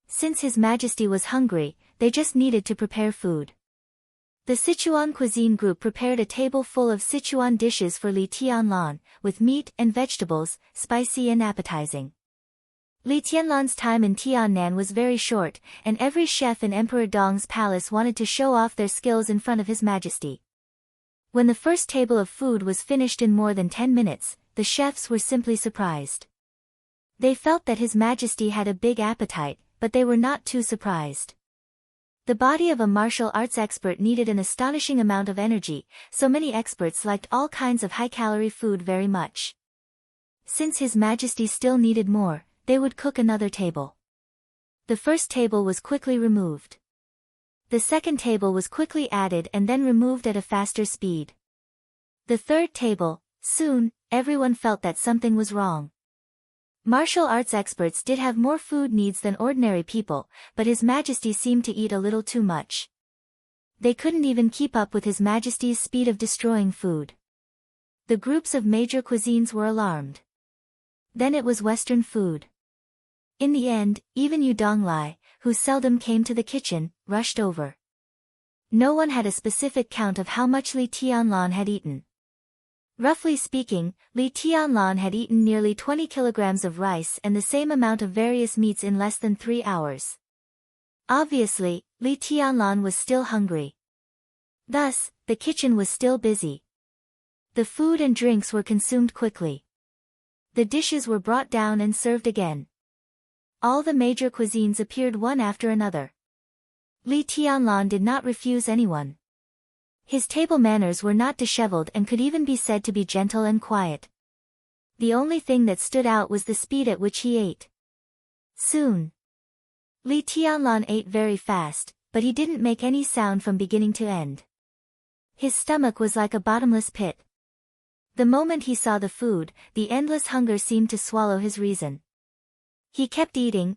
Since His Majesty was hungry, they just needed to prepare food. The Sichuan cuisine group prepared a table full of Sichuan dishes for Li Tianlan, with meat and vegetables, spicy and appetizing. Li Tianlan's time in Tiannan was very short, and every chef in Emperor Dong's palace wanted to show off their skills in front of His Majesty. When the first table of food was finished in more than 10 minutes, the chefs were simply surprised. They felt that His Majesty had a big appetite, but they were not too surprised. The body of a martial arts expert needed an astonishing amount of energy, so many experts liked all kinds of high-calorie food very much. Since His Majesty still needed more, they would cook another table. The first table was quickly removed. The second table was quickly added and then removed at a faster speed. The third table, soon, everyone felt that something was wrong. Martial arts experts did have more food needs than ordinary people, but His Majesty seemed to eat a little too much. They couldn't even keep up with His Majesty's speed of destroying food. The groups of major cuisines were alarmed. Then it was Western food. In the end, even Yu Donglai, who seldom came to the kitchen, rushed over. No one had a specific count of how much Li Tianlan had eaten. Roughly speaking, Li Tianlan had eaten nearly 20 kilograms of rice and the same amount of various meats in less than 3 hours. Obviously, Li Tianlan was still hungry. Thus, the kitchen was still busy. The food and drinks were consumed quickly. The dishes were brought down and served again. All the major cuisines appeared one after another. Li Tianlan did not refuse anyone. His table manners were not disheveled and could even be said to be gentle and quiet. The only thing that stood out was the speed at which he ate. Soon, Li Tianlan ate very fast, but he didn't make any sound from beginning to end. His stomach was like a bottomless pit. The moment he saw the food, the endless hunger seemed to swallow his reason. He kept eating,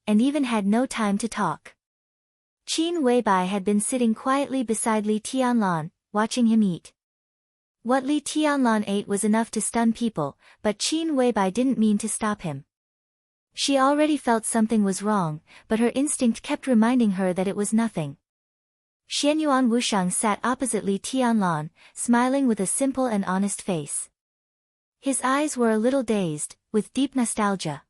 and even had no time to talk. Qin Weibai had been sitting quietly beside Li Tianlan, watching him eat. What Li Tianlan ate was enough to stun people, but Qin Weibai didn't mean to stop him. She already felt something was wrong, but her instinct kept reminding her that it was nothing. Xianyuan Wushang sat opposite Li Tianlan, smiling with a simple and honest face. His eyes were a little dazed, with deep nostalgia.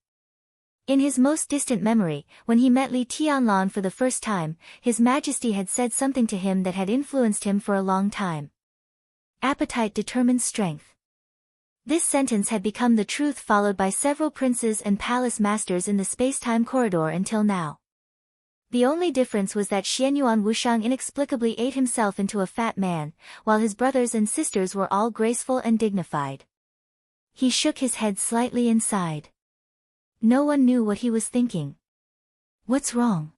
In his most distant memory, when he met Li Tianlan for the first time, His Majesty had said something to him that had influenced him for a long time. Appetite determines strength. This sentence had become the truth followed by several princes and palace masters in the space-time corridor until now. The only difference was that Xianyuan Wushang inexplicably ate himself into a fat man, while his brothers and sisters were all graceful and dignified. He shook his head slightly and sighed. No one knew what he was thinking. What's wrong?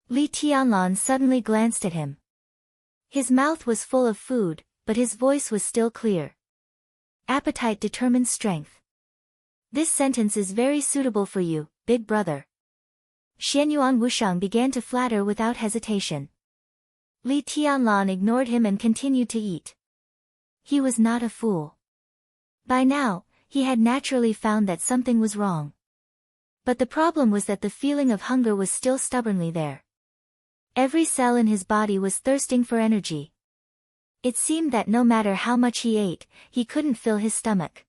Li Tianlan suddenly glanced at him. His mouth was full of food, but his voice was still clear. Appetite determines strength. This sentence is very suitable for you, big brother. Xianyuan Wushang began to flatter without hesitation. Li Tianlan ignored him and continued to eat. He was not a fool. By now, he had naturally found that something was wrong. But the problem was that the feeling of hunger was still stubbornly there. Every cell in his body was thirsting for energy. It seemed that no matter how much he ate, he couldn't fill his stomach.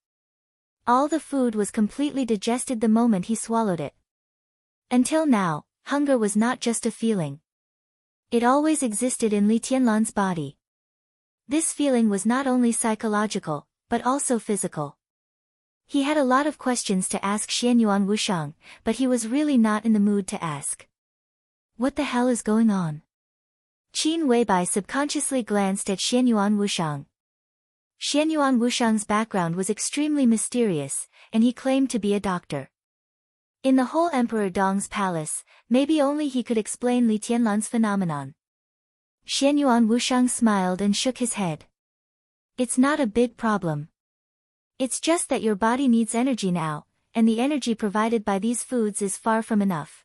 All the food was completely digested the moment he swallowed it. Until now, hunger was not just a feeling. It always existed in Li Tianlan's body. This feeling was not only psychological, but also physical. He had a lot of questions to ask Xianyuan Wushang, but he was really not in the mood to ask. What the hell is going on? Qin Weibai subconsciously glanced at Xianyuan Wushang. Xianyuan Wushang's background was extremely mysterious, and he claimed to be a doctor. In the whole Emperor Dong's palace, maybe only he could explain Li Tianlan's phenomenon. Xianyuan Wushang smiled and shook his head. It's not a big problem. It's just that your body needs energy now, and the energy provided by these foods is far from enough.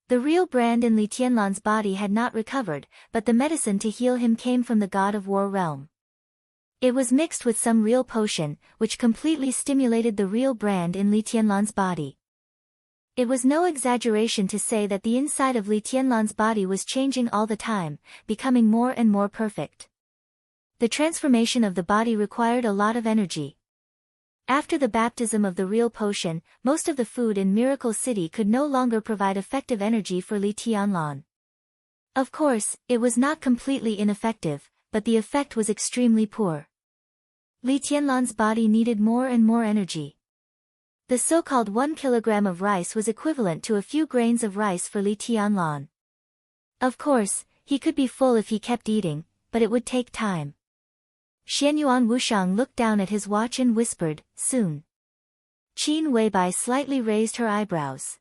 The real brand in Li Tianlan's body had not recovered, but the medicine to heal him came from the god of war realm. It was mixed with some real potion, which completely stimulated the real brand in Li Tianlan's body. It was no exaggeration to say that the inside of Li Tianlan's body was changing all the time, becoming more and more perfect. The transformation of the body required a lot of energy. After the baptism of the real potion, most of the food in Miracle City could no longer provide effective energy for Li Tianlan. Of course, it was not completely ineffective, but the effect was extremely poor. Li Tianlan's body needed more and more energy. The so-called 1 kilogram of rice was equivalent to a few grains of rice for Li Tianlan. Of course, he could be full if he kept eating, but it would take time. Xianyuan Wushang looked down at his watch and whispered, "Soon." Qin Weibai slightly raised her eyebrows.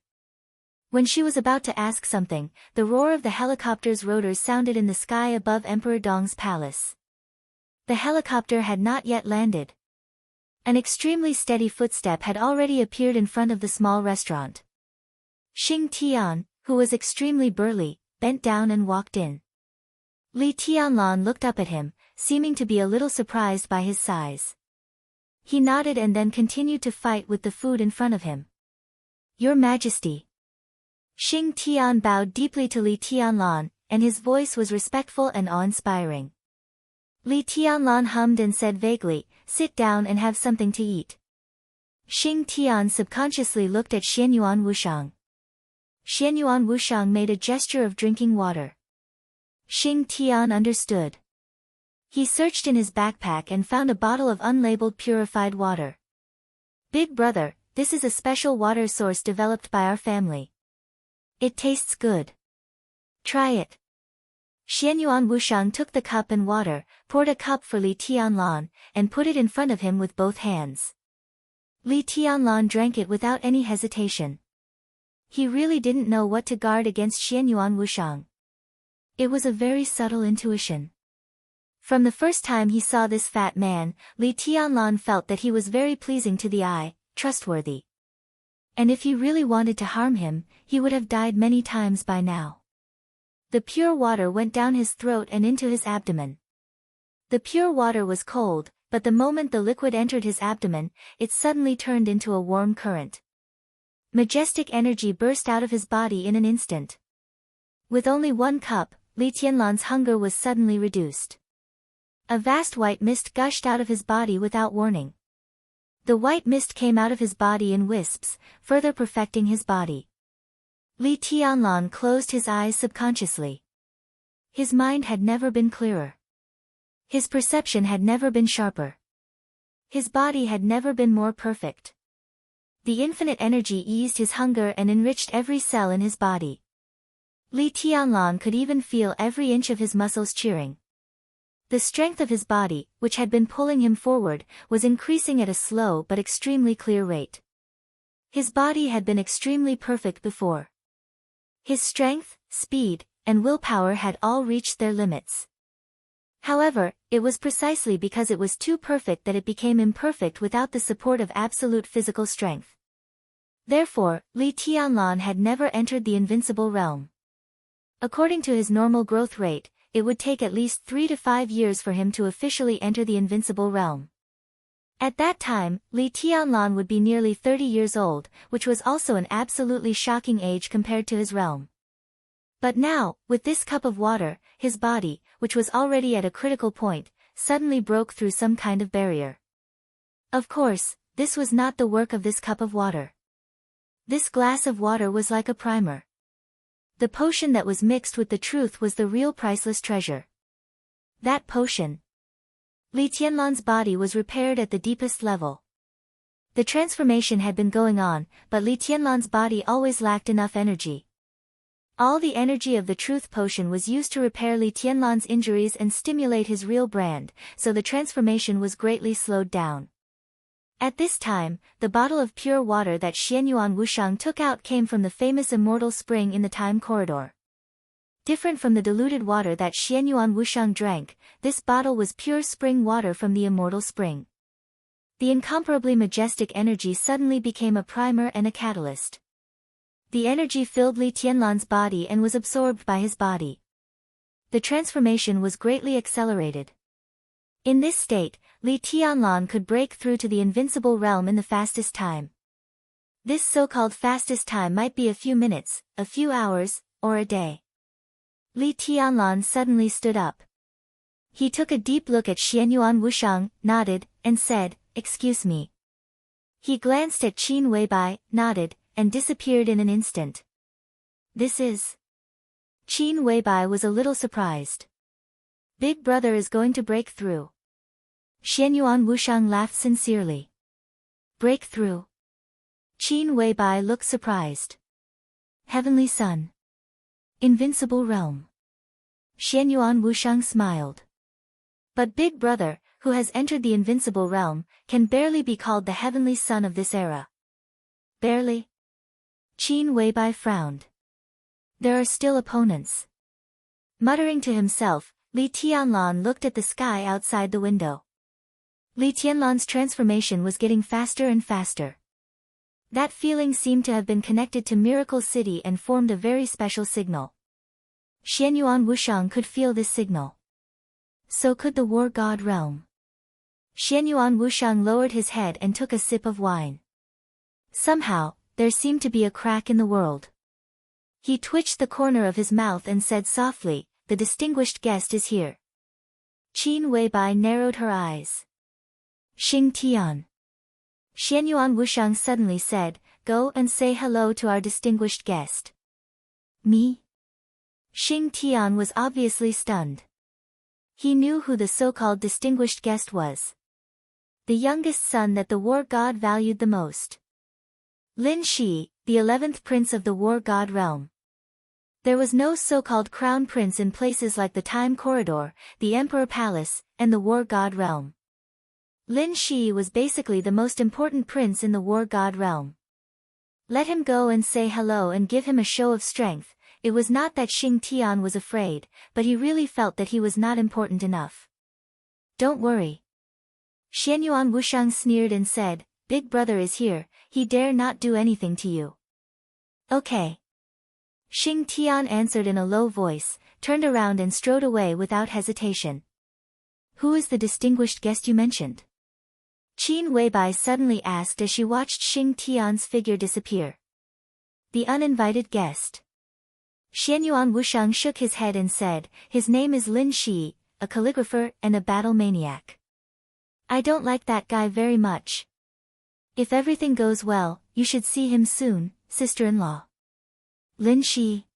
When she was about to ask something, the roar of the helicopter's rotors sounded in the sky above Emperor Dong's palace. The helicopter had not yet landed. An extremely steady footstep had already appeared in front of the small restaurant. Xing Tian, who was extremely burly, bent down and walked in. Li Tianlan looked up at him, seeming to be a little surprised by his size. He nodded and then continued to fight with the food in front of him. "Your Majesty." Xing Tian bowed deeply to Li Tianlan, and his voice was respectful and awe-inspiring. Li Tianlan hummed and said vaguely, "Sit down and have something to eat." Xing Tian subconsciously looked at Xianyuan Wushang. Xianyuan Wushang made a gesture of drinking water. Xing Tian understood. He searched in his backpack and found a bottle of unlabeled purified water. "Big brother, this is a special water source developed by our family. It tastes good. Try it." Xianyuan Wushang took the cup and water, poured a cup for Li Tianlan, and put it in front of him with both hands. Li Tianlan drank it without any hesitation. He really didn't know what to guard against Xianyuan Wushang. It was a very subtle intuition. From the first time he saw this fat man, Li Tianlan felt that he was very pleasing to the eye, trustworthy. And if he really wanted to harm him, he would have died many times by now. The pure water went down his throat and into his abdomen. The pure water was cold, but the moment the liquid entered his abdomen, it suddenly turned into a warm current. Majestic energy burst out of his body in an instant. With only 1 cup, Li Tianlan's hunger was suddenly reduced. A vast white mist gushed out of his body without warning. The white mist came out of his body in wisps, further perfecting his body. Li Tianlan closed his eyes subconsciously. His mind had never been clearer. His perception had never been sharper. His body had never been more perfect. The infinite energy eased his hunger and enriched every cell in his body. Li Tianlan could even feel every inch of his muscles cheering. The strength of his body, which had been pulling him forward, was increasing at a slow but extremely clear rate. His body had been extremely perfect before. His strength, speed, and willpower had all reached their limits. However, it was precisely because it was too perfect that it became imperfect without the support of absolute physical strength. Therefore, Li Tianlan had never entered the invincible realm. According to his normal growth rate, it would take at least 3 to 5 years for him to officially enter the invincible realm. At that time, Li Tianlan would be nearly 30 years old, which was also an absolutely shocking age compared to his realm. But now, with this cup of water, his body, which was already at a critical point, suddenly broke through some kind of barrier. Of course, this was not the work of this cup of water. This glass of water was like a primer. The potion that was mixed with the truth was the real priceless treasure. That potion. Li Tianlan's body was repaired at the deepest level. The transformation had been going on, but Li Tianlan's body always lacked enough energy. All the energy of the truth potion was used to repair Li Tianlan's injuries and stimulate his real brand, so the transformation was greatly slowed down. At this time, the bottle of pure water that Xianyuan Wushang took out came from the famous immortal spring in the time corridor. Different from the diluted water that Xianyuan Wushang drank, this bottle was pure spring water from the immortal spring. The incomparably majestic energy suddenly became a primer and a catalyst. The energy filled Li Tianlan's body and was absorbed by his body. The transformation was greatly accelerated. In this state, Li Tianlan could break through to the invincible realm in the fastest time. This so-called fastest time might be a few minutes, a few hours, or a day. Li Tianlan suddenly stood up. He took a deep look at Xianyuan Wushang, nodded, and said, "Excuse me." He glanced at Qin Weibai, nodded, and disappeared in an instant. This is... Qin Weibai was a little surprised. Big brother is going to break through. Xianyuan Wushang laughed sincerely. Break through? Qin Weibai looked surprised. Heavenly Sun. Invincible realm. Xianyuan Wushang smiled. But Big Brother, who has entered the invincible realm, can barely be called the heavenly son of this era. Barely? Qin Weibai frowned. There are still opponents. Muttering to himself, Li Tianlan looked at the sky outside the window. Li Tianlan's transformation was getting faster and faster. That feeling seemed to have been connected to Miracle City and formed a very special signal. Xianyuan Wushang could feel this signal. So could the War God realm. Xianyuan Wushang lowered his head and took a sip of wine. Somehow, there seemed to be a crack in the world. He twitched the corner of his mouth and said softly, "The distinguished guest is here." Qin Weibai narrowed her eyes. Xing Tian. Xianyuan Wushang suddenly said, "Go and say hello to our distinguished guest." Me? Xing Tian was obviously stunned. He knew who the so-called distinguished guest was. The youngest son that the war god valued the most. Lin Shi, the 11th prince of the war god realm. There was no so-called crown prince in places like the time corridor, the emperor palace, and the war god realm. Lin Shi was basically the most important prince in the war god realm. Let him go and say hello and give him a show of strength. It was not that Xing Tian was afraid, but he really felt that he was not important enough. Don't worry. Xianyuan Wushang sneered and said, "Big brother is here, he dare not do anything to you." Okay. Xing Tian answered in a low voice, turned around and strode away without hesitation. Who is the distinguished guest you mentioned? Qin Weibai suddenly asked as she watched Xing Tian's figure disappear. The uninvited guest. Xianyuan Wushang shook his head and said, "His name is Lin Shi, a calligrapher and a battle maniac. I don't like that guy very much. If everything goes well, you should see him soon, sister-in-law." Lin Shi.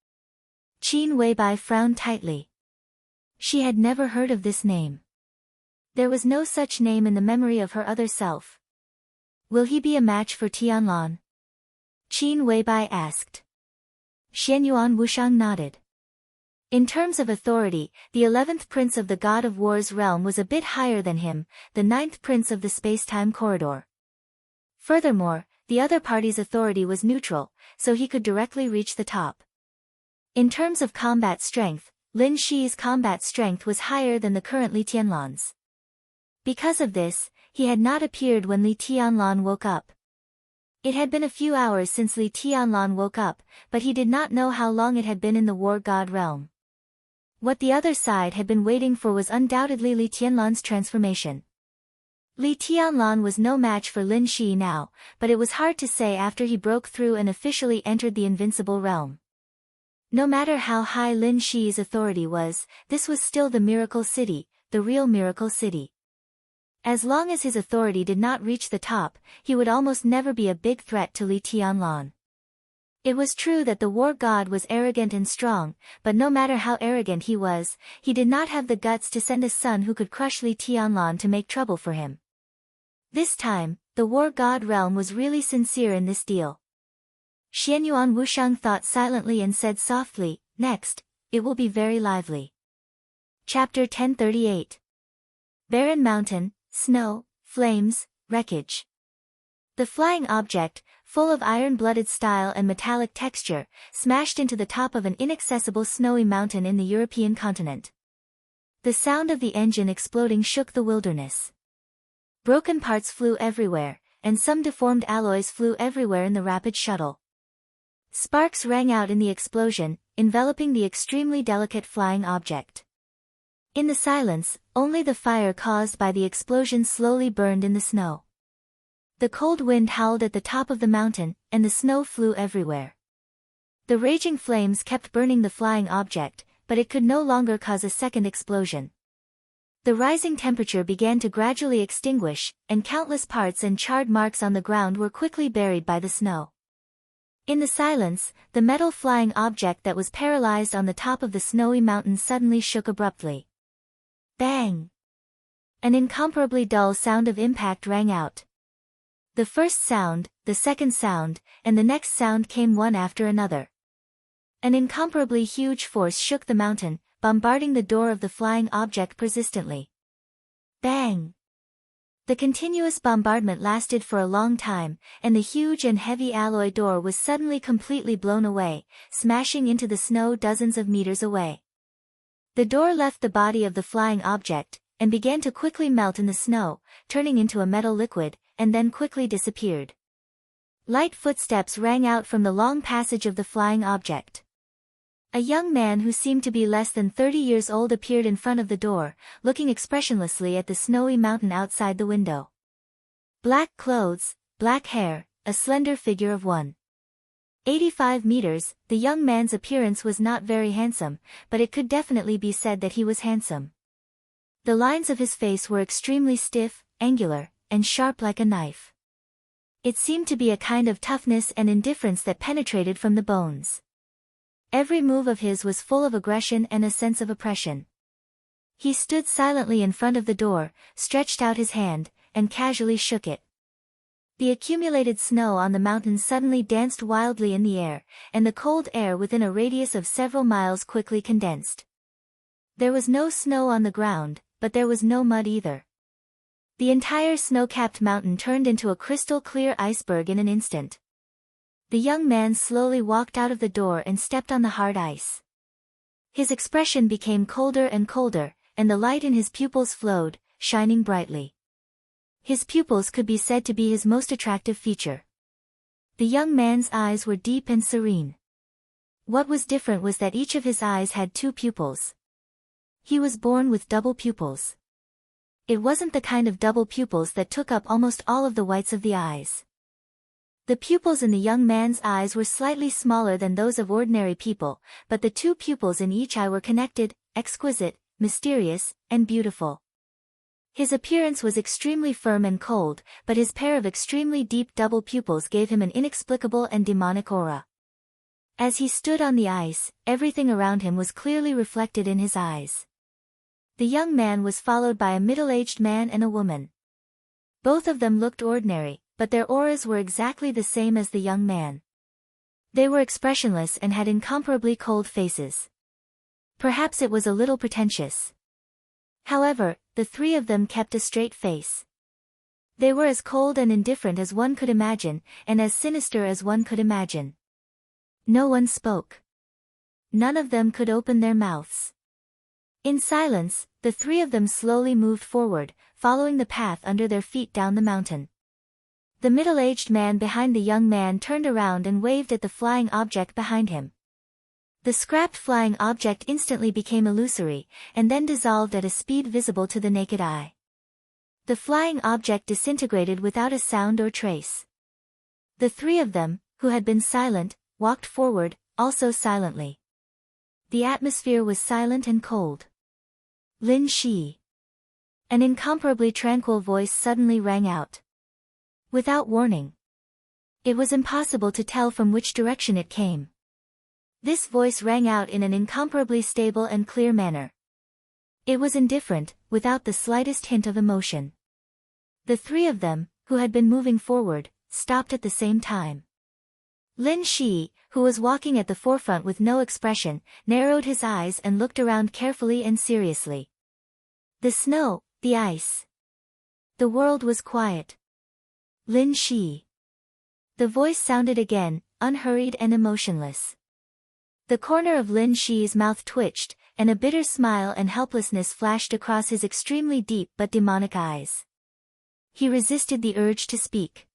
Qin Weibai frowned tightly. She had never heard of this name. There was no such name in the memory of her other self. Will he be a match for Tianlan? Qin Weibai asked. Xianyuan Wushang nodded. In terms of authority, the 11th prince of the God of War's realm was a bit higher than him, the 9th prince of the space-time corridor. Furthermore, the other party's authority was neutral, so he could directly reach the top. In terms of combat strength, Lin Shi's combat strength was higher than the current Li Tianlan's. Because of this, he had not appeared when Li Tianlan woke up. It had been a few hours since Li Tianlan woke up, but he did not know how long it had been in the war god realm. What the other side had been waiting for was undoubtedly Li Tianlan's transformation. Li Tianlan was no match for Lin Shi now, but it was hard to say after he broke through and officially entered the invincible realm. No matter how high Lin Shi's authority was, this was still the Miracle City, the real Miracle City. As long as his authority did not reach the top, he would almost never be a big threat to Li Tianlan. It was true that the war god was arrogant and strong, but no matter how arrogant he was, he did not have the guts to send a son who could crush Li Tianlan to make trouble for him. This time, the war god realm was really sincere in this deal. Xianyuan Wushang thought silently and said softly, "Next, it will be very lively." Chapter 1038. Barren Mountain, Snow, Flames, Wreckage. The flying object, full of iron-blooded style and metallic texture, smashed into the top of an inaccessible snowy mountain in the European continent. The sound of the engine exploding shook the wilderness. Broken parts flew everywhere, and some deformed alloys flew everywhere in the rapid shuttle. Sparks rang out in the explosion, enveloping the extremely delicate flying object. In the silence, only the fire caused by the explosion slowly burned in the snow. The cold wind howled at the top of the mountain, and the snow flew everywhere. The raging flames kept burning the flying object, but it could no longer cause a second explosion. The rising temperature began to gradually extinguish, and countless parts and charred marks on the ground were quickly buried by the snow. In the silence, the metal flying object that was paralyzed on the top of the snowy mountain suddenly shook abruptly. Bang! An incomparably dull sound of impact rang out. The first sound, the second sound, and the next sound came one after another. An incomparably huge force shook the mountain, bombarding the door of the flying object persistently. Bang! The continuous bombardment lasted for a long time, and the huge and heavy alloy door was suddenly completely blown away, smashing into the snow dozens of meters away. The door left the body of the flying object, and began to quickly melt in the snow, turning into a metal liquid, and then quickly disappeared. Light footsteps rang out from the long passage of the flying object. A young man who seemed to be less than 30 years old appeared in front of the door, looking expressionlessly at the snowy mountain outside the window. Black clothes, black hair, a slender figure of 1.85 meters, the young man's appearance was not very handsome, but it could definitely be said that he was handsome. The lines of his face were extremely stiff, angular, and sharp like a knife. It seemed to be a kind of toughness and indifference that penetrated from the bones. Every move of his was full of aggression and a sense of oppression. He stood silently in front of the door, stretched out his hand, and casually shook it. The accumulated snow on the mountain suddenly danced wildly in the air, and the cold air within a radius of several miles quickly condensed. There was no snow on the ground, but there was no mud either. The entire snow-capped mountain turned into a crystal-clear iceberg in an instant. The young man slowly walked out of the door and stepped on the hard ice. His expression became colder and colder, and the light in his pupils flowed, shining brightly. His pupils could be said to be his most attractive feature. The young man's eyes were deep and serene. What was different was that each of his eyes had two pupils. He was born with double pupils. It wasn't the kind of double pupils that took up almost all of the whites of the eyes. The pupils in the young man's eyes were slightly smaller than those of ordinary people, but the two pupils in each eye were connected, exquisite, mysterious, and beautiful. His appearance was extremely firm and cold, but his pair of extremely deep double pupils gave him an inexplicable and demonic aura. As he stood on the ice, everything around him was clearly reflected in his eyes. The young man was followed by a middle-aged man and a woman. Both of them looked ordinary, but their auras were exactly the same as the young man. They were expressionless and had incomparably cold faces. Perhaps it was a little pretentious. However, the three of them kept a straight face. They were as cold and indifferent as one could imagine, and as sinister as one could imagine. No one spoke. None of them could open their mouths. In silence, the three of them slowly moved forward, following the path under their feet down the mountain. The middle-aged man behind the young man turned around and waved at the flying object behind him. The scrapped flying object instantly became illusory, and then dissolved at a speed visible to the naked eye. The flying object disintegrated without a sound or trace. The three of them, who had been silent, walked forward, also silently. The atmosphere was silent and cold. Lin Shi. An incomparably tranquil voice suddenly rang out. Without warning. It was impossible to tell from which direction it came. This voice rang out in an incomparably stable and clear manner. It was indifferent, without the slightest hint of emotion. The three of them, who had been moving forward, stopped at the same time. Lin Shi, who was walking at the forefront with no expression, narrowed his eyes and looked around carefully and seriously. The snow, the ice. The world was quiet. Lin Shi. The voice sounded again, unhurried and emotionless. The corner of Lin Shi's mouth twitched, and a bitter smile and helplessness flashed across his extremely deep but demonic eyes. He resisted the urge to speak.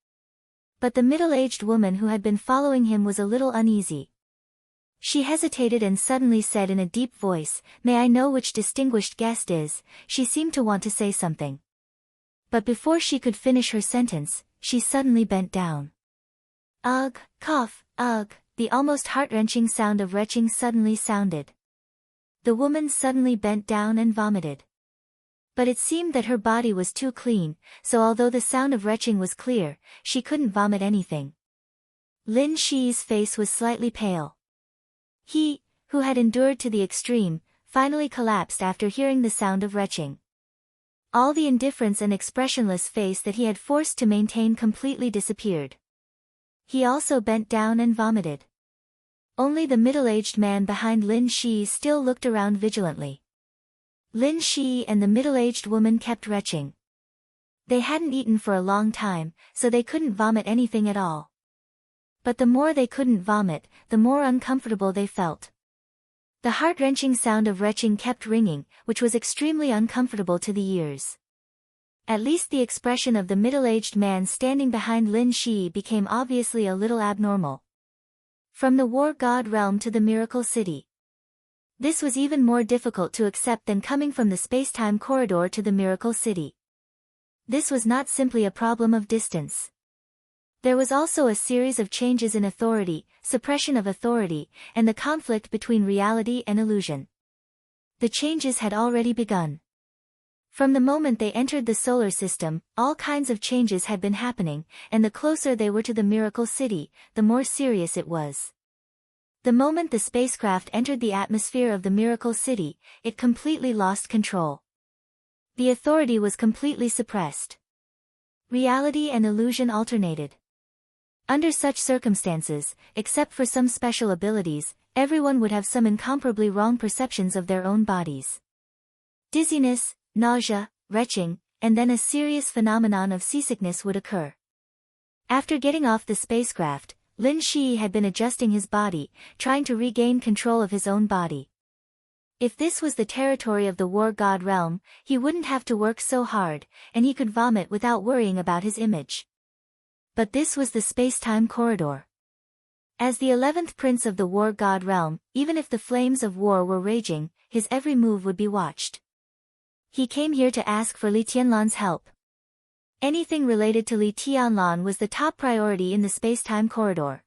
But the middle-aged woman who had been following him was a little uneasy. She hesitated and suddenly said in a deep voice, "May I know which distinguished guest is?" She seemed to want to say something. But before she could finish her sentence, she suddenly bent down. Ugh, cough, ugh, the almost heart-wrenching sound of retching suddenly sounded. The woman suddenly bent down and vomited. But it seemed that her body was too clean, so although the sound of retching was clear, she couldn't vomit anything. Lin Shi's face was slightly pale. He, who had endured to the extreme, finally collapsed after hearing the sound of retching. All the indifference and expressionless face that he had forced to maintain completely disappeared. He also bent down and vomited. Only the middle-aged man behind Lin Shi still looked around vigilantly. Lin Shi and the middle-aged woman kept retching. They hadn't eaten for a long time, so they couldn't vomit anything at all. But the more they couldn't vomit, the more uncomfortable they felt. The heart-wrenching sound of retching kept ringing, which was extremely uncomfortable to the ears. At least the expression of the middle-aged man standing behind Lin Shi became obviously a little abnormal. From the war god realm to the miracle city. This was even more difficult to accept than coming from the space-time corridor to the miracle city. This was not simply a problem of distance. There was also a series of changes in authority, suppression of authority, and the conflict between reality and illusion. The changes had already begun. From the moment they entered the solar system, all kinds of changes had been happening, and the closer they were to the miracle city, the more serious it was. The moment the spacecraft entered the atmosphere of the miracle city, it completely lost control. The authority was completely suppressed. Reality and illusion alternated. Under such circumstances, except for some special abilities, everyone would have some incomparably wrong perceptions of their own bodies. Dizziness, nausea, retching, and then a serious phenomenon of seasickness would occur. After getting off the spacecraft, Lin Shi had been adjusting his body, trying to regain control of his own body. If this was the territory of the war god realm, he wouldn't have to work so hard, and he could vomit without worrying about his image. But this was the space-time corridor. As the 11th prince of the war god realm, even if the flames of war were raging, his every move would be watched. He came here to ask for Li Tianlan's help. Anything related to Li Tianlan was the top priority in the space-time corridor.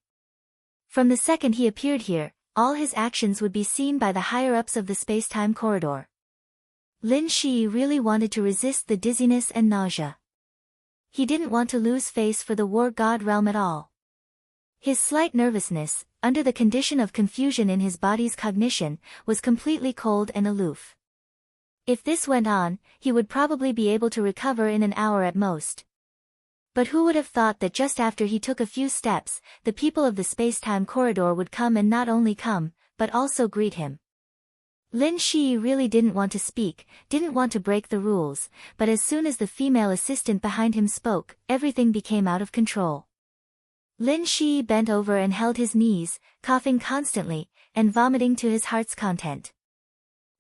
From the second he appeared here, all his actions would be seen by the higher-ups of the space-time corridor. Lin Shi really wanted to resist the dizziness and nausea. He didn't want to lose face for the war god realm at all. His slight nervousness, under the condition of confusion in his body's cognition, was completely cold and aloof. If this went on, he would probably be able to recover in an hour at most. But who would have thought that just after he took a few steps, the people of the space-time corridor would come, and not only come, but also greet him. Lin Shi really didn't want to speak, didn't want to break the rules, but as soon as the female assistant behind him spoke, everything became out of control. Lin Shi bent over and held his knees, coughing constantly, and vomiting to his heart's content.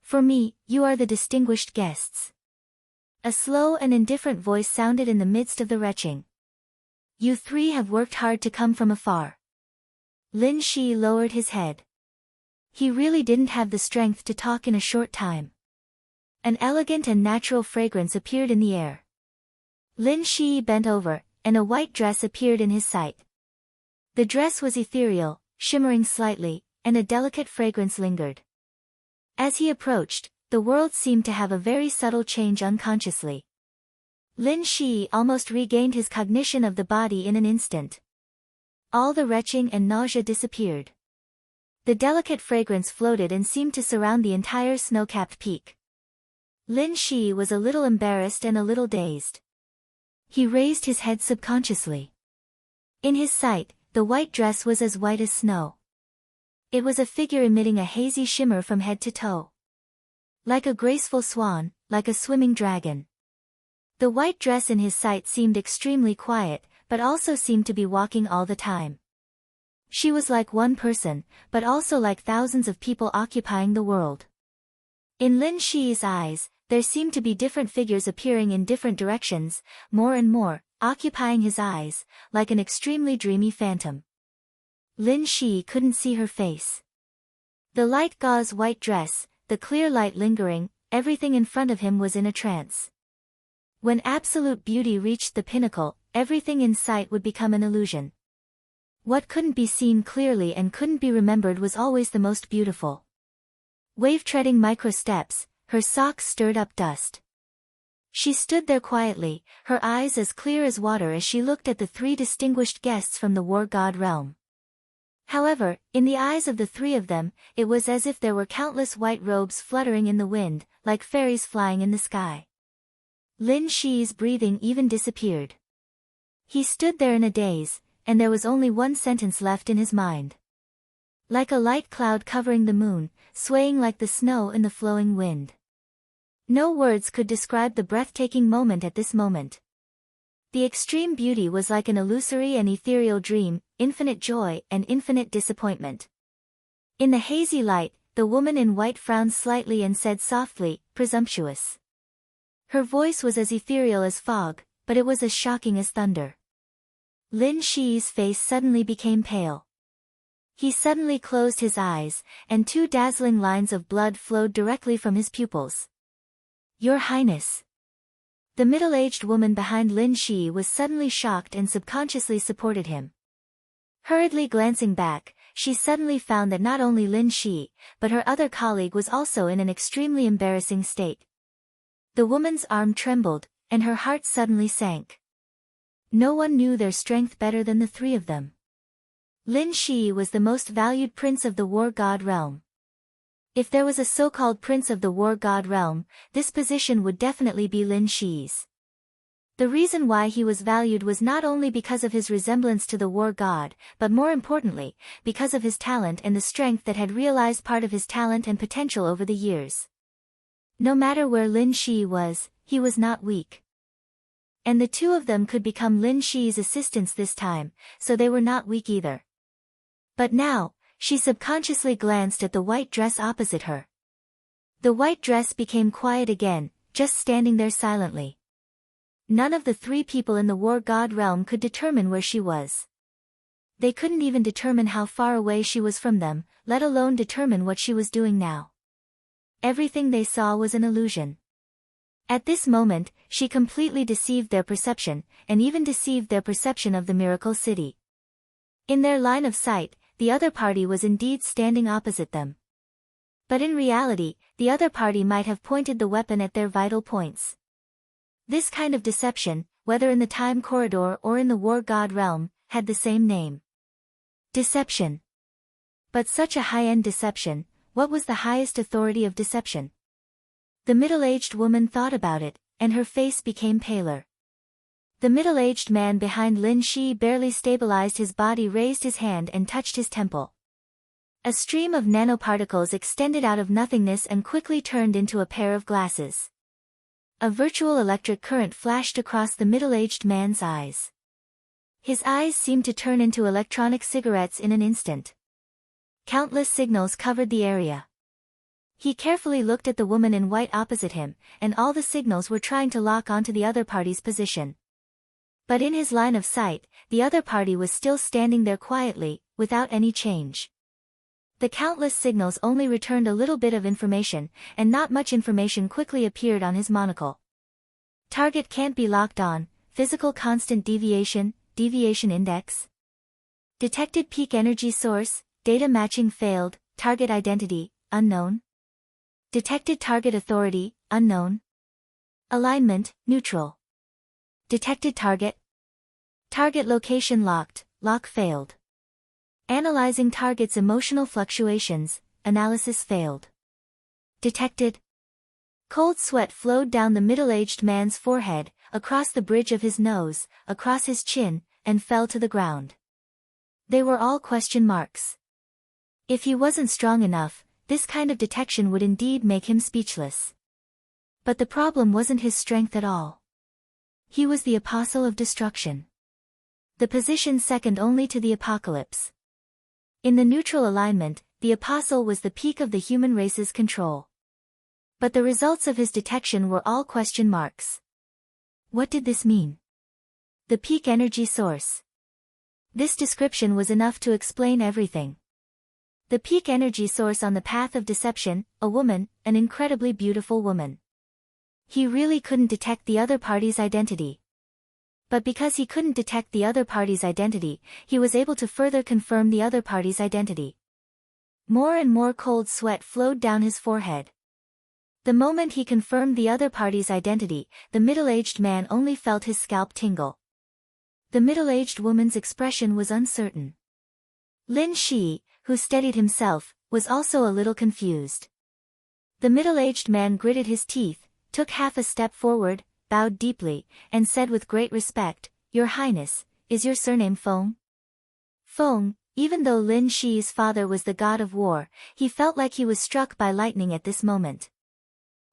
"For me, you are the distinguished guests." A slow and indifferent voice sounded in the midst of the retching. "You three have worked hard to come from afar." Lin Shi lowered his head. He really didn't have the strength to talk in a short time. An elegant and natural fragrance appeared in the air. Lin Shi bent over, and a white dress appeared in his sight. The dress was ethereal, shimmering slightly, and a delicate fragrance lingered. As he approached, the world seemed to have a very subtle change unconsciously. Lin Shi almost regained his cognition of the body in an instant. All the retching and nausea disappeared. The delicate fragrance floated and seemed to surround the entire snow-capped peak. Lin Shi was a little embarrassed and a little dazed. He raised his head subconsciously. In his sight, the white dress was as white as snow. It was a figure emitting a hazy shimmer from head to toe. Like a graceful swan, like a swimming dragon. The white dress in his sight seemed extremely quiet, but also seemed to be walking all the time. She was like one person, but also like thousands of people occupying the world. In Lin Shi's eyes, there seemed to be different figures appearing in different directions, more and more, occupying his eyes, like an extremely dreamy phantom. Lin Shi couldn't see her face. The light gauze white dress, the clear light lingering, everything in front of him was in a trance. When absolute beauty reached the pinnacle, everything in sight would become an illusion. What couldn't be seen clearly and couldn't be remembered was always the most beautiful. Wave-treading micro-steps, her socks stirred up dust. She stood there quietly, her eyes as clear as water as she looked at the three distinguished guests from the war god realm. However, in the eyes of the three of them, it was as if there were countless white robes fluttering in the wind, like fairies flying in the sky. Lin Shi's breathing even disappeared. He stood there in a daze, and there was only one sentence left in his mind. Like a light cloud covering the moon, swaying like the snow in the flowing wind. No words could describe the breathtaking moment at this moment. The extreme beauty was like an illusory and ethereal dream, infinite joy and infinite disappointment. In the hazy light, the woman in white frowned slightly and said softly, "Presumptuous." Her voice was as ethereal as fog, but it was as shocking as thunder. Lin Shi's face suddenly became pale. He suddenly closed his eyes, and two dazzling lines of blood flowed directly from his pupils. "Your Highness." The middle-aged woman behind Lin Shi was suddenly shocked and subconsciously supported him. Hurriedly glancing back, she suddenly found that not only Lin Shi, but her other colleague was also in an extremely embarrassing state. The woman's arm trembled, and her heart suddenly sank. No one knew their strength better than the three of them. Lin Shi was the most valued prince of the war god realm. If there was a so-called prince of the war god realm, this position would definitely be Lin Shi's. The reason why he was valued was not only because of his resemblance to the war god, but more importantly, because of his talent and the strength that had realized part of his talent and potential over the years. No matter where Lin Shi was, he was not weak. And the two of them could become Lin Shi's assistants this time, so they were not weak either. But now, she subconsciously glanced at the white dress opposite her. The white dress became quiet again, just standing there silently. None of the three people in the war god realm could determine where she was. They couldn't even determine how far away she was from them, let alone determine what she was doing now. Everything they saw was an illusion. At this moment, she completely deceived their perception, and even deceived their perception of the miracle city. In their line of sight, the other party was indeed standing opposite them. But in reality, the other party might have pointed the weapon at their vital points. This kind of deception, whether in the time corridor or in the war god realm, had the same name. Deception. But such a high-end deception, what was the highest authority of deception? The middle-aged woman thought about it, and her face became paler. The middle-aged man behind Lin Shi barely stabilized his body, raised his hand and touched his temple. A stream of nanoparticles extended out of nothingness and quickly turned into a pair of glasses. A virtual electric current flashed across the middle-aged man's eyes. His eyes seemed to turn into electronic cigarettes in an instant. Countless signals covered the area. He carefully looked at the woman in white opposite him, and all the signals were trying to lock onto the other party's position. But in his line of sight, the other party was still standing there quietly, without any change. The countless signals only returned a little bit of information, and not much information quickly appeared on his monocle. Target can't be locked on, physical constant deviation, deviation index. Detected peak energy source, data matching failed, target identity, unknown. Detected target authority, unknown. Alignment, neutral. Detected target. Target location locked, lock failed. Analyzing target's emotional fluctuations, analysis failed. Detected. Cold sweat flowed down the middle-aged man's forehead, across the bridge of his nose, across his chin, and fell to the ground. They were all question marks. If he wasn't strong enough, this kind of detection would indeed make him speechless. But the problem wasn't his strength at all. He was the apostle of destruction. The position second only to the apocalypse. In the neutral alignment, the apostle was the peak of the human race's control. But the results of his detection were all question marks. What did this mean? The peak energy source. This description was enough to explain everything. The peak energy source on the path of deception, a woman, an incredibly beautiful woman. He really couldn't detect the other party's identity. But because he couldn't detect the other party's identity, he was able to further confirm the other party's identity. More and more cold sweat flowed down his forehead. The moment he confirmed the other party's identity, the middle-aged man only felt his scalp tingle. The middle-aged woman's expression was uncertain. Lin Shi, who steadied himself, was also a little confused. The middle-aged man gritted his teeth, took half a step forward, bowed deeply, and said with great respect, "Your Highness, is your surname Feng?" Feng, even though Lin Shi's father was the god of war, he felt like he was struck by lightning at this moment.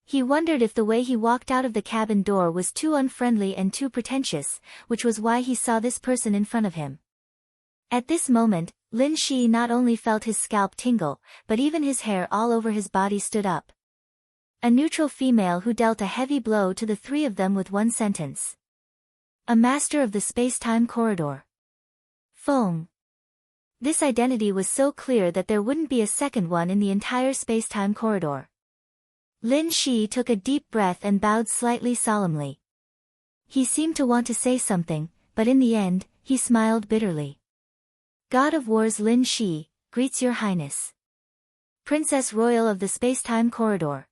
He wondered if the way he walked out of the cabin door was too unfriendly and too pretentious, which was why he saw this person in front of him. At this moment, Lin Shi not only felt his scalp tingle, but even his hair all over his body stood up. A neutral female who dealt a heavy blow to the three of them with one sentence. A master of the space-time corridor. Feng. This identity was so clear that there wouldn't be a second one in the entire space-time corridor. Lin Shi took a deep breath and bowed slightly solemnly. He seemed to want to say something, but in the end, he smiled bitterly. God of War's Lin Shi, greets your highness. Princess Royal of the space-time corridor.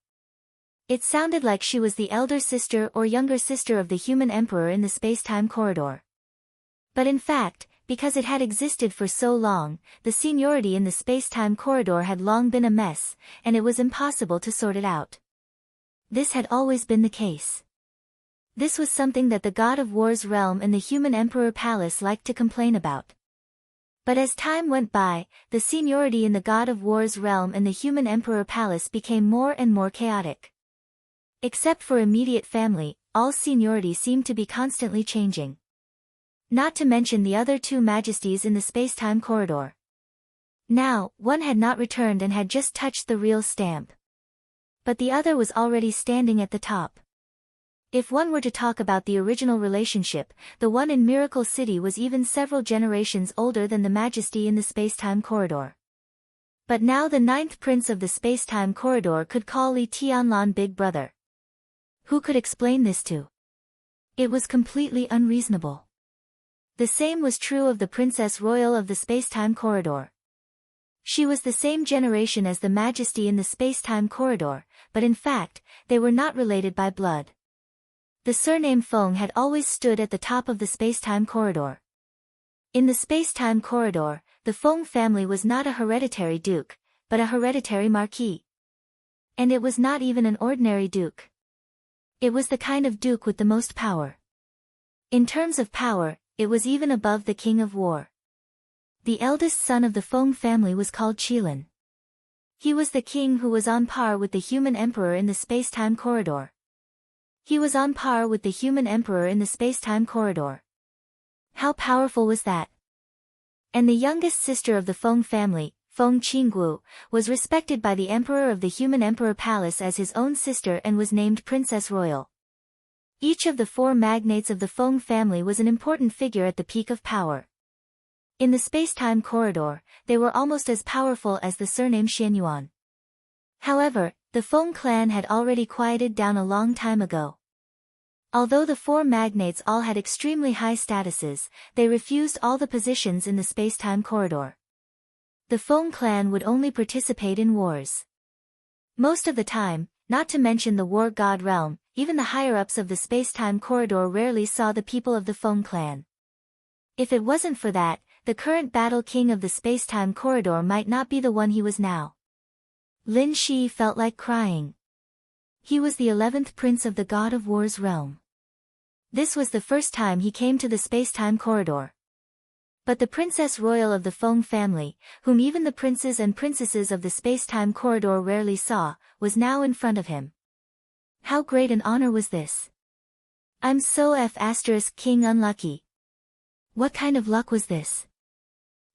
It sounded like she was the elder sister or younger sister of the human emperor in the space-time corridor. But in fact, because it had existed for so long, the seniority in the space-time corridor had long been a mess, and it was impossible to sort it out. This had always been the case. This was something that the God of War's realm and the human emperor palace liked to complain about. But as time went by, the seniority in the God of War's realm and the human emperor palace became more and more chaotic. Except for immediate family, all seniority seemed to be constantly changing. Not to mention the other two majesties in the space-time corridor. Now, one had not returned and had just touched the real stamp. But the other was already standing at the top. If one were to talk about the original relationship, the one in Miracle City was even several generations older than the majesty in the space-time corridor. But now the ninth prince of the space-time corridor could call Li Tianlan big brother. Who could explain this to? It was completely unreasonable. The same was true of the Princess Royal of the space-time corridor. She was the same generation as the majesty in the space-time corridor, but in fact, they were not related by blood. The surname Feng had always stood at the top of the space-time corridor. In the space-time corridor, the Feng family was not a hereditary duke, but a hereditary marquis. And it was not even an ordinary duke. It was the kind of duke with the most power. In terms of power, it was even above the king of war. The eldest son of the Feng family was called Qilin. He was the king who was on par with the human emperor in the space-time corridor. He was on par with the human emperor in the space-time corridor. How powerful was that? And the youngest sister of the Feng family, Feng Qinggu, was respected by the emperor of the human emperor palace as his own sister and was named Princess Royal. Each of the four magnates of the Feng family was an important figure at the peak of power. In the space-time corridor, they were almost as powerful as the surname Xianyuan. However, the Feng clan had already quieted down a long time ago. Although the four magnates all had extremely high statuses, they refused all the positions in the space-time corridor. The Feng clan would only participate in wars. Most of the time, not to mention the war god realm, even the higher-ups of the space-time corridor rarely saw the people of the Feng clan. If it wasn't for that, the current battle king of the space-time corridor might not be the one he was now. Lin Shi felt like crying. He was the 11th prince of the God of War's realm. This was the first time he came to the space-time corridor. But the Princess Royal of the Feng family, whom even the princes and princesses of the space-time corridor rarely saw, was now in front of him. How great an honor was this? I'm so *king unlucky. What kind of luck was this?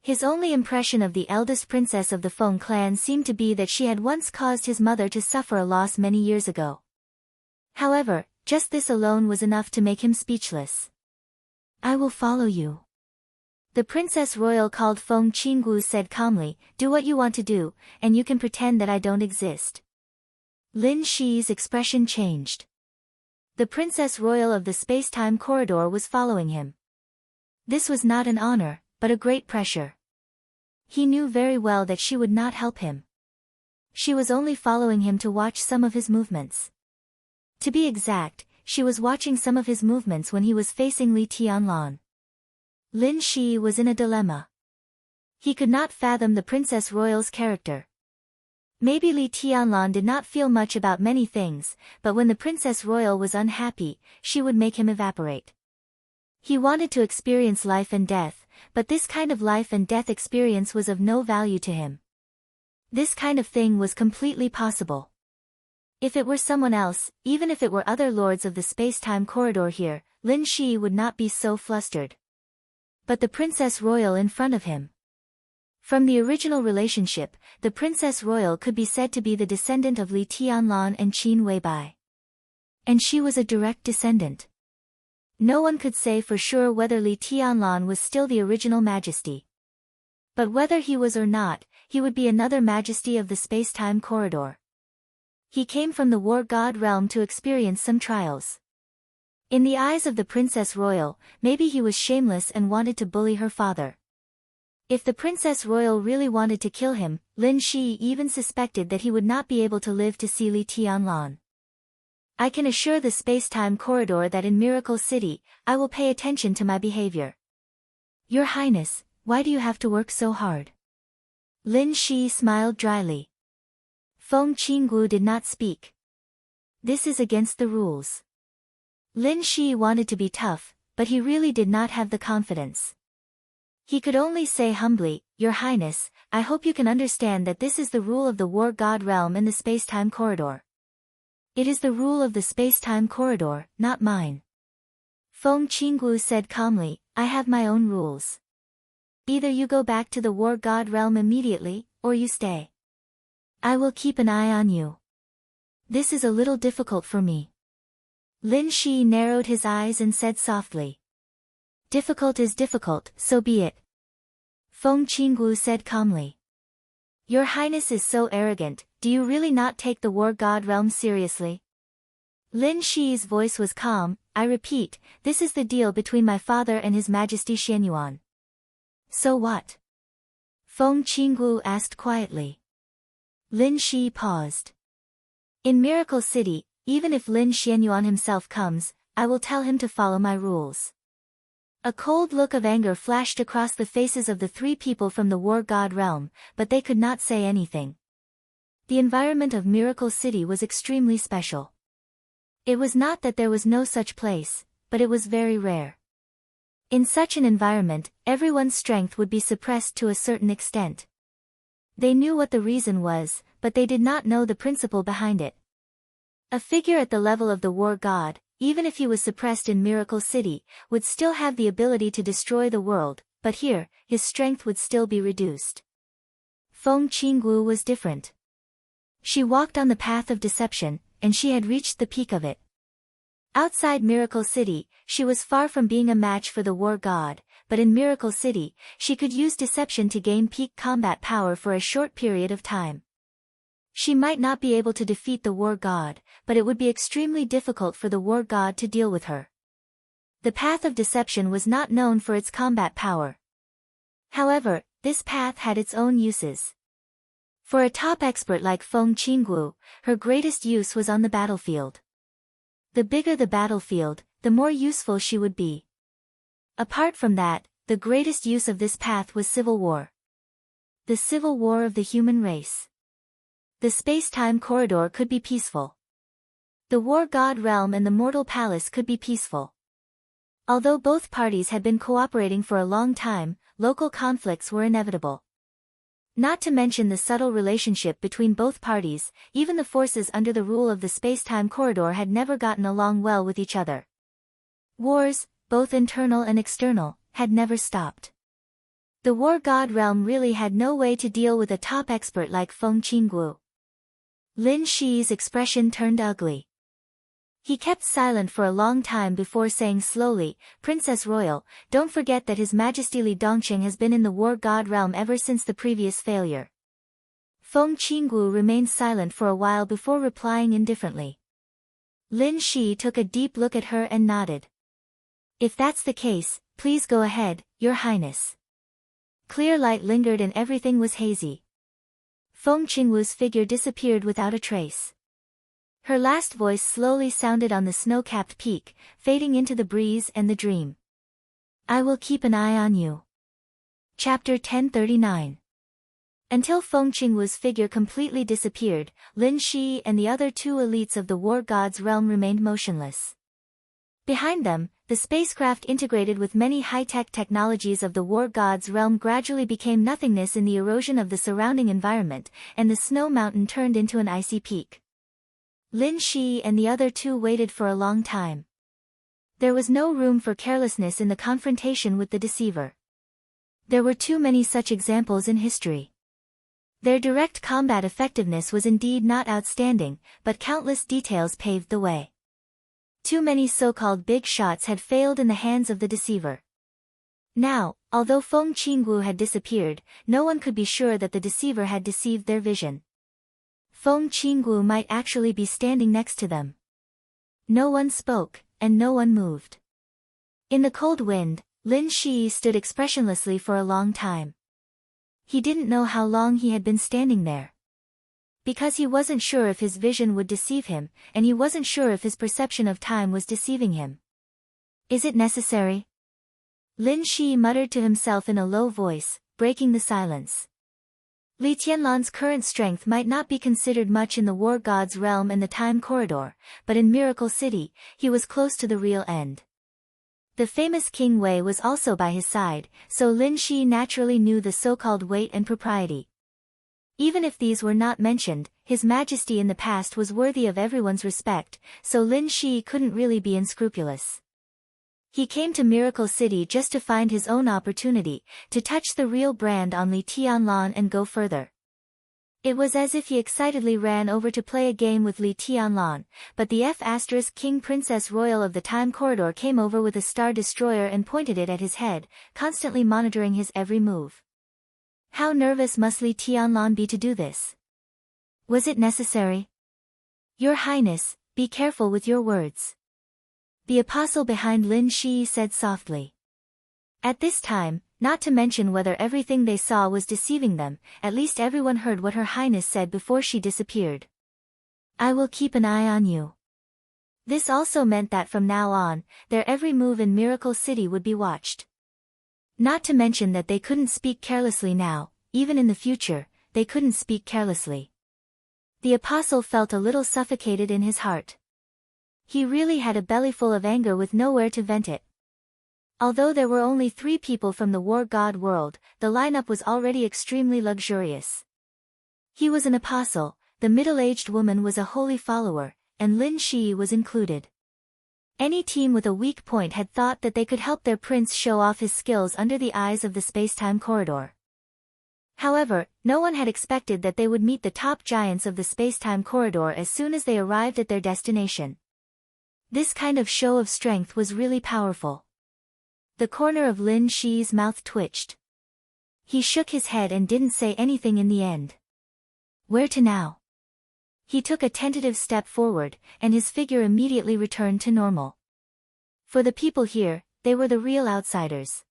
His only impression of the eldest princess of the Feng clan seemed to be that she had once caused his mother to suffer a loss many years ago. However, just this alone was enough to make him speechless. I will follow you. The Princess Royal called Feng Qinggu said calmly, do what you want to do, and you can pretend that I don't exist. Lin Shi's expression changed. The Princess Royal of the space-time corridor was following him. This was not an honor, but a great pressure. He knew very well that she would not help him. She was only following him to watch some of his movements. To be exact, she was watching some of his movements when he was facing Li Tianlan. Lin Shi was in a dilemma. He could not fathom the Princess Royal's character. Maybe Li Tianlan did not feel much about many things, but when the Princess Royal was unhappy, she would make him evaporate. He wanted to experience life and death, but this kind of life and death experience was of no value to him. This kind of thing was completely possible. If it were someone else, even if it were other lords of the space-time corridor here, Lin Shi would not be so flustered. But the Princess Royal in front of him. From the original relationship, the Princess Royal could be said to be the descendant of Li Tianlan and Qin Weibai. And she was a direct descendant. No one could say for sure whether Li Tianlan was still the original majesty. But whether he was or not, he would be another majesty of the space-time corridor. He came from the war god realm to experience some trials. In the eyes of the Princess Royal, maybe he was shameless and wanted to bully her father. If the Princess Royal really wanted to kill him, Lin Shi even suspected that he would not be able to live to see Li Tianlan. I can assure the space-time corridor that in Miracle City, I will pay attention to my behavior. Your Highness, why do you have to work so hard? Lin Shi smiled dryly. Feng Qinggu did not speak. This is against the rules. Lin Shi wanted to be tough, but he really did not have the confidence. He could only say humbly, Your Highness, I hope you can understand that this is the rule of the war god realm in the space-time corridor. It is the rule of the space-time corridor, not mine. Feng Qinggu said calmly, I have my own rules. Either you go back to the war god realm immediately, or you stay. I will keep an eye on you. This is a little difficult for me. Lin Shi narrowed his eyes and said softly. Difficult is difficult, so be it. Feng Qinggu said calmly. Your Highness is so arrogant, do you really not take the war god realm seriously? Lin Shi's voice was calm, I repeat, this is the deal between my father and His Majesty Xianyuan. So what? Feng Qinggu asked quietly. Lin Shi paused. In Miracle City, even if Lin Xianyuan himself comes, I will tell him to follow my rules. A cold look of anger flashed across the faces of the three people from the war god realm, but they could not say anything. The environment of Miracle City was extremely special. It was not that there was no such place, but it was very rare. In such an environment, everyone's strength would be suppressed to a certain extent. They knew what the reason was, but they did not know the principle behind it. A figure at the level of the war god, even if he was suppressed in Miracle City, would still have the ability to destroy the world, but here, his strength would still be reduced. Feng Qinggu was different. She walked on the path of deception, and she had reached the peak of it. Outside Miracle City, she was far from being a match for the war god, but in Miracle City, she could use deception to gain peak combat power for a short period of time. She might not be able to defeat the war god, but it would be extremely difficult for the war god to deal with her. The path of deception was not known for its combat power. However, this path had its own uses. For a top expert like Feng Qinggu, her greatest use was on the battlefield. The bigger the battlefield, the more useful she would be. Apart from that, The greatest use of this path was civil war. The civil war of the human race. The space-time corridor could be peaceful. The war god realm and the mortal palace could be peaceful. Although both parties had been cooperating for a long time, local conflicts were inevitable. Not to mention the subtle relationship between both parties, even the forces under the rule of the space-time corridor had never gotten along well with each other. Wars, both internal and external, had never stopped. The war god realm really had no way to deal with a top expert like Feng Qinggu. Lin Shi's expression turned ugly. He kept silent for a long time before saying slowly, "Princess Royal, don't forget that His Majesty Li Dongqing has been in the war god realm ever since the previous failure." Feng Qinggu remained silent for a while before replying indifferently. Lin Shi took a deep look at her and nodded. "If that's the case, please go ahead, Your Highness." Clear light lingered and everything was hazy. Feng Qingwu's figure disappeared without a trace. Her last voice slowly sounded on the snow-capped peak, fading into the breeze and the dream. "I will keep an eye on you." Chapter 1039. Until Feng Qingwu's figure completely disappeared, Lin Shi and the other two elites of the war god's realm remained motionless. Behind them, the spacecraft integrated with many high-tech technologies of the war god's realm gradually became nothingness in the erosion of the surrounding environment, and the snow mountain turned into an icy peak. Lin Shi and the other two waited for a long time. There was no room for carelessness in the confrontation with the deceiver. There were too many such examples in history. Their direct combat effectiveness was indeed not outstanding, but countless details paved the way. Too many so-called big shots had failed in the hands of the deceiver. Now, although Feng Qingwu had disappeared, no one could be sure that the deceiver had deceived their vision. Feng Qingwu might actually be standing next to them. No one spoke, and no one moved. In the cold wind, Lin Shi stood expressionlessly for a long time. He didn't know how long he had been standing there. Because he wasn't sure if his vision would deceive him, and he wasn't sure if his perception of time was deceiving him. "Is it necessary?" Lin Shi muttered to himself in a low voice, breaking the silence. Li Tianlan's current strength might not be considered much in the war god's realm and the time corridor, but in Miracle City, he was close to the real end. The famous King Wei was also by his side, so Lin Shi naturally knew the so-called weight and propriety. Even if these were not mentioned, His Majesty in the past was worthy of everyone's respect, so Lin Shi couldn't really be unscrupulous. He came to Miracle City just to find his own opportunity, to touch the real brand on Li Tianlan and go further. It was as if he excitedly ran over to play a game with Li Tianlan, but the King Princess Royal of the Time Corridor came over with a Star Destroyer and pointed it at his head, constantly monitoring his every move. How nervous must Li Tianlan be to do this? Was it necessary? "Your Highness, be careful with your words," the apostle behind Lin Shi said softly. At this time, not to mention whether everything they saw was deceiving them, at least everyone heard what Her Highness said before she disappeared. "I will keep an eye on you." This also meant that from now on, their every move in Miracle City would be watched. Not to mention that they couldn't speak carelessly now, even in the future, they couldn't speak carelessly. The apostle felt a little suffocated in his heart. He really had a bellyful of anger with nowhere to vent it. Although there were only 3 people from the war god world, the lineup was already extremely luxurious. He was an apostle, the middle-aged woman was a holy follower, and Lin Shi was included. Any team with a weak point had thought that they could help their prince show off his skills under the eyes of the space-time corridor. However, no one had expected that they would meet the top giants of the space-time corridor as soon as they arrived at their destination. This kind of show of strength was really powerful. The corner of Lin Shi's mouth twitched. He shook his head and didn't say anything in the end. Where to now? He took a tentative step forward, and his figure immediately returned to normal. For the people here, they were the real outsiders.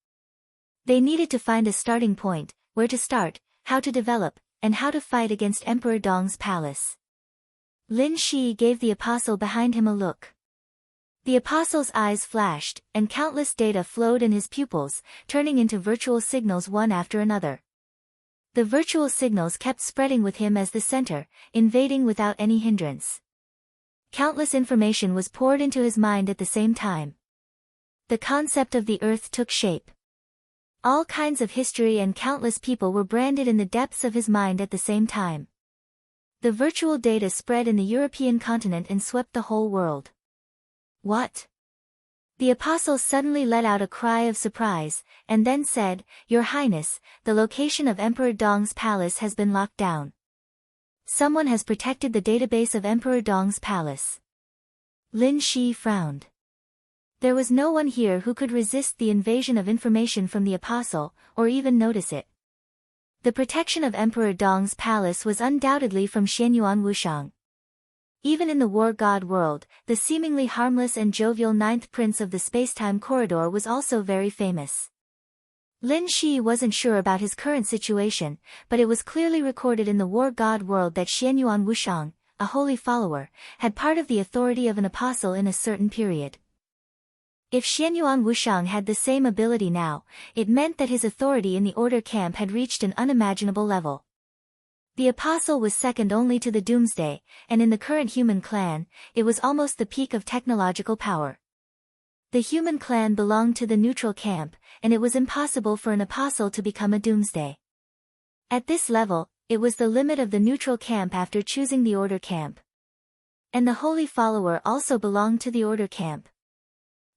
They needed to find a starting point, where to start, how to develop, and how to fight against Emperor Dong's palace. Lin Shi gave the apostle behind him a look. The apostle's eyes flashed, and countless data flowed in his pupils, turning into virtual signals one after another. The virtual signals kept spreading with him as the center, invading without any hindrance. Countless information was poured into his mind at the same time. The concept of the earth took shape. All kinds of history and countless people were branded in the depths of his mind at the same time. The virtual data spread in the European continent and swept the whole world. What? The apostle suddenly let out a cry of surprise, and then said, "Your Highness, the location of Emperor Dong's palace has been locked down. Someone has protected the database of Emperor Dong's palace." Lin Shi frowned. There was no one here who could resist the invasion of information from the apostle, or even notice it. The protection of Emperor Dong's palace was undoubtedly from Xianyuan Wushang. Even in the war god world, the seemingly harmless and jovial ninth prince of the spacetime corridor was also very famous. Lin Shi wasn't sure about his current situation, but it was clearly recorded in the war god world that Xianyuan Wushang, a holy follower, had part of the authority of an apostle in a certain period. If Xianyuan Wushang had the same ability now, it meant that his authority in the order camp had reached an unimaginable level. The apostle was second only to the Doomsday, and in the current human clan, it was almost the peak of technological power. The human clan belonged to the neutral camp, and it was impossible for an apostle to become a Doomsday. At this level, it was the limit of the neutral camp after choosing the order camp. And the holy follower also belonged to the order camp.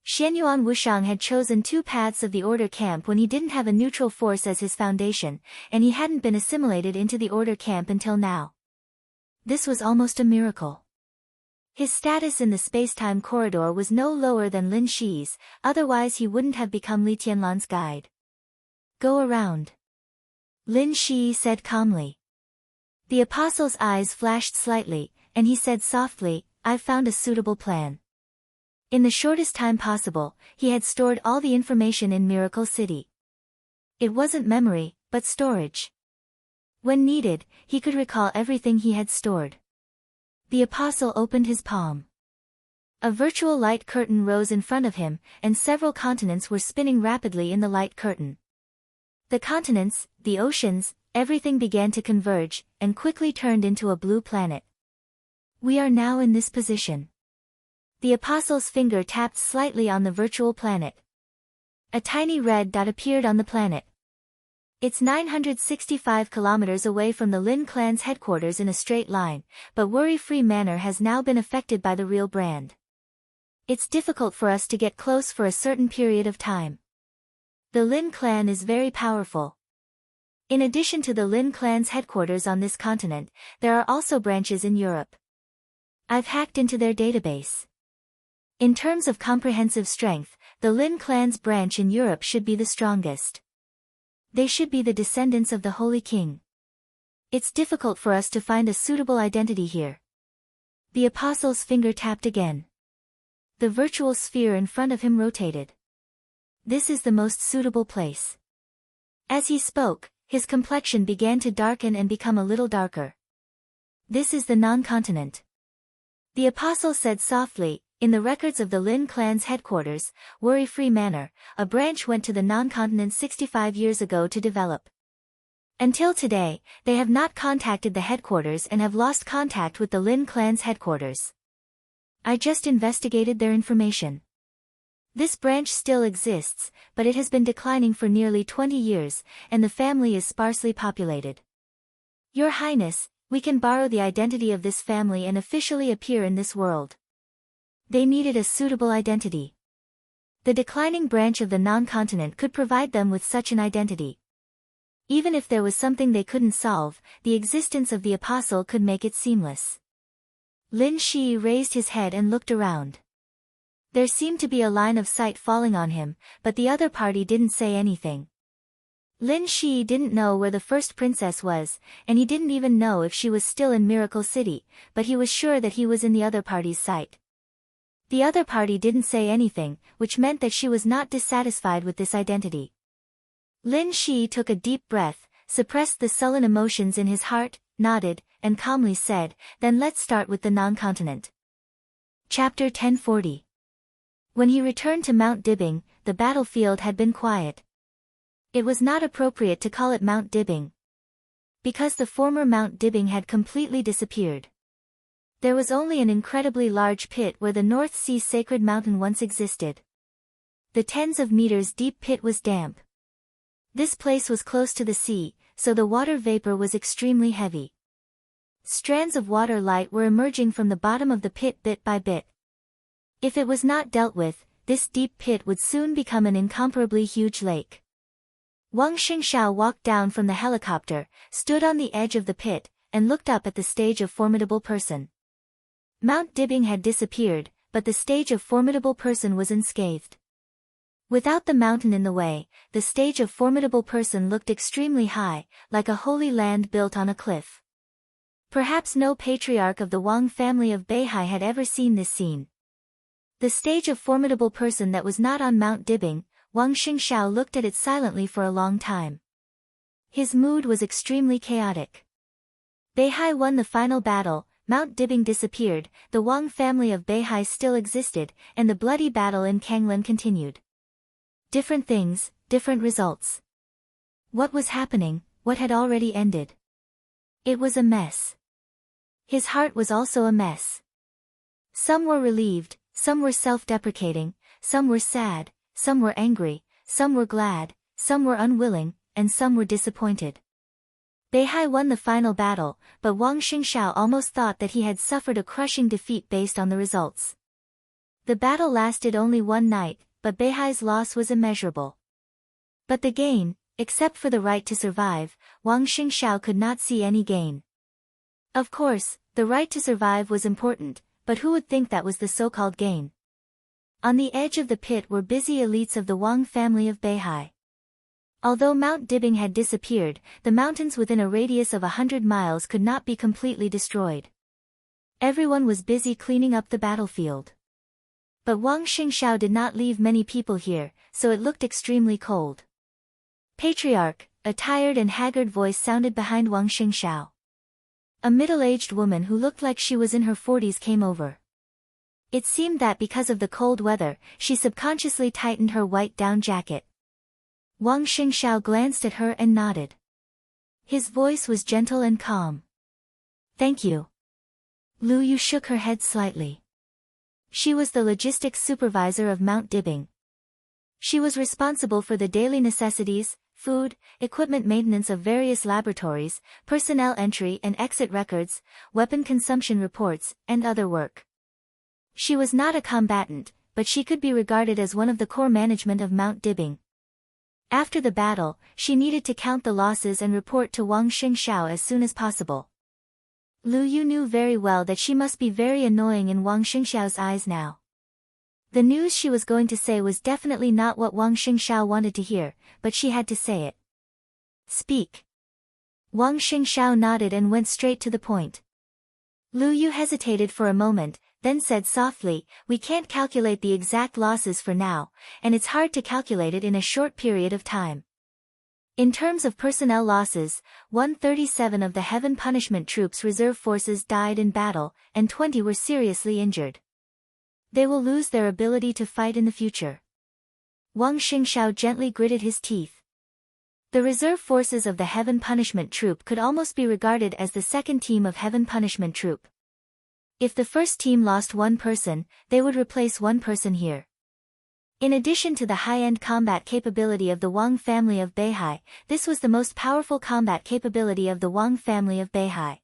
Xianyuan Wushang had chosen two paths of the order camp when he didn't have a neutral force as his foundation, and he hadn't been assimilated into the order camp until now. This was almost a miracle. His status in the spacetime corridor was no lower than Lin Shi's, otherwise he wouldn't have become Li Tianlan's guide. "Go around," Lin Shi said calmly. The apostle's eyes flashed slightly, and he said softly, "I've found a suitable plan." In the shortest time possible, he had stored all the information in Miracle City. It wasn't memory, but storage. When needed, he could recall everything he had stored. The apostle opened his palm. A virtual light curtain rose in front of him, and several continents were spinning rapidly in the light curtain. The continents, the oceans, everything began to converge, and quickly turned into a blue planet. "We are now in this position." The apostle's finger tapped slightly on the virtual planet. A tiny red dot appeared on the planet. It's 965 kilometers away from the Lin clan's headquarters in a straight line, but worry-free manner has now been affected by the real brand. It's difficult for us to get close for a certain period of time. The Lin clan is very powerful. In addition to the Lin clan's headquarters on this continent, there are also branches in Europe. I've hacked into their database. In terms of comprehensive strength, the Lin clan's branch in Europe should be the strongest. They should be the descendants of the Holy King. It's difficult for us to find a suitable identity here. The apostle's finger tapped again. The virtual sphere in front of him rotated. This is the most suitable place. As he spoke, his complexion began to darken and become a little darker. This is the non-continent. The apostle said softly, "In the records of the Lin clan's headquarters, Worry-Free Manor, a branch went to the non-continent 65 years ago to develop. Until today, they have not contacted the headquarters and have lost contact with the Lin clan's headquarters. I just investigated their information. This branch still exists, but it has been declining for nearly 20 years, and the family is sparsely populated. Your Highness, we can borrow the identity of this family and officially appear in this world." They needed a suitable identity. The declining branch of the non-continent could provide them with such an identity. Even if there was something they couldn't solve, the existence of the apostle could make it seamless. Lin Shi raised his head and looked around. There seemed to be a line of sight falling on him, but the other party didn't say anything. Lin Shi didn't know where the first princess was, and he didn't even know if she was still in Miracle City, but he was sure that he was in the other party's sight. The other party didn't say anything, which meant that she was not dissatisfied with this identity. Lin Shi took a deep breath, suppressed the sullen emotions in his heart, nodded, and calmly said, "Then let's start with the non-continent." Chapter 1040. When he returned to Mount Dibbing, the battlefield had been quiet. It was not appropriate to call it Mount Dibbing, because the former Mount Dibbing had completely disappeared. There was only an incredibly large pit where the North Sea Sacred Mountain once existed. The tens of meters deep pit was damp. This place was close to the sea, so the water vapor was extremely heavy. Strands of water light were emerging from the bottom of the pit bit by bit. If it was not dealt with, this deep pit would soon become an incomparably huge lake. Wang Xingxiao walked down from the helicopter, stood on the edge of the pit, and looked up at the stage of Formidable Person. Mount Dibbing had disappeared, but the stage of Formidable Person was unscathed. Without the mountain in the way, the stage of Formidable Person looked extremely high, like a holy land built on a cliff. Perhaps no patriarch of the Wang family of Beihai had ever seen this scene. The stage of Formidable Person that was not on Mount Dibbing, Wang Xingxiao looked at it silently for a long time. His mood was extremely chaotic. Beihai won the final battle, Mount Dibbing disappeared, the Wang family of Beihai still existed, and the bloody battle in Kanglan continued. Different things, different results. What was happening, what had already ended? It was a mess. His heart was also a mess. Some were relieved, some were self-deprecating, some were sad, some were angry, some were glad, some were unwilling, and some were disappointed. Beihai won the final battle, but Wang Xingxiao almost thought that he had suffered a crushing defeat based on the results. The battle lasted only one night, but Beihai's loss was immeasurable. But the gain, except for the right to survive, Wang Xingxiao could not see any gain. Of course, the right to survive was important, but who would think that was the so-called gain? On the edge of the pit were busy elites of the Wang family of Beihai. Although Mount Dibbing had disappeared, the mountains within a radius of 100 miles could not be completely destroyed. Everyone was busy cleaning up the battlefield. But Wang Xingxiao did not leave many people here, so it looked extremely cold. Patriarch, a tired and haggard voice sounded behind Wang Xingxiao. A middle-aged woman who looked like she was in her 40s came over. It seemed that because of the cold weather, she subconsciously tightened her white down jacket. Wang Xingxiao glanced at her and nodded. His voice was gentle and calm. Thank you. Lu Yu shook her head slightly. She was the logistics supervisor of Mount Dibbing. She was responsible for the daily necessities, food, equipment maintenance of various laboratories, personnel entry and exit records, weapon consumption reports, and other work. She was not a combatant, but she could be regarded as one of the core management of Mount Dibbing. After the battle, she needed to count the losses and report to Wang Xingxiao as soon as possible. Lu Yu knew very well that she must be very annoying in Wang Xingxiao's eyes now. The news she was going to say was definitely not what Wang Xingxiao wanted to hear, but she had to say it. Speak. Wang Xingxiao nodded and went straight to the point. Lu Yu hesitated for a moment, then said softly, "We can't calculate the exact losses for now, and it's hard to calculate it in a short period of time. In terms of personnel losses, 137 of the Heaven Punishment Troops reserve forces died in battle, and 20 were seriously injured. They will lose their ability to fight in the future." Wang Xingxiao gently gritted his teeth. The reserve forces of the Heaven Punishment Troop could almost be regarded as the second team of Heaven Punishment Troop. If the first team lost one person, they would replace one person here. In addition to the high-end combat capability of the Wang family of Beihai, this was the most powerful combat capability of the Wang family of Beihai.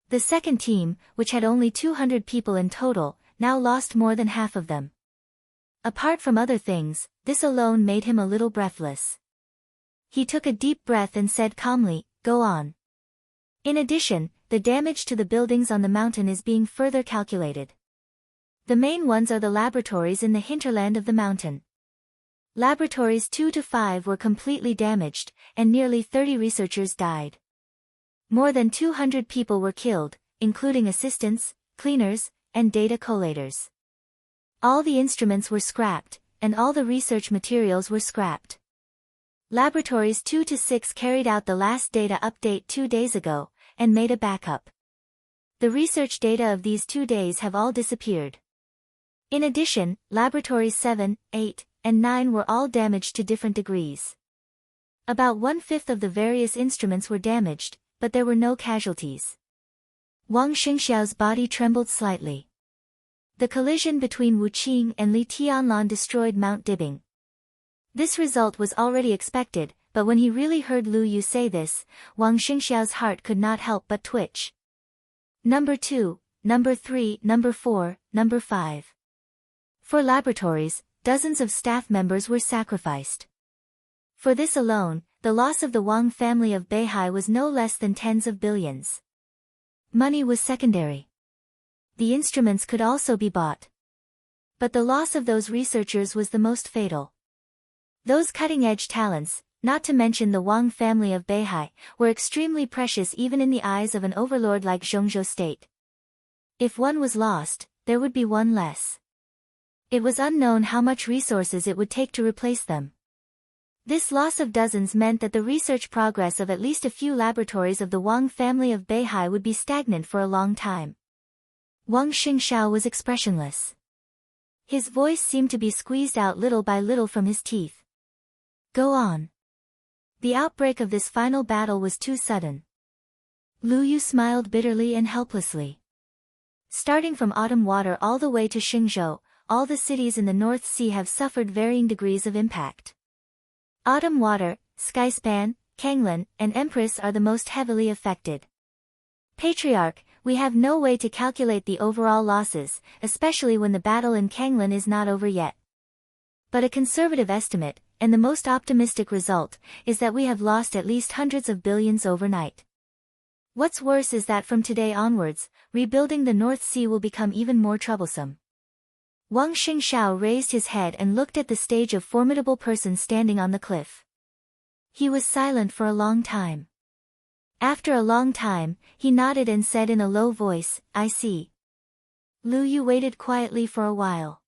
The second team, which had only 200 people in total, now lost more than half of them. Apart from other things, this alone made him a little breathless. He took a deep breath and said calmly, "Go on." In addition, the damage to the buildings on the mountain is being further calculated. The main ones are the laboratories in the hinterland of the mountain. Laboratories 2 to 5 were completely damaged, and nearly 30 researchers died. More than 200 people were killed, including assistants, cleaners, and data collators. All the instruments were scrapped, and all the research materials were scrapped. Laboratories 2 to 6 carried out the last data update 2 days ago, and made a backup. The research data of these 2 days have all disappeared. In addition, laboratories 7, 8, and 9 were all damaged to different degrees. About 1/5 of the various instruments were damaged, but there were no casualties. Wang Xingxiao's body trembled slightly. The collision between Wu Qing and Li Tianlan destroyed Mount Dibing. This result was already expected, but when he really heard Lu Yu say this, Wang Xingxiao's heart could not help but twitch. Number 2, Number 3, Number 4, Number 5. For laboratories, dozens of staff members were sacrificed. For this alone, the loss of the Wang family of Beihai was no less than tens of billions. Money was secondary. The instruments could also be bought. But the loss of those researchers was the most fatal. Those cutting-edge talents, not to mention the Wang family of Beihai, were extremely precious even in the eyes of an overlord like Zhongzhou state. If one was lost, there would be one less. It was unknown how much resources it would take to replace them. This loss of dozens meant that the research progress of at least a few laboratories of the Wang family of Beihai would be stagnant for a long time. Wang Xingxiao was expressionless. His voice seemed to be squeezed out little by little from his teeth. Go on. The outbreak of this final battle was too sudden. Lu Yu smiled bitterly and helplessly. Starting from autumn water all the way to Xingzhou, all the cities in the North Sea have suffered varying degrees of impact. Autumn water, Skyspan, Kanglan, and Empress are the most heavily affected. Patriarch, we have no way to calculate the overall losses, especially when the battle in Kanglan is not over yet. But a conservative estimate, and the most optimistic result, is that we have lost at least hundreds of billions overnight. What's worse is that from today onwards, rebuilding the North Sea will become even more troublesome. Wang Xingxiao raised his head and looked at the stage of formidable person standing on the cliff. He was silent for a long time. After a long time, he nodded and said in a low voice, I see. Lu Yu waited quietly for a while.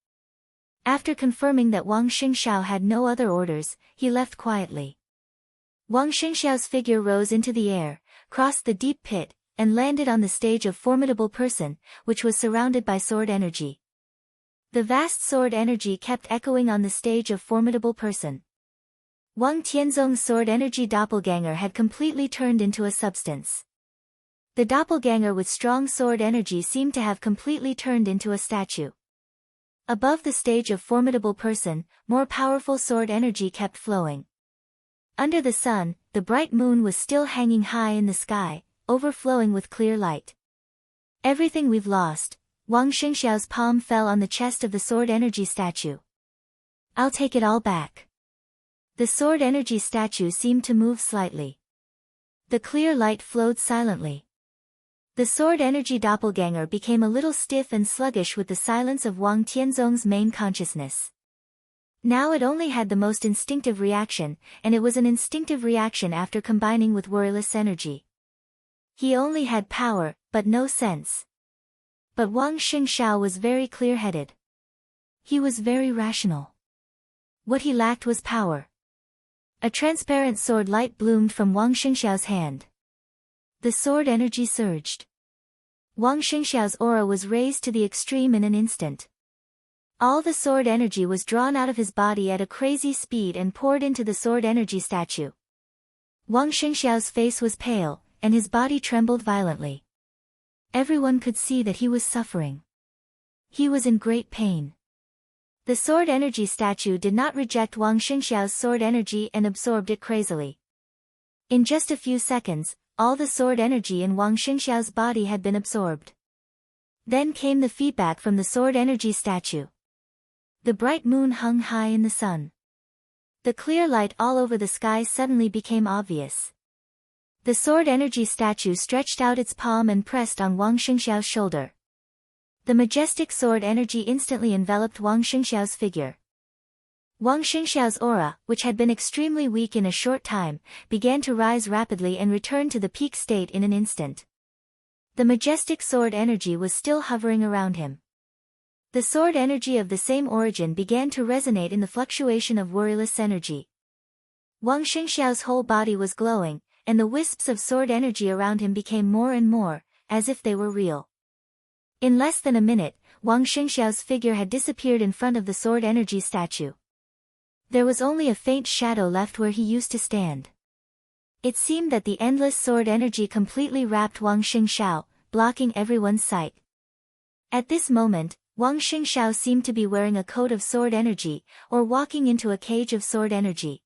After confirming that Wang Xingxiao had no other orders, he left quietly. Wang Xingxiao's figure rose into the air, crossed the deep pit, and landed on the stage of formidable person, which was surrounded by sword energy. The vast sword energy kept echoing on the stage of formidable person. Wang Tianzong's sword energy doppelganger had completely turned into a substance. The doppelganger with strong sword energy seemed to have completely turned into a statue. Above the stage of formidable person, more powerful sword energy kept flowing. Under the sun, the bright moon was still hanging high in the sky, overflowing with clear light. Everything we've lost. Wang Xingxiao's palm fell on the chest of the sword energy statue. I'll take it all back. The sword energy statue seemed to move slightly. The clear light flowed silently. The sword energy doppelganger became a little stiff and sluggish with the silence of Wang Tianzong's main consciousness. Now it only had the most instinctive reaction, and it was an instinctive reaction after combining with worryless energy. He only had power, but no sense. But Wang Xingxiao was very clear-headed. He was very rational. What he lacked was power. A transparent sword light bloomed from Wang Xingxiao's hand. The sword energy surged. Wang Xingxiao's aura was raised to the extreme in an instant. All the sword energy was drawn out of his body at a crazy speed and poured into the sword energy statue. Wang Xingxiao's face was pale, and his body trembled violently. Everyone could see that he was suffering. He was in great pain. The sword energy statue did not reject Wang Xingxiao's sword energy and absorbed it crazily. In just a few seconds, all the sword energy in Wang Xingxiao's body had been absorbed. Then came the feedback from the sword energy statue. The bright moon hung high in the sun. The clear light all over the sky suddenly became obvious. The sword energy statue stretched out its palm and pressed on Wang Xingxiao's shoulder. The majestic sword energy instantly enveloped Wang Xingxiao's figure. Wang Xingxiao's aura, which had been extremely weak in a short time, began to rise rapidly and return to the peak state in an instant. The majestic sword energy was still hovering around him. The sword energy of the same origin began to resonate in the fluctuation of worryless energy. Wang Xingxiao's whole body was glowing, and the wisps of sword energy around him became more and more, as if they were real. In less than a minute, Wang Xingxiao's figure had disappeared in front of the sword energy statue. There was only a faint shadow left where he used to stand. It seemed that the endless sword energy completely wrapped Wang Xingxiao, blocking everyone's sight. At this moment, Wang Xingxiao seemed to be wearing a coat of sword energy, or walking into a cage of sword energy.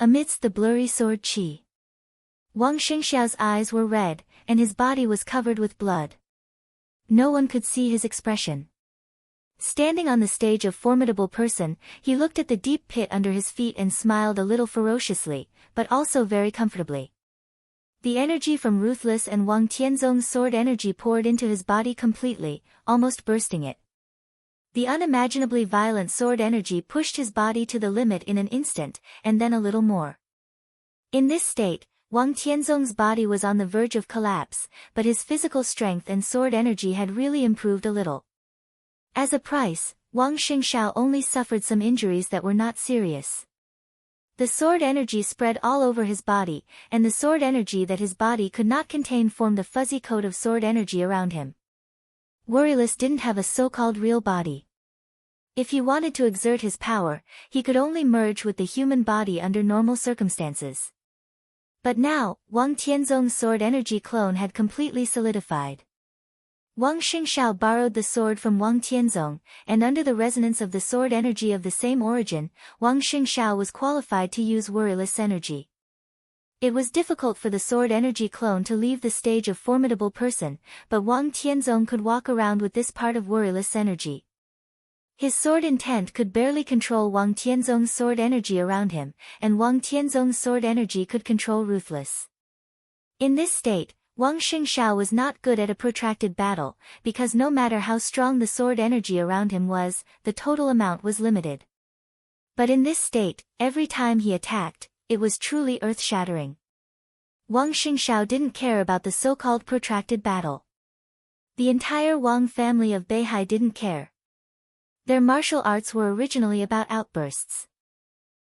Amidst the blurry sword qi, Wang Xingxiao's eyes were red, and his body was covered with blood. No one could see his expression. Standing on the stage of formidable person, he looked at the deep pit under his feet and smiled a little ferociously, but also very comfortably. The energy from Ruthless and Wang Tianzong's sword energy poured into his body completely, almost bursting it. The unimaginably violent sword energy pushed his body to the limit in an instant, and then a little more. In this state, Wang Tianzong's body was on the verge of collapse, but his physical strength and sword energy had really improved a little. As a price, Wang Xingxiao only suffered some injuries that were not serious. The sword energy spread all over his body, and the sword energy that his body could not contain formed a fuzzy coat of sword energy around him. Worryless didn't have a so-called real body. If he wanted to exert his power, he could only merge with the human body under normal circumstances. But now, Wang Tianzong's sword energy clone had completely solidified. Wang Xingxiao borrowed the sword from Wang Tianzong, and under the resonance of the sword energy of the same origin, Wang Xingxiao was qualified to use worryless energy. It was difficult for the sword energy clone to leave the stage of formidable person, but Wang Tianzong could walk around with this part of worryless energy. His sword intent could barely control Wang Tianzong's sword energy around him, and Wang Tianzong's sword energy could control Ruthless. In this state, Wang Xingxiao was not good at a protracted battle, because no matter how strong the sword energy around him was, the total amount was limited. But in this state, every time he attacked, it was truly earth-shattering. Wang Xingxiao didn't care about the so-called protracted battle. The entire Wang family of Beihai didn't care. Their martial arts were originally about outbursts.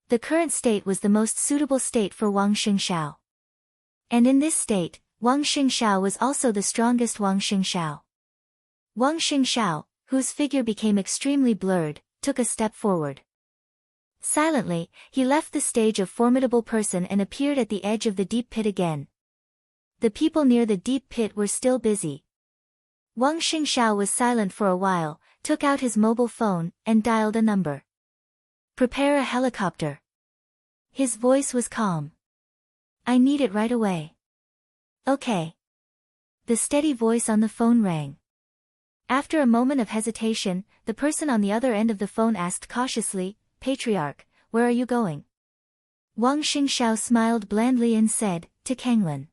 The current state was the most suitable state for Wang Xingxiao. And in this state, Wang Xingxiao was also the strongest Wang Xingxiao. Wang Xingxiao, whose figure became extremely blurred, took a step forward. Silently, he left the stage of formidable person and appeared at the edge of the deep pit again. The people near the deep pit were still busy. Wang Xingxiao was silent for a while, took out his mobile phone, and dialed a number. "Prepare a helicopter." His voice was calm. "I need it right away." "Okay." The steady voice on the phone rang. After a moment of hesitation, the person on the other end of the phone asked cautiously, "Patriarch, where are you going?" Wang Xingxiao smiled blandly and said, "To Kanglan."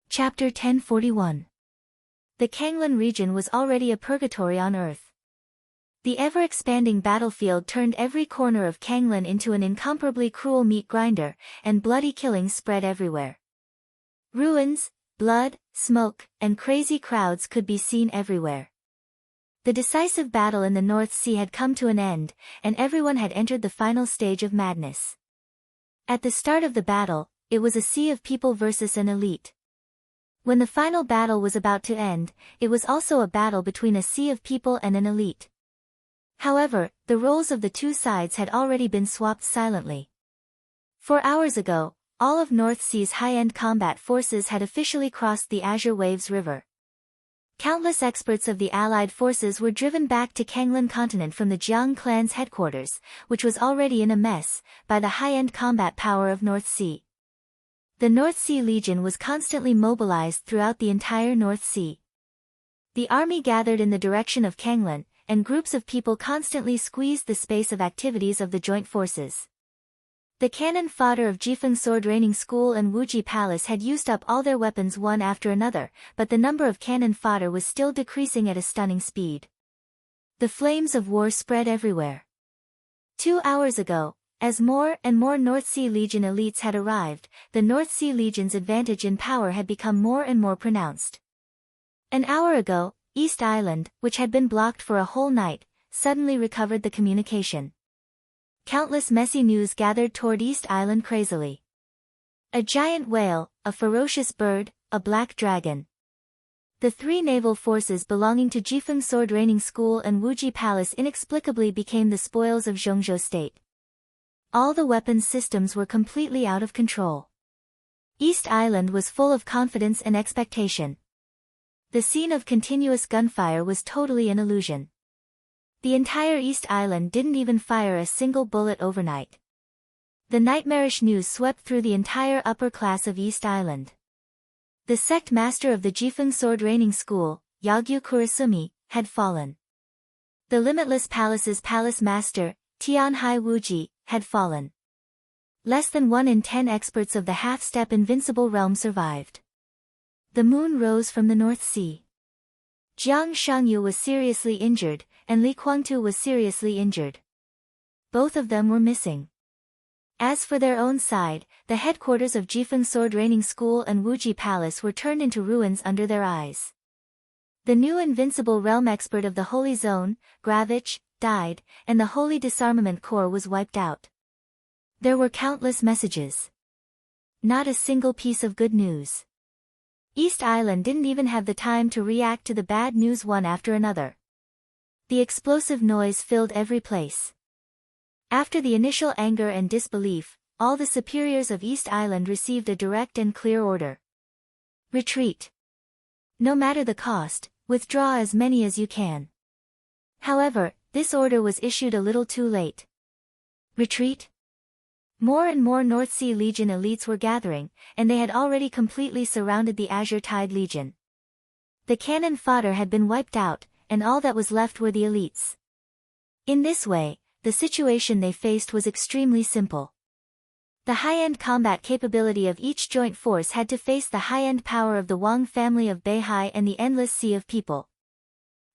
Chapter 1041. The Kanglan region was already a purgatory on earth. The ever-expanding battlefield turned every corner of Kanglan into an incomparably cruel meat grinder, and bloody killings spread everywhere. Ruins, blood, smoke, and crazy crowds could be seen everywhere. The decisive battle in the North Sea had come to an end, and everyone had entered the final stage of madness. At the start of the battle, it was a sea of people versus an elite. When the final battle was about to end, it was also a battle between a sea of people and an elite. However, the roles of the two sides had already been swapped silently. 4 hours ago, all of North Sea's high-end combat forces had officially crossed the Azure Waves River. Countless experts of the Allied forces were driven back to Kanglan continent from the Jiang clan's headquarters, which was already in a mess, by the high-end combat power of North Sea. The North Sea Legion was constantly mobilized throughout the entire North Sea. The army gathered in the direction of Kanglan, and groups of people constantly squeezed the space of activities of the joint forces. The cannon fodder of Jifeng Sword Training School and Wuji Palace had used up all their weapons one after another, but the number of cannon fodder was still decreasing at a stunning speed. The flames of war spread everywhere. 2 hours ago, as more and more North Sea Legion elites had arrived, the North Sea Legion's advantage in power had become more and more pronounced. An hour ago, East Island, which had been blocked for a whole night, suddenly recovered the communication. Countless messy news gathered toward East Island crazily. A giant whale, a ferocious bird, a black dragon. The three naval forces belonging to Jifeng Sword Training School and Wuji Palace inexplicably became the spoils of Zhongzhou State. All the weapons systems were completely out of control. East Island was full of confidence and expectation. The scene of continuous gunfire was totally an illusion. The entire East Island didn't even fire a single bullet overnight. The nightmarish news swept through the entire upper class of East Island. The sect master of the Jifeng Sword Training School, Yagyu Kurasumi, had fallen. The Limitless Palace's palace master, Tianhai Wuji, had fallen. Less than 1 in 10 experts of the half-step invincible realm survived. The moon rose from the North Sea. Jiang Shangyu was seriously injured, and Li Kuangtu was seriously injured. Both of them were missing. As for their own side, the headquarters of Jifeng Sword Training School and Wuji Palace were turned into ruins under their eyes. The new invincible realm expert of the Holy Zone, Gravich, died, and the Holy Disarmament Corps was wiped out. There were countless messages. Not a single piece of good news. East Island didn't even have the time to react to the bad news one after another. The explosive noise filled every place. After the initial anger and disbelief, all the superiors of East Island received a direct and clear order. Retreat. No matter the cost, withdraw as many as you can. However, this order was issued a little too late. Retreat? More and more North Sea Legion elites were gathering, and they had already completely surrounded the Azure Tide Legion. The cannon fodder had been wiped out, and all that was left were the elites. In this way, the situation they faced was extremely simple. The high-end combat capability of each joint force had to face the high-end power of the Wang family of Beihai and the endless sea of people.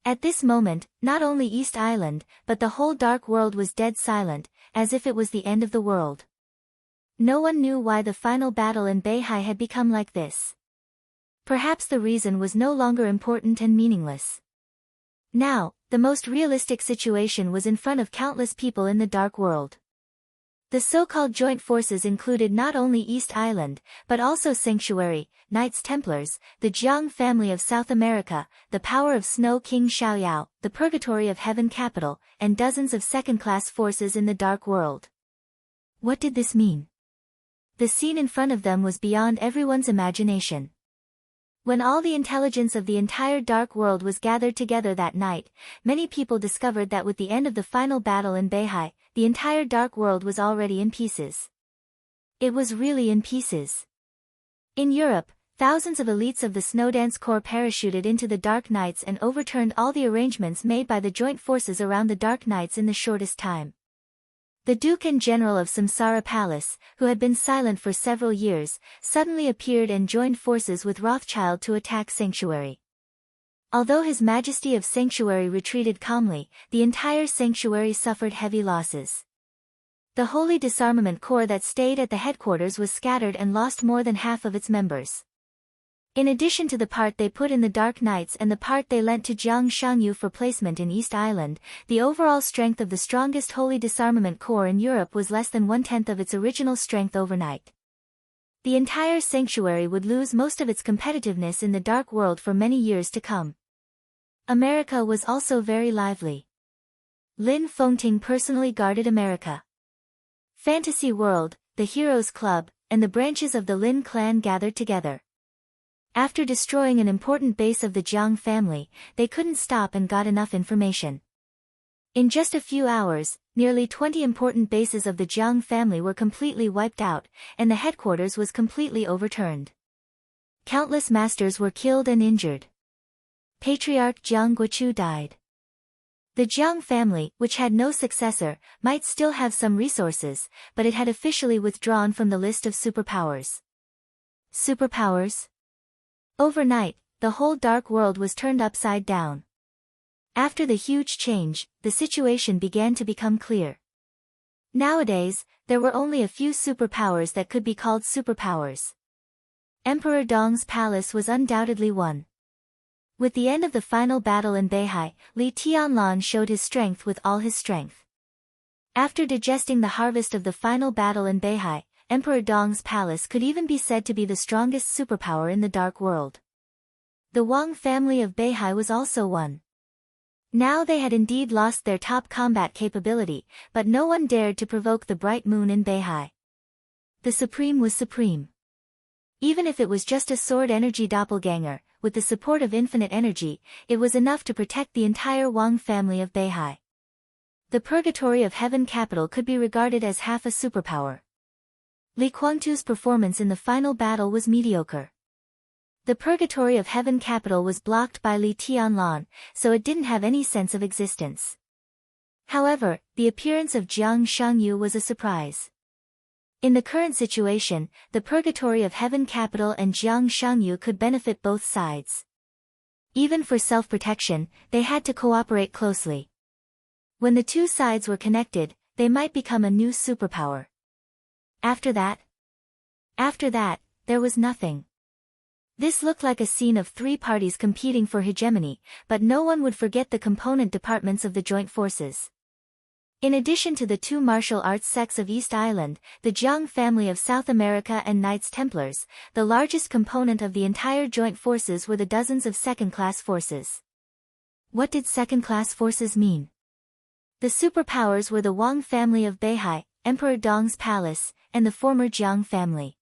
At this moment, not only East Island, but the whole dark world was dead silent, as if it was the end of the world. No one knew why the final battle in Beihai had become like this. Perhaps the reason was no longer important and meaningless. Now, the most realistic situation was in front of countless people in the dark world. The so-called joint forces included not only East Island, but also Sanctuary, Knights Templars, the Jiang family of South America, the power of Snow King Xiaoyao, the Purgatory of Heaven Capital, and dozens of second-class forces in the dark world. What did this mean? The scene in front of them was beyond everyone's imagination. When all the intelligence of the entire dark world was gathered together that night, many people discovered that with the end of the final battle in Beihai, the entire dark world was already in pieces. It was really in pieces. In Europe, thousands of elites of the Snowdance Corps parachuted into the Dark Knights and overturned all the arrangements made by the joint forces around the Dark Knights in the shortest time. The Duke and General of Samsara Palace, who had been silent for several years, suddenly appeared and joined forces with Rothschild to attack Sanctuary. Although His Majesty of Sanctuary retreated calmly, the entire Sanctuary suffered heavy losses. The Holy Disarmament Corps that stayed at the headquarters was scattered and lost more than half of its members. In addition to the part they put in the Dark Knights and the part they lent to Jiang Shangyu for placement in East Island, the overall strength of the strongest Holy Disarmament Corps in Europe was less than 1/10 of its original strength overnight. The entire Sanctuary would lose most of its competitiveness in the dark world for many years to come. America was also very lively. Lin Fengting personally guarded America. Fantasy World, the Heroes Club, and the branches of the Lin clan gathered together. After destroying an important base of the Jiang family, they couldn't stop and got enough information. In just a few hours, nearly 20 important bases of the Jiang family were completely wiped out, and the headquarters was completely overturned. Countless masters were killed and injured. Patriarch Jiang Guochu died. The Jiang family, which had no successor, might still have some resources, but it had officially withdrawn from the list of superpowers. Superpowers? Overnight, the whole dark world was turned upside down. After the huge change, the situation began to become clear. Nowadays, there were only a few superpowers that could be called superpowers. Emperor Dong's palace was undoubtedly one. With the end of the final battle in Beihai, Li Tianlan showed his strength with all his strength. After digesting the harvest of the final battle in Beihai, Emperor Dong's palace could even be said to be the strongest superpower in the dark world. The Wang family of Beihai was also one. Now they had indeed lost their top combat capability, but no one dared to provoke the bright moon in Beihai. The Supreme was supreme. Even if it was just a sword energy doppelganger, with the support of infinite energy, it was enough to protect the entire Wang family of Beihai. The Purgatory of Heaven capital could be regarded as half a superpower. Li Kuangtu's performance in the final battle was mediocre. The Purgatory of Heaven capital was blocked by Li Tianlan, so it didn't have any sense of existence. However, the appearance of Jiang Shangyu was a surprise. In the current situation, the Purgatory of Heaven capital and Jiang Shangyu could benefit both sides. Even for self-protection, they had to cooperate closely. When the two sides were connected, they might become a new superpower. After that, there was nothing. This looked like a scene of three parties competing for hegemony, but no one would forget the component departments of the joint forces. In addition to the two martial arts sects of East Island, the Jiang family of South America and Knights Templars, the largest component of the entire joint forces were the dozens of second-class forces. What did second-class forces mean? The superpowers were the Wang family of Beihai, Emperor Dong's palace, and the former Jiang family.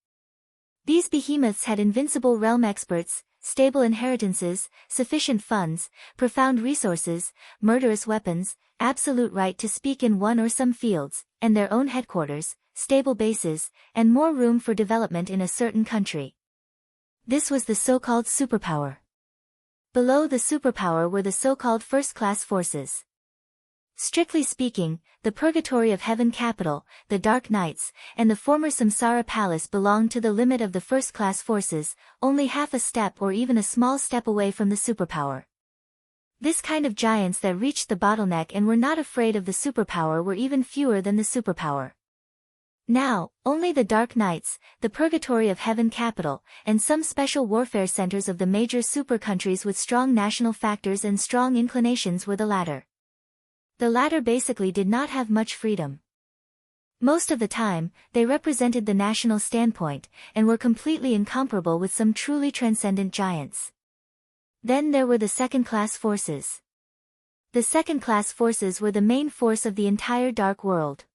These behemoths had invincible realm experts, stable inheritances, sufficient funds, profound resources, murderous weapons, absolute right to speak in one or some fields, and their own headquarters, stable bases, and more room for development in a certain country. This was the so-called superpower. Below the superpower were the so-called first-class forces. Strictly speaking, the Purgatory of Heaven capital, the Dark Knights, and the former Samsara Palace belonged to the limit of the first-class forces, only half a step or even a small step away from the superpower. This kind of giants that reached the bottleneck and were not afraid of the superpower were even fewer than the superpower. Now, only the Dark Knights, the Purgatory of Heaven capital, and some special warfare centers of the major super countries with strong national factors and strong inclinations were the latter. The latter basically did not have much freedom. Most of the time, they represented the national standpoint, and were completely incomparable with some truly transcendent giants. Then there were the second-class forces. The second-class forces were the main force of the entire Dark World.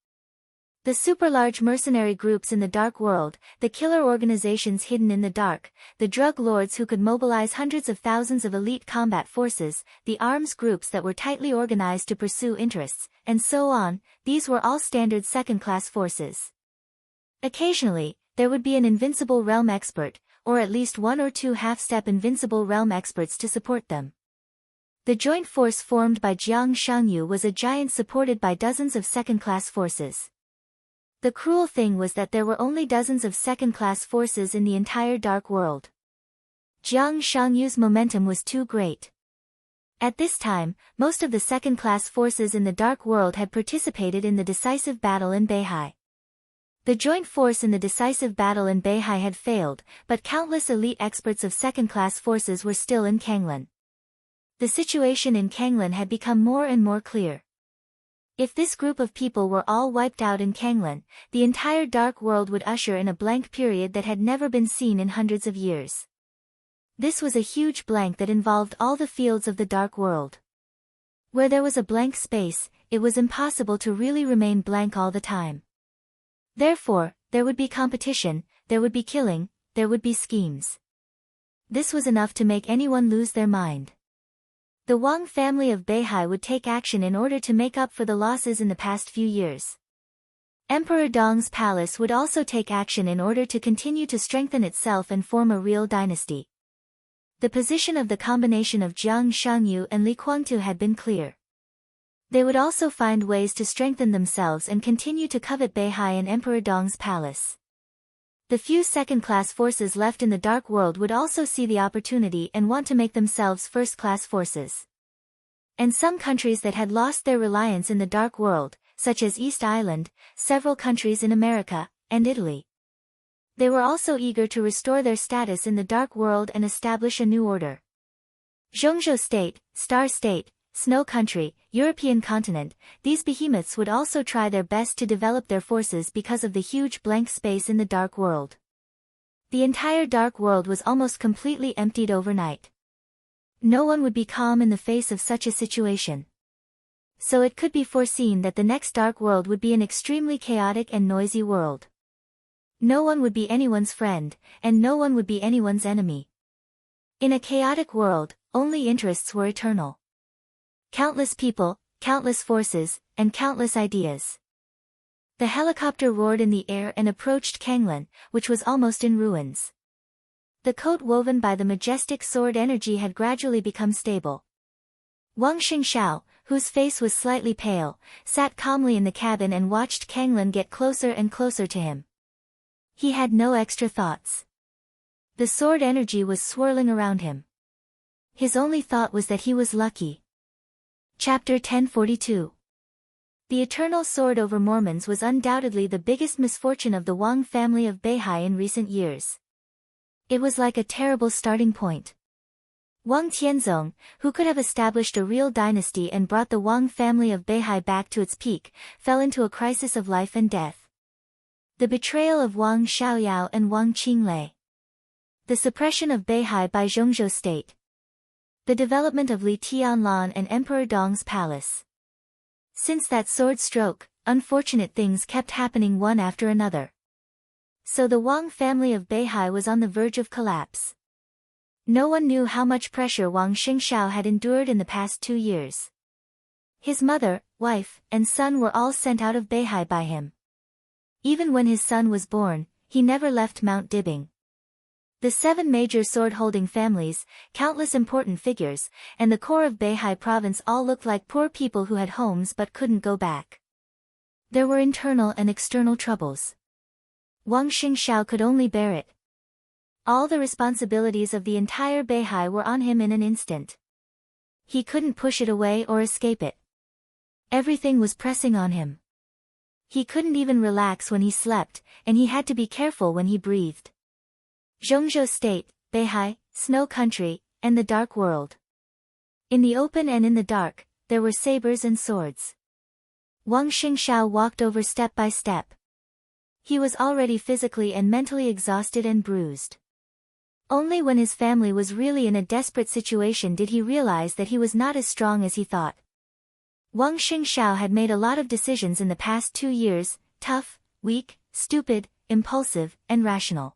The super-large mercenary groups in the Dark World, the killer organizations hidden in the dark, the drug lords who could mobilize hundreds of thousands of elite combat forces, the arms groups that were tightly organized to pursue interests, and so on, these were all standard second-class forces. Occasionally, there would be an invincible realm expert, or at least one or two half-step invincible realm experts to support them. The joint force formed by Jiang Shangyu was a giant supported by dozens of second-class forces. The cruel thing was that there were only dozens of second-class forces in the entire Dark World. Jiang Shangyu's momentum was too great. At this time, most of the second-class forces in the Dark World had participated in the decisive battle in Beihai. The joint force in the decisive battle in Beihai had failed, but countless elite experts of second-class forces were still in Kanglan. The situation in Kanglan had become more and more clear. If this group of people were all wiped out in Kanglan, the entire Dark World would usher in a blank period that had never been seen in hundreds of years. This was a huge blank that involved all the fields of the Dark World. Where there was a blank space, it was impossible to really remain blank all the time. Therefore, there would be competition, there would be killing, there would be schemes. This was enough to make anyone lose their mind. The Wang family of Beihai would take action in order to make up for the losses in the past few years. Emperor Dong's palace would also take action in order to continue to strengthen itself and form a real dynasty. The position of the combination of Jiang Shangyu and Li Kuangtu had been clear. They would also find ways to strengthen themselves and continue to covet Beihai and Emperor Dong's palace. The few second-class forces left in the Dark World would also see the opportunity and want to make themselves first-class forces. And some countries that had lost their reliance in the Dark World, such as East Island, several countries in America, and Italy. They were also eager to restore their status in the Dark World and establish a new order. Zhongzhou State, Star State, Snow Country, European continent, these behemoths would also try their best to develop their forces because of the huge blank space in the Dark World. The entire Dark World was almost completely emptied overnight. No one would be calm in the face of such a situation. So it could be foreseen that the next dark world would be an extremely chaotic and noisy world. No one would be anyone's friend, and no one would be anyone's enemy. In a chaotic world, only interests were eternal. Countless people, countless forces, and countless ideas. The helicopter roared in the air and approached Kanglan, which was almost in ruins. The coat woven by the majestic sword energy had gradually become stable. Wang Xingxiao, whose face was slightly pale, sat calmly in the cabin and watched Kanglan get closer and closer to him. He had no extra thoughts. The sword energy was swirling around him. His only thought was that he was lucky. Chapter 1042. The eternal sword over Mormons was undoubtedly the biggest misfortune of the Wang family of Beihai in recent years. It was like a terrible starting point. Wang Tianzong, who could have established a real dynasty and brought the Wang family of Beihai back to its peak, fell into a crisis of life and death. The betrayal of Wang Xiaoyao and Wang Qinglei. The suppression of Beihai by Zhongzhou state. The development of Li Tianlan and Emperor Dong's palace. Since that sword stroke, unfortunate things kept happening one after another. So the Wang family of Beihai was on the verge of collapse. No one knew how much pressure Wang Xingxiao had endured in the past 2 years. His mother, wife, and son were all sent out of Beihai by him. Even when his son was born, he never left Mount Dibing. The 7 major sword-holding families, countless important figures, and the core of Beihai province all looked like poor people who had homes but couldn't go back. There were internal and external troubles. Wang Xingxiao could only bear it. All the responsibilities of the entire Beihai were on him in an instant. He couldn't push it away or escape it. Everything was pressing on him. He couldn't even relax when he slept, and he had to be careful when he breathed. Zhongzhou State, Beihai, Snow Country, and the Dark World. In the open and in the dark, there were sabers and swords. Wang Xingxiao walked over step by step. He was already physically and mentally exhausted and bruised. Only when his family was really in a desperate situation did he realize that he was not as strong as he thought. Wang Xingxiao had made a lot of decisions in the past 2 years, tough, weak, stupid, impulsive, and rational.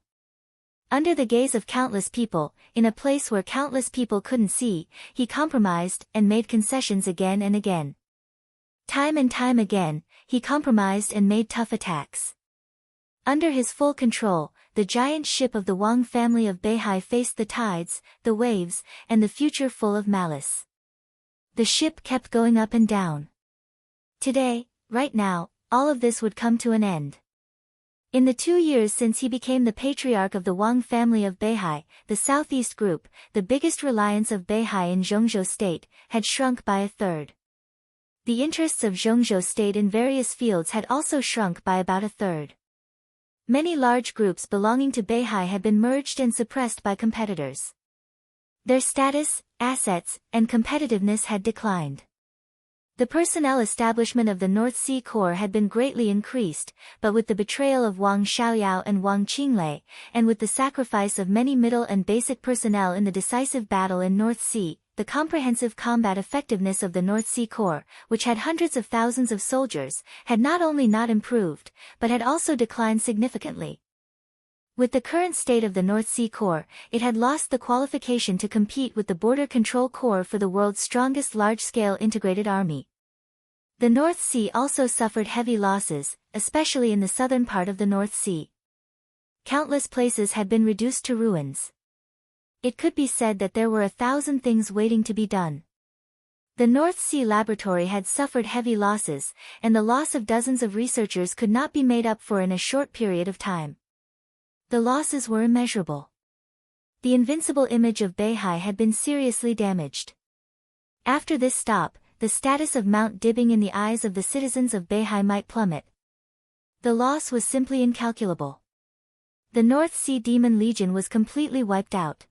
Under the gaze of countless people, in a place where countless people couldn't see, he compromised and made concessions again and again. Time and time again, he compromised and made tough attacks. Under his full control, the giant ship of the Wang family of Beihai faced the tides, the waves, and the future full of malice. The ship kept going up and down. Today, right now, all of this would come to an end. In the 2 years since he became the patriarch of the Wang family of Beihai, the Southeast Group, the biggest reliance of Beihai in Zhongzhou State, had shrunk by 1/3. The interests of Zhongzhou State in various fields had also shrunk by about 1/3. Many large groups belonging to Beihai had been merged and suppressed by competitors. Their status, assets, and competitiveness had declined. The personnel establishment of the North Sea Corps had been greatly increased, but with the betrayal of Wang Xiaoyao and Wang Qinglei, and with the sacrifice of many middle and basic personnel in the decisive battle in North Sea, the comprehensive combat effectiveness of the North Sea Corps, which had hundreds of thousands of soldiers, had not only not improved, but had also declined significantly. With the current state of the North Sea Corps, it had lost the qualification to compete with the Border Control Corps for the world's strongest large-scale integrated army. The North Sea also suffered heavy losses, especially in the southern part of the North Sea. Countless places had been reduced to ruins. It could be said that there were 1,000 things waiting to be done. The North Sea Laboratory had suffered heavy losses, and the loss of dozens of researchers could not be made up for in a short period of time. The losses were immeasurable. The invincible image of Beihai had been seriously damaged. After this stop, the status of Mount Dibing in the eyes of the citizens of Beihai might plummet. The loss was simply incalculable. The North Sea Demon Legion was completely wiped out.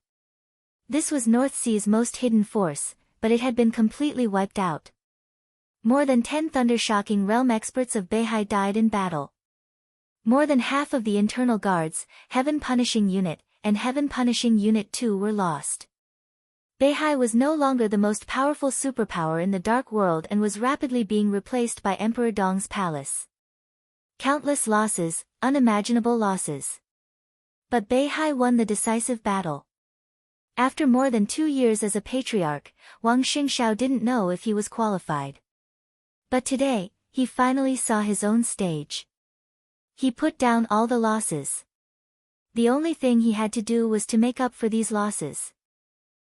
This was North Sea's most hidden force, but it had been completely wiped out. More than 10 Thundershocking Realm experts of Beihai died in battle. More than half of the internal guards, Heaven Punishing Unit, and Heaven Punishing Unit 2 were lost. Beihai was no longer the most powerful superpower in the dark world and was rapidly being replaced by Emperor Dong's palace. Countless losses, unimaginable losses. But Beihai won the decisive battle. After more than 2 years as a patriarch, Wang Xingxiao didn't know if he was qualified. But today, he finally saw his own stage. He put down all the losses. The only thing he had to do was to make up for these losses.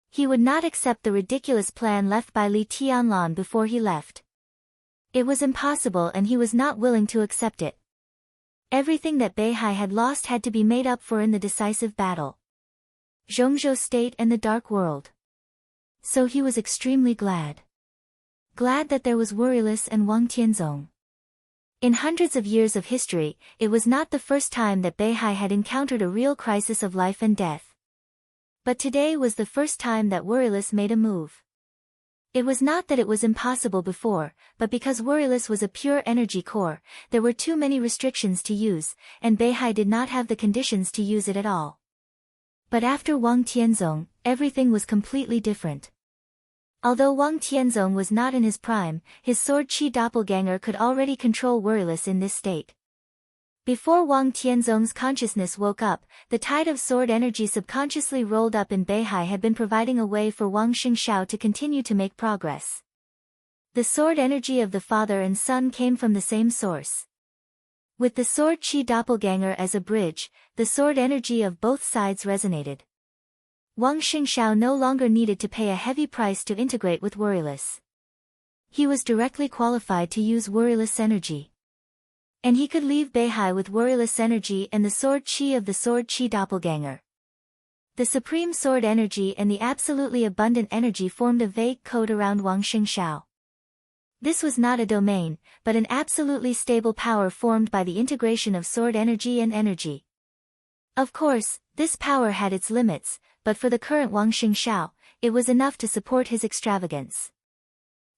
He would not accept the ridiculous plan left by Li Tianlan before he left. It was impossible and he was not willing to accept it. Everything that Beihai had lost had to be made up for in the decisive battle. Zhongzhou State and the Dark World. So he was extremely glad. Glad that there was Worryless and Wang Tianzong. In hundreds of years of history, it was not the first time that Beihai had encountered a real crisis of life and death. But today was the first time that Worryless made a move. It was not that it was impossible before, but because Worryless was a pure energy core, there were too many restrictions to use, and Beihai did not have the conditions to use it at all. But after Wang Tianzong, everything was completely different. Although Wang Tianzong was not in his prime, his sword chi doppelganger could already control Worryless in this state. Before Wang Tianzong's consciousness woke up, the tide of sword energy subconsciously rolled up in Beihai had been providing a way for Wang Xingxiao to continue to make progress. The sword energy of the father and son came from the same source. With the sword chi doppelganger as a bridge, the sword energy of both sides resonated. Wang Xingxiao no longer needed to pay a heavy price to integrate with Worryless. He was directly qualified to use Worryless energy. And he could leave Beihai with Worryless energy and the sword chi of the sword chi doppelganger. The supreme sword energy and the absolutely abundant energy formed a vague code around Wang Xingxiao. This was not a domain, but an absolutely stable power formed by the integration of sword energy and energy. Of course, this power had its limits, but for the current Wang Xingxiao, it was enough to support his extravagance.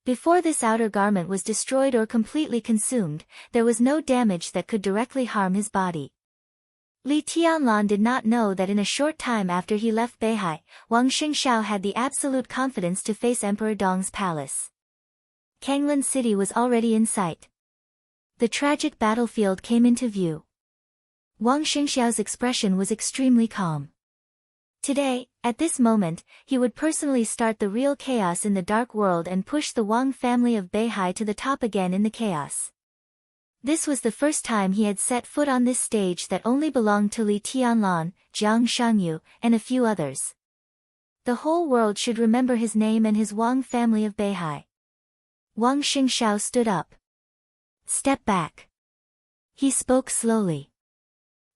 Before this outer garment was destroyed or completely consumed, there was no damage that could directly harm his body. Li Tianlan did not know that in a short time after he left Beihai, Wang Xingxiao had the absolute confidence to face Emperor Dong's palace. Kanglan City was already in sight. The tragic battlefield came into view. Wang Xingxiao's expression was extremely calm. Today, at this moment, he would personally start the real chaos in the dark world and push the Wang family of Beihai to the top again in the chaos. This was the first time he had set foot on this stage that only belonged to Li Tianlan, Jiang Shangyu, and a few others. The whole world should remember his name and his Wang family of Beihai. Wang Xingxiao stood up. Step back. He spoke slowly.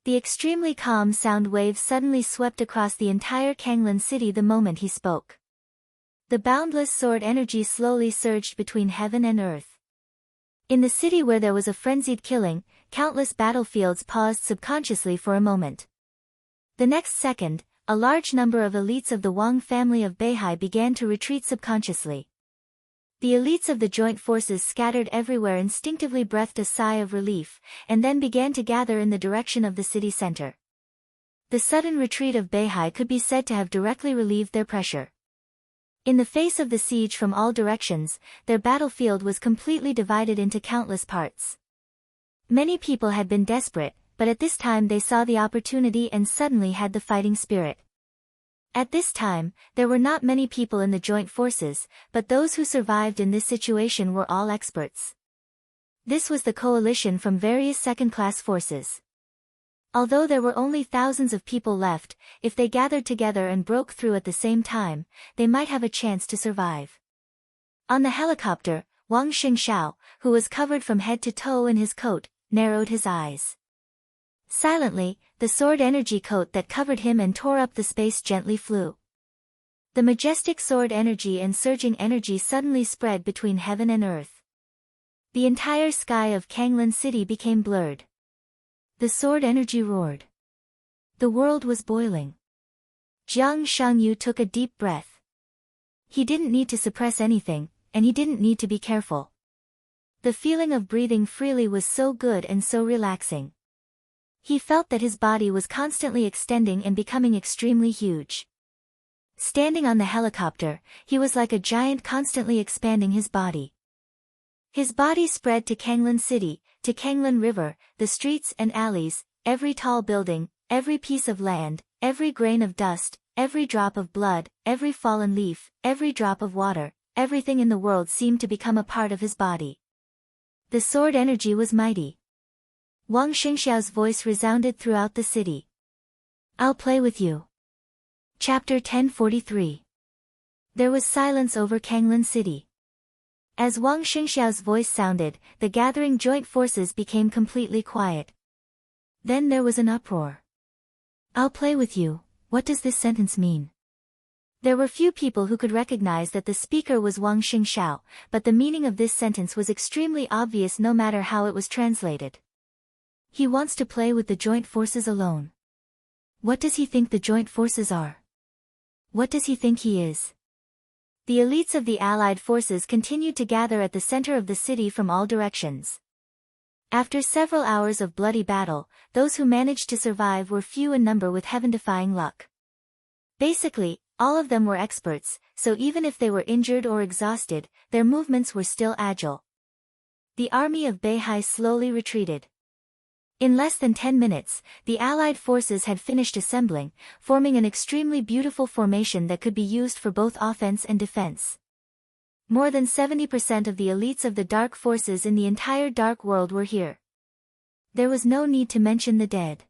The extremely calm sound wave suddenly swept across the entire Kanglan City the moment he spoke. The boundless sword energy slowly surged between heaven and earth. In the city where there was a frenzied killing, countless battlefields paused subconsciously for a moment. The next second, a large number of elites of the Wang family of Beihai began to retreat subconsciously. The elites of the joint forces scattered everywhere instinctively breathed a sigh of relief, and then began to gather in the direction of the city center. The sudden retreat of Beihai could be said to have directly relieved their pressure. In the face of the siege from all directions, their battlefield was completely divided into countless parts. Many people had been desperate, but at this time they saw the opportunity and suddenly had the fighting spirit. At this time, there were not many people in the joint forces, but those who survived in this situation were all experts. This was the coalition from various second-class forces. Although there were only thousands of people left, if they gathered together and broke through at the same time, they might have a chance to survive. On the helicopter, Wang Xingxiao, who was covered from head to toe in his coat, narrowed his eyes. Silently, the sword energy coat that covered him and tore up the space gently flew. The majestic sword energy and surging energy suddenly spread between heaven and earth. The entire sky of Kanglan City became blurred. The sword energy roared. The world was boiling. Jiang Shangyu took a deep breath. He didn't need to suppress anything, and he didn't need to be careful. The feeling of breathing freely was so good and so relaxing. He felt that his body was constantly extending and becoming extremely huge. Standing on the helicopter, he was like a giant constantly expanding his body. His body spread to Kanglan City, to Kanglan River, the streets and alleys, every tall building, every piece of land, every grain of dust, every drop of blood, every fallen leaf, every drop of water, everything in the world seemed to become a part of his body. The sword energy was mighty. Wang Xingxiao's voice resounded throughout the city. I'll play with you. Chapter 1043. There was silence over Kanglan City. As Wang Xingxiao's voice sounded, the gathering joint forces became completely quiet. Then there was an uproar. I'll play with you, what does this sentence mean? There were few people who could recognize that the speaker was Wang Xingxiao, but the meaning of this sentence was extremely obvious no matter how it was translated. He wants to play with the joint forces alone. What does he think the joint forces are? What does he think he is? The elites of the allied forces continued to gather at the center of the city from all directions. After several hours of bloody battle, those who managed to survive were few in number with heaven-defying luck. Basically, all of them were experts, so even if they were injured or exhausted, their movements were still agile. The army of Beihai slowly retreated. In less than 10 minutes, the allied forces had finished assembling, forming an extremely beautiful formation that could be used for both offense and defense. More than 70% of the elites of the dark forces in the entire dark world were here. There was no need to mention the dead.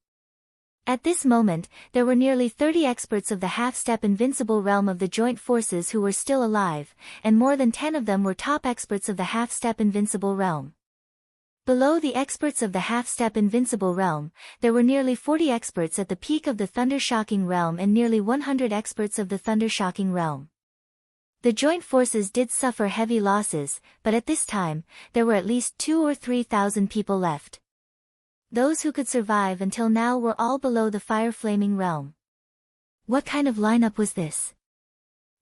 At this moment, there were nearly 30 experts of the half-step invincible realm of the joint forces who were still alive, and more than 10 of them were top experts of the half-step invincible realm. Below the experts of the half-step invincible realm, there were nearly 40 experts at the peak of the thunder-shocking realm and nearly 100 experts of the thunder-shocking realm. The joint forces did suffer heavy losses, but at this time, there were at least 2,000 or 3,000 people left. Those who could survive until now were all below the fire-flaming realm. What kind of lineup was this?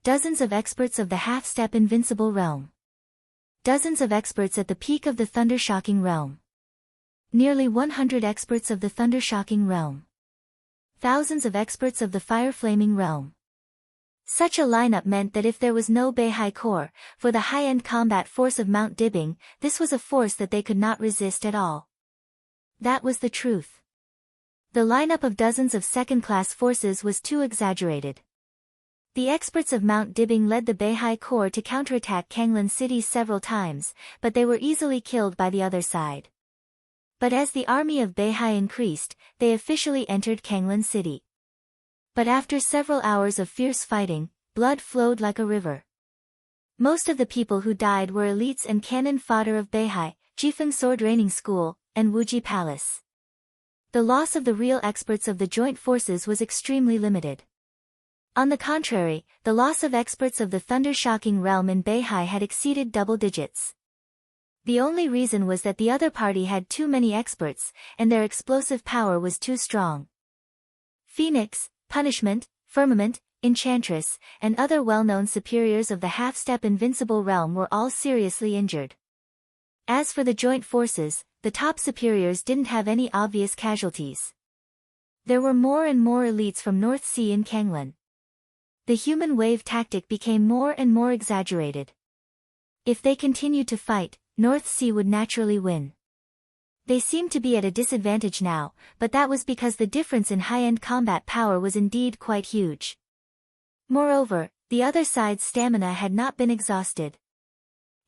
Dozens of experts of the half-step invincible realm. Dozens of experts at the peak of the thunder-shocking realm. Nearly 100 experts of the thunder-shocking realm. Thousands of experts of the fire-flaming realm. Such a lineup meant that if there was no Beihai Corps, for the high-end combat force of Mount Dibing, this was a force that they could not resist at all. That was the truth. The lineup of dozens of second-class forces was too exaggerated. The experts of Mount Dibing led the Beihai Corps to counterattack Kanglan City several times, but they were easily killed by the other side. But as the army of Beihai increased, they officially entered Kanglan City. But after several hours of fierce fighting, blood flowed like a river. Most of the people who died were elites and cannon fodder of Beihai, Jifeng Sword Training School, and Wuji Palace. The loss of the real experts of the joint forces was extremely limited. On the contrary, the loss of experts of the thunder-shocking realm in Beihai had exceeded double digits. The only reason was that the other party had too many experts, and their explosive power was too strong. Phoenix, Punishment, Firmament, Enchantress, and other well-known superiors of the half-step invincible realm were all seriously injured. As for the joint forces, the top superiors didn't have any obvious casualties. There were more and more elites from North Sea in Kanglan. The human wave tactic became more and more exaggerated. If they continued to fight, North Sea would naturally win. They seemed to be at a disadvantage now, but that was because the difference in high-end combat power was indeed quite huge. Moreover, the other side's stamina had not been exhausted.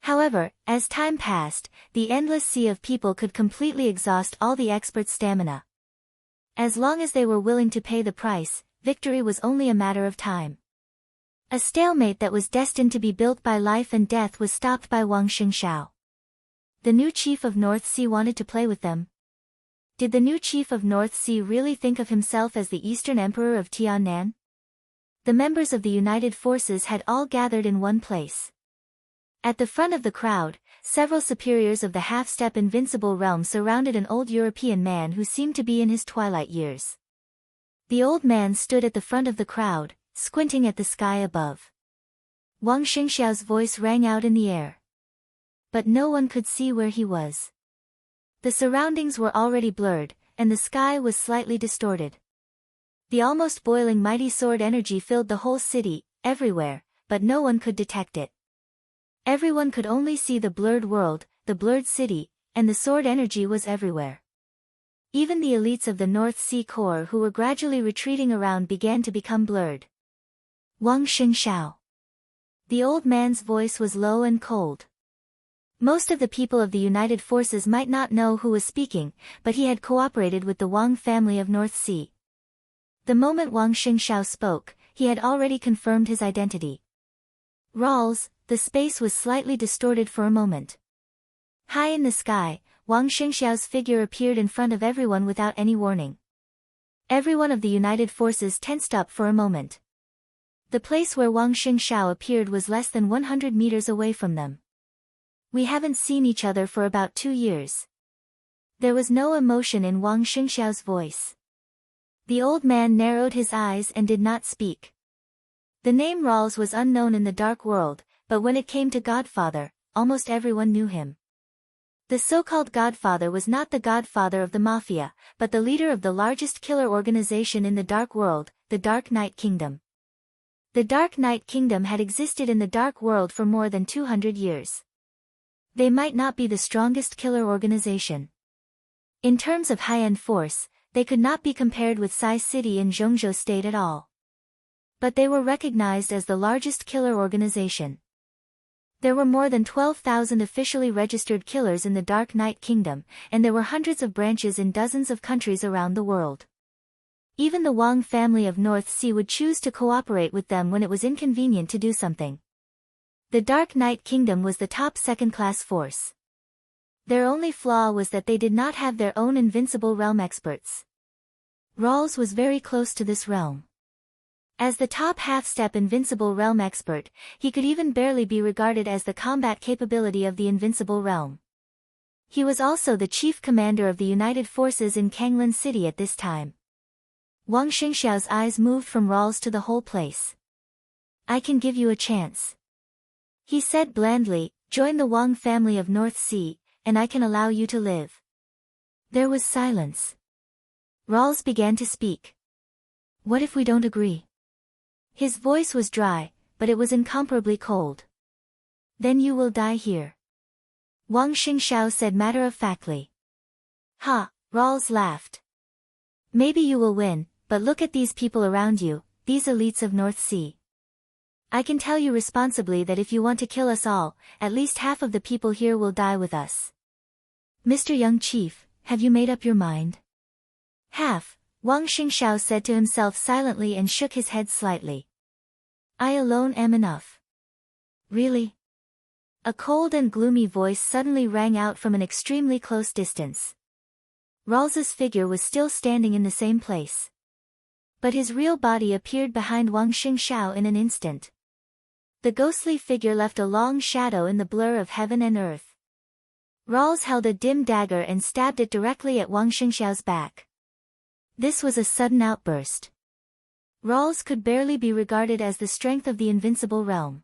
However, as time passed, the endless sea of people could completely exhaust all the experts' stamina. As long as they were willing to pay the price, victory was only a matter of time. A stalemate that was destined to be built by life and death was stopped by Wang Xingxiao. The new chief of North Sea wanted to play with them. Did the new chief of North Sea really think of himself as the Eastern Emperor of Tiannan? The members of the united forces had all gathered in one place. At the front of the crowd, several superiors of the half-step invincible realm surrounded an old European man who seemed to be in his twilight years. The old man stood at the front of the crowd, squinting at the sky above. Wang Xingxiao's voice rang out in the air. But no one could see where he was. The surroundings were already blurred, and the sky was slightly distorted. The almost boiling mighty sword energy filled the whole city, everywhere, but no one could detect it. Everyone could only see the blurred world, the blurred city, and the sword energy was everywhere. Even the elites of the North Sea Corps who were gradually retreating around began to become blurred. Wang Xingxiao. The old man's voice was low and cold. Most of the people of the United Forces might not know who was speaking, but he had cooperated with the Wang family of North Sea. The moment Wang Xingxiao spoke, he had already confirmed his identity. Rawls, the space was slightly distorted for a moment. High in the sky, Wang Xingxiao's figure appeared in front of everyone without any warning. Everyone of the United Forces tensed up for a moment. The place where Wang Xingxiao appeared was less than 100 meters away from them. We haven't seen each other for about 2 years. There was no emotion in Wang Xingxiao's voice. The old man narrowed his eyes and did not speak. The name Rawls was unknown in the dark world, but when it came to Godfather, almost everyone knew him. The so-called Godfather was not the Godfather of the Mafia, but the leader of the largest killer organization in the dark world, the Dark Knight Kingdom. The Dark Knight Kingdom had existed in the dark world for more than 200 years. They might not be the strongest killer organization. In terms of high-end force, they could not be compared with Sai City in Zhengzhou State at all. But they were recognized as the largest killer organization. There were more than 12,000 officially registered killers in the Dark Knight Kingdom, and there were hundreds of branches in dozens of countries around the world. Even the Wang family of North Sea would choose to cooperate with them when it was inconvenient to do something. The Dark Knight Kingdom was the top second-class force. Their only flaw was that they did not have their own invincible realm experts. Rawls was very close to this realm. As the top half-step invincible realm expert, he could even barely be regarded as the combat capability of the invincible realm. He was also the chief commander of the United Forces in Kanglan City at this time. Wang Xingxiao's eyes moved from Rawls to the whole place. I can give you a chance. He said blandly, join the Wang family of North Sea, and I can allow you to live. There was silence. Rawls began to speak. What if we don't agree? His voice was dry, but it was incomparably cold. Then you will die here. Wang Xingxiao said matter-of-factly. Ha, Rawls laughed. Maybe you will win, but look at these people around you, these elites of North Sea. I can tell you responsibly that if you want to kill us all, at least half of the people here will die with us. Mr. Young Chief, have you made up your mind? Half, Wang Xingxiao said to himself silently and shook his head slightly. I alone am enough. Really? A cold and gloomy voice suddenly rang out from an extremely close distance. Rawls's figure was still standing in the same place. But his real body appeared behind Wang Xingxiao in an instant. The ghostly figure left a long shadow in the blur of heaven and earth. Rawls held a dim dagger and stabbed it directly at Wang Xingxiao's back. This was a sudden outburst. Rawls could barely be regarded as the strength of the invincible realm.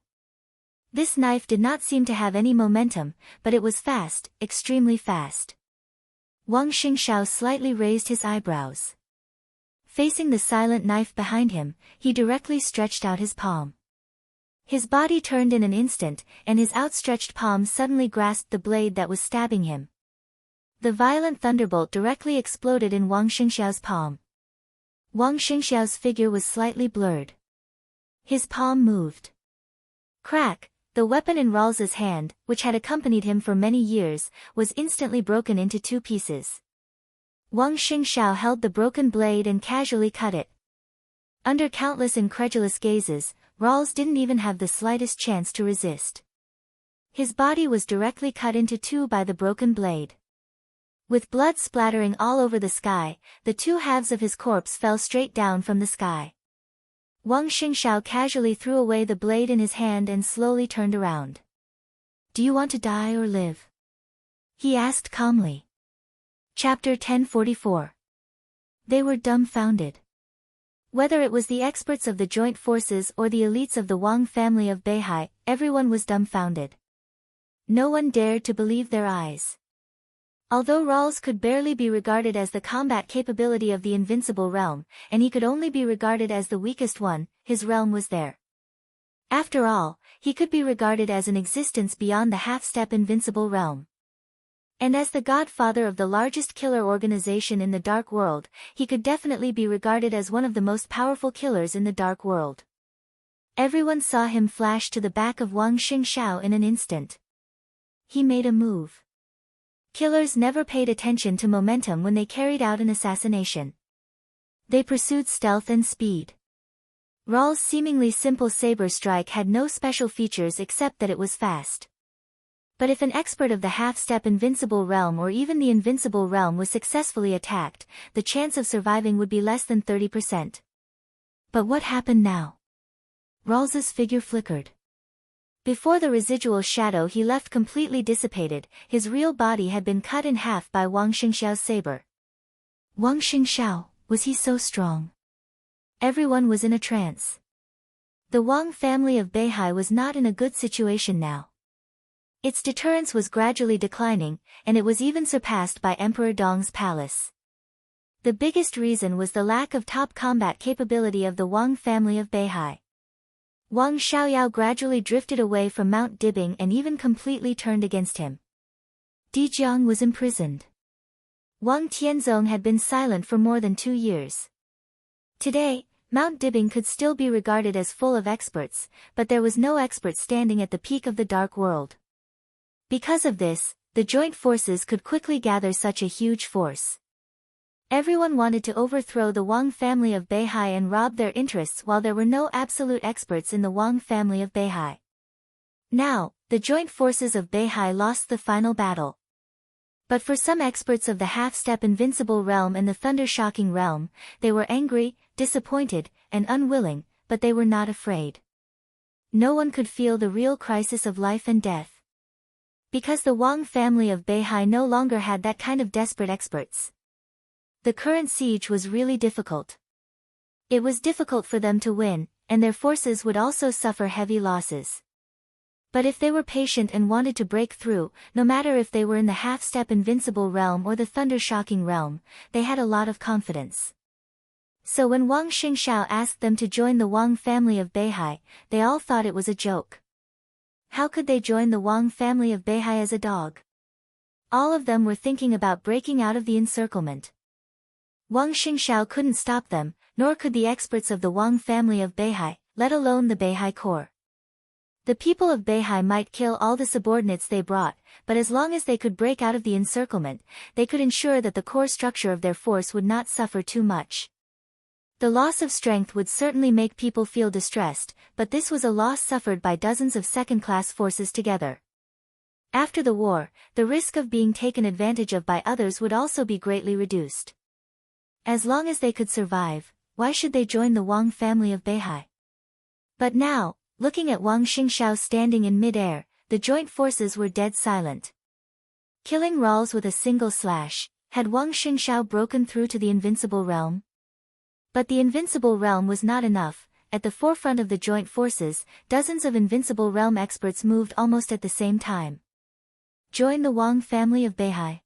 This knife did not seem to have any momentum, but it was fast, extremely fast. Wang Xingxiao slightly raised his eyebrows. Facing the silent knife behind him, he directly stretched out his palm. His body turned in an instant, and his outstretched palm suddenly grasped the blade that was stabbing him. The violent thunderbolt directly exploded in Wang Xingxiao's palm. Wang Xingxiao's figure was slightly blurred. His palm moved. Crack, the weapon in Rawls's hand, which had accompanied him for many years, was instantly broken into 2 pieces. Wang Xingxiao held the broken blade and casually cut it. Under countless incredulous gazes, Rawls didn't even have the slightest chance to resist. His body was directly cut into 2 by the broken blade. With blood splattering all over the sky, the 2 halves of his corpse fell straight down from the sky. Wang Xingxiao casually threw away the blade in his hand and slowly turned around. Do you want to die or live? He asked calmly. Chapter 1044. They were dumbfounded. Whether it was the experts of the joint forces or the elites of the Wang family of Beihai, everyone was dumbfounded. No one dared to believe their eyes. Although Rawls could barely be regarded as the combat capability of the invincible realm, and he could only be regarded as the weakest one, his realm was there. After all, he could be regarded as an existence beyond the half-step invincible realm. And as the godfather of the largest killer organization in the Dark World, he could definitely be regarded as one of the most powerful killers in the Dark World. Everyone saw him flash to the back of Wang Xingxiao in an instant. He made a move. Killers never paid attention to momentum when they carried out an assassination. They pursued stealth and speed. Rawls' seemingly simple saber strike had no special features except that it was fast. But if an expert of the half-step invincible realm or even the invincible realm was successfully attacked, the chance of surviving would be less than 30%. But what happened now? Rawls's figure flickered. Before the residual shadow he left completely dissipated, his real body had been cut in half by Wang Xingxiao's saber. Wang Xingxiao, was he so strong? Everyone was in a trance. The Wang family of Beihai was not in a good situation now. Its deterrence was gradually declining, and it was even surpassed by Emperor Dong's palace. The biggest reason was the lack of top combat capability of the Wang family of Beihai. Wang Xiaoyao gradually drifted away from Mount Dibing and even completely turned against him. Dijiang was imprisoned. Wang Tianzong had been silent for more than 2 years. Today, Mount Dibing could still be regarded as full of experts, but there was no expert standing at the peak of the Dark World. Because of this, the joint forces could quickly gather such a huge force. Everyone wanted to overthrow the Wang family of Beihai and rob their interests while there were no absolute experts in the Wang family of Beihai. Now, the joint forces of Beihai lost the final battle. But for some experts of the half-step invincible realm and the thunder-shocking realm, they were angry, disappointed, and unwilling, but they were not afraid. No one could feel the real crisis of life and death. Because the Wang family of Beihai no longer had that kind of desperate experts. The current siege was really difficult. It was difficult for them to win, and their forces would also suffer heavy losses. But if they were patient and wanted to break through, no matter if they were in the half-step invincible realm or the thunder-shocking realm, they had a lot of confidence. So when Wang Xingxiao asked them to join the Wang family of Beihai, they all thought it was a joke. How could they join the Wang family of Beihai as a dog? All of them were thinking about breaking out of the encirclement. Wang Xingxiao couldn't stop them, nor could the experts of the Wang family of Beihai, let alone the Beihai core. The people of Beihai might kill all the subordinates they brought, but as long as they could break out of the encirclement, they could ensure that the core structure of their force would not suffer too much. The loss of strength would certainly make people feel distressed, but this was a loss suffered by dozens of second-class forces together. After the war, the risk of being taken advantage of by others would also be greatly reduced. As long as they could survive, why should they join the Wang family of Beihai? But now, looking at Wang Xingxiao standing in mid-air, the joint forces were dead silent. Killing Rawls with a single slash, had Wang Xingxiao broken through to the invincible realm? But the invincible realm was not enough. At the forefront of the joint forces, dozens of invincible realm experts moved almost at the same time. Join the Wang family of Beihai.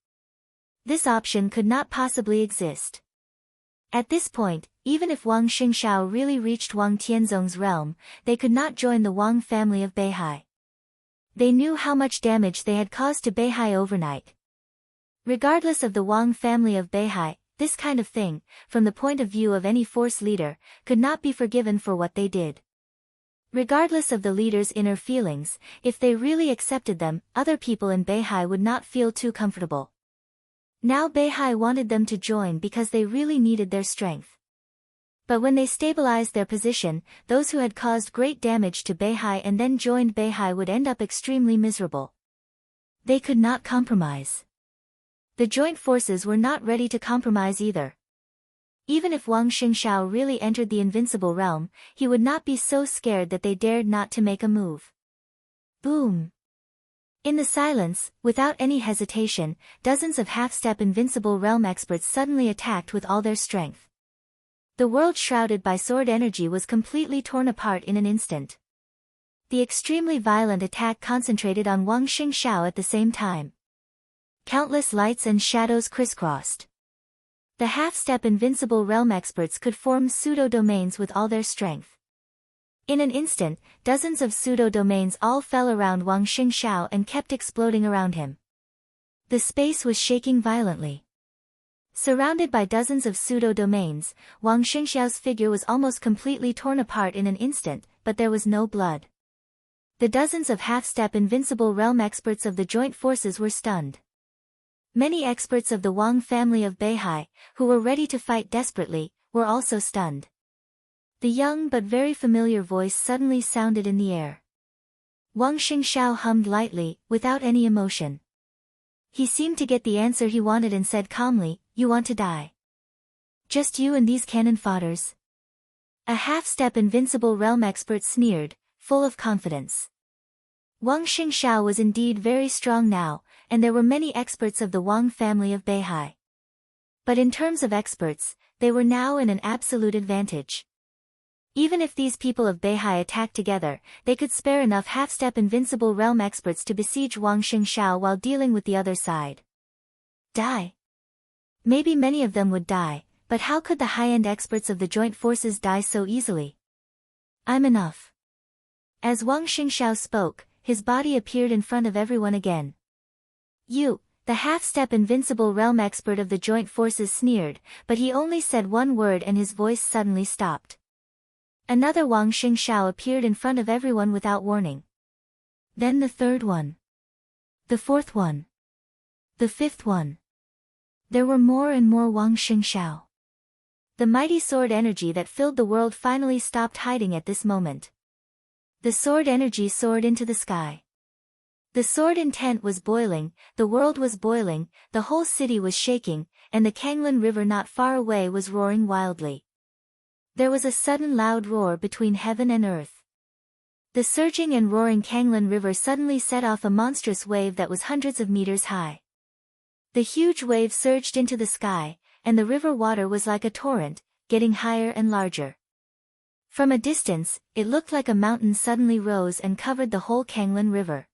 This option could not possibly exist. At this point, even if Wang Xingxiao really reached Wang Tianzong's realm, they could not join the Wang family of Beihai. They knew how much damage they had caused to Beihai overnight. Regardless of the Wang family of Beihai, this kind of thing, from the point of view of any force leader, could not be forgiven for what they did. Regardless of the leader's inner feelings, if they really accepted them, other people in Beihai would not feel too comfortable. Now Beihai wanted them to join because they really needed their strength. But when they stabilized their position, those who had caused great damage to Beihai and then joined Beihai would end up extremely miserable. They could not compromise. The joint forces were not ready to compromise either. Even if Wang Xingxiao really entered the invincible realm, he would not be so scared that they dared not to make a move. Boom! In the silence, without any hesitation, dozens of half-step invincible realm experts suddenly attacked with all their strength. The world shrouded by sword energy was completely torn apart in an instant. The extremely violent attack concentrated on Wang Xingxiao at the same time. Countless lights and shadows crisscrossed. The half-step invincible realm experts could form pseudo-domains with all their strength. In an instant, dozens of pseudo-domains all fell around Wang Xingxiao and kept exploding around him. The space was shaking violently. Surrounded by dozens of pseudo-domains, Wang Xingxiao's figure was almost completely torn apart in an instant, but there was no blood. The dozens of half-step invincible realm experts of the joint forces were stunned. Many experts of the Wang family of Beihai, who were ready to fight desperately, were also stunned. The young but very familiar voice suddenly sounded in the air. Wang Xingxiao hummed lightly, without any emotion. He seemed to get the answer he wanted and said calmly, "You want to die? Just you and these cannon fodders?" A half-step invincible realm expert sneered, full of confidence. Wang Xingxiao was indeed very strong now, and there were many experts of the Wang family of Beihai. But in terms of experts, they were now in an absolute advantage. Even if these people of Beihai attacked together, they could spare enough half-step invincible realm experts to besiege Wang Xingxiao while dealing with the other side. Die? Maybe many of them would die, but how could the high-end experts of the joint forces die so easily? I'm enough. As Wang Xingxiao spoke, his body appeared in front of everyone again. You, the half-step invincible realm expert of the joint forces sneered, but he only said one word and his voice suddenly stopped. Another Wang Xingxiao appeared in front of everyone without warning. Then the third one. The fourth one. The fifth one. There were more and more Wang Xingxiao. The mighty sword energy that filled the world finally stopped hiding at this moment. The sword energy soared into the sky. The sword intent was boiling, the world was boiling, the whole city was shaking, and the Kanglin River not far away was roaring wildly. There was a sudden loud roar between heaven and earth. The surging and roaring Kanglin River suddenly set off a monstrous wave that was hundreds of meters high. The huge wave surged into the sky, and the river water was like a torrent, getting higher and larger. From a distance, it looked like a mountain suddenly rose and covered the whole Kanglin River.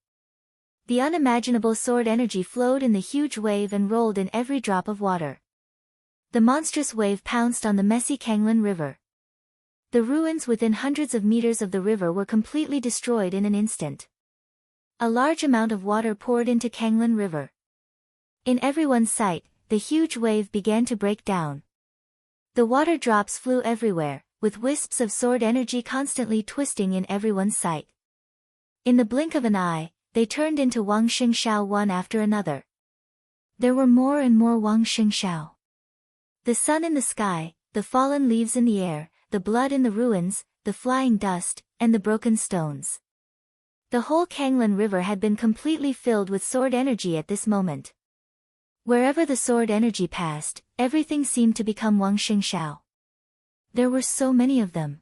The unimaginable sword energy flowed in the huge wave and rolled in every drop of water. The monstrous wave pounced on the messy Kanglin River. The ruins within hundreds of meters of the river were completely destroyed in an instant. A large amount of water poured into Kanglin River. In everyone's sight, the huge wave began to break down. The water drops flew everywhere, with wisps of sword energy constantly twisting in everyone's sight. In the blink of an eye, they turned into Wang Xingxiao one after another. There were more and more Wang Xingxiao. The sun in the sky, the fallen leaves in the air, the blood in the ruins, the flying dust, and the broken stones. The whole Kanglin River had been completely filled with sword energy at this moment. Wherever the sword energy passed, everything seemed to become Wang Xingxiao. There were so many of them.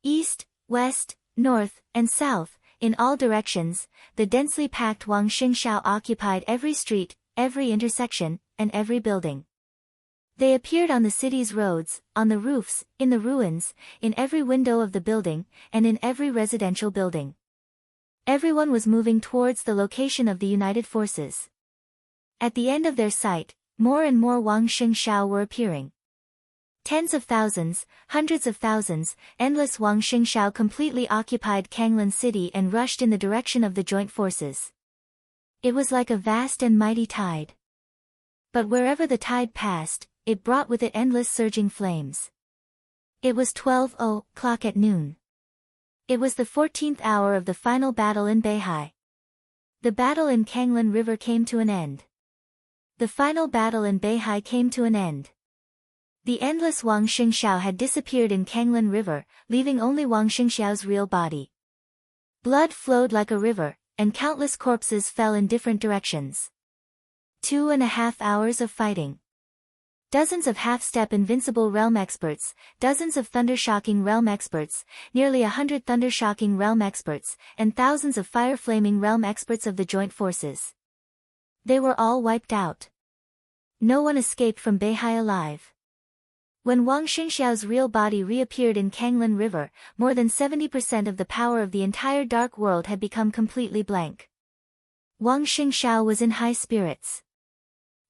East, west, north, and south, in all directions, the densely packed Wang Xingxiao occupied every street, every intersection, and every building. They appeared on the city's roads, on the roofs, in the ruins, in every window of the building, and in every residential building. Everyone was moving towards the location of the united forces. At the end of their sight, more and more Wang Xingxiao were appearing. Tens of thousands, hundreds of thousands, endless Wang Xingxiao completely occupied Kanglin City and rushed in the direction of the joint forces. It was like a vast and mighty tide. But wherever the tide passed, it brought with it endless surging flames. It was 12:00 at noon. It was the 14th hour of the final battle in Beihai. The battle in Kanglin River came to an end. The final battle in Beihai came to an end. The endless Wang Xingxiao had disappeared in Kanglin River, leaving only Wang Xingxiao's real body. Blood flowed like a river, and countless corpses fell in different directions. 2.5 hours of fighting. Dozens of half-step invincible realm experts, dozens of thunder-shocking realm experts, nearly 100 thunder-shocking realm experts, and thousands of fire-flaming realm experts of the joint forces. They were all wiped out. No one escaped from Beihai alive. When Wang Xingxiao's real body reappeared in Kanglin River, more than 70% of the power of the entire dark world had become completely blank. Wang Xingxiao was in high spirits.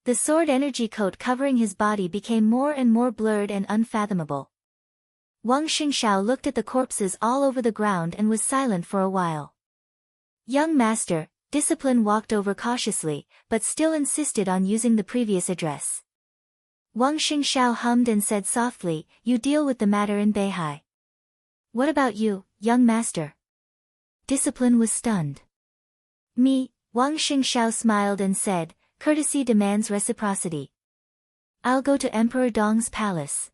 The sword energy coat covering his body became more and more blurred and unfathomable. Wang Xingshao looked at the corpses all over the ground and was silent for a while. Young master, Discipline walked over cautiously, but still insisted on using the previous address. Wang Xingshao hummed and said softly, "You deal with the matter in Beihai." "What about you, young master?" Discipline was stunned. "Me," Wang Xingshao smiled and said, "Courtesy demands reciprocity. I'll go to Emperor Dong's palace."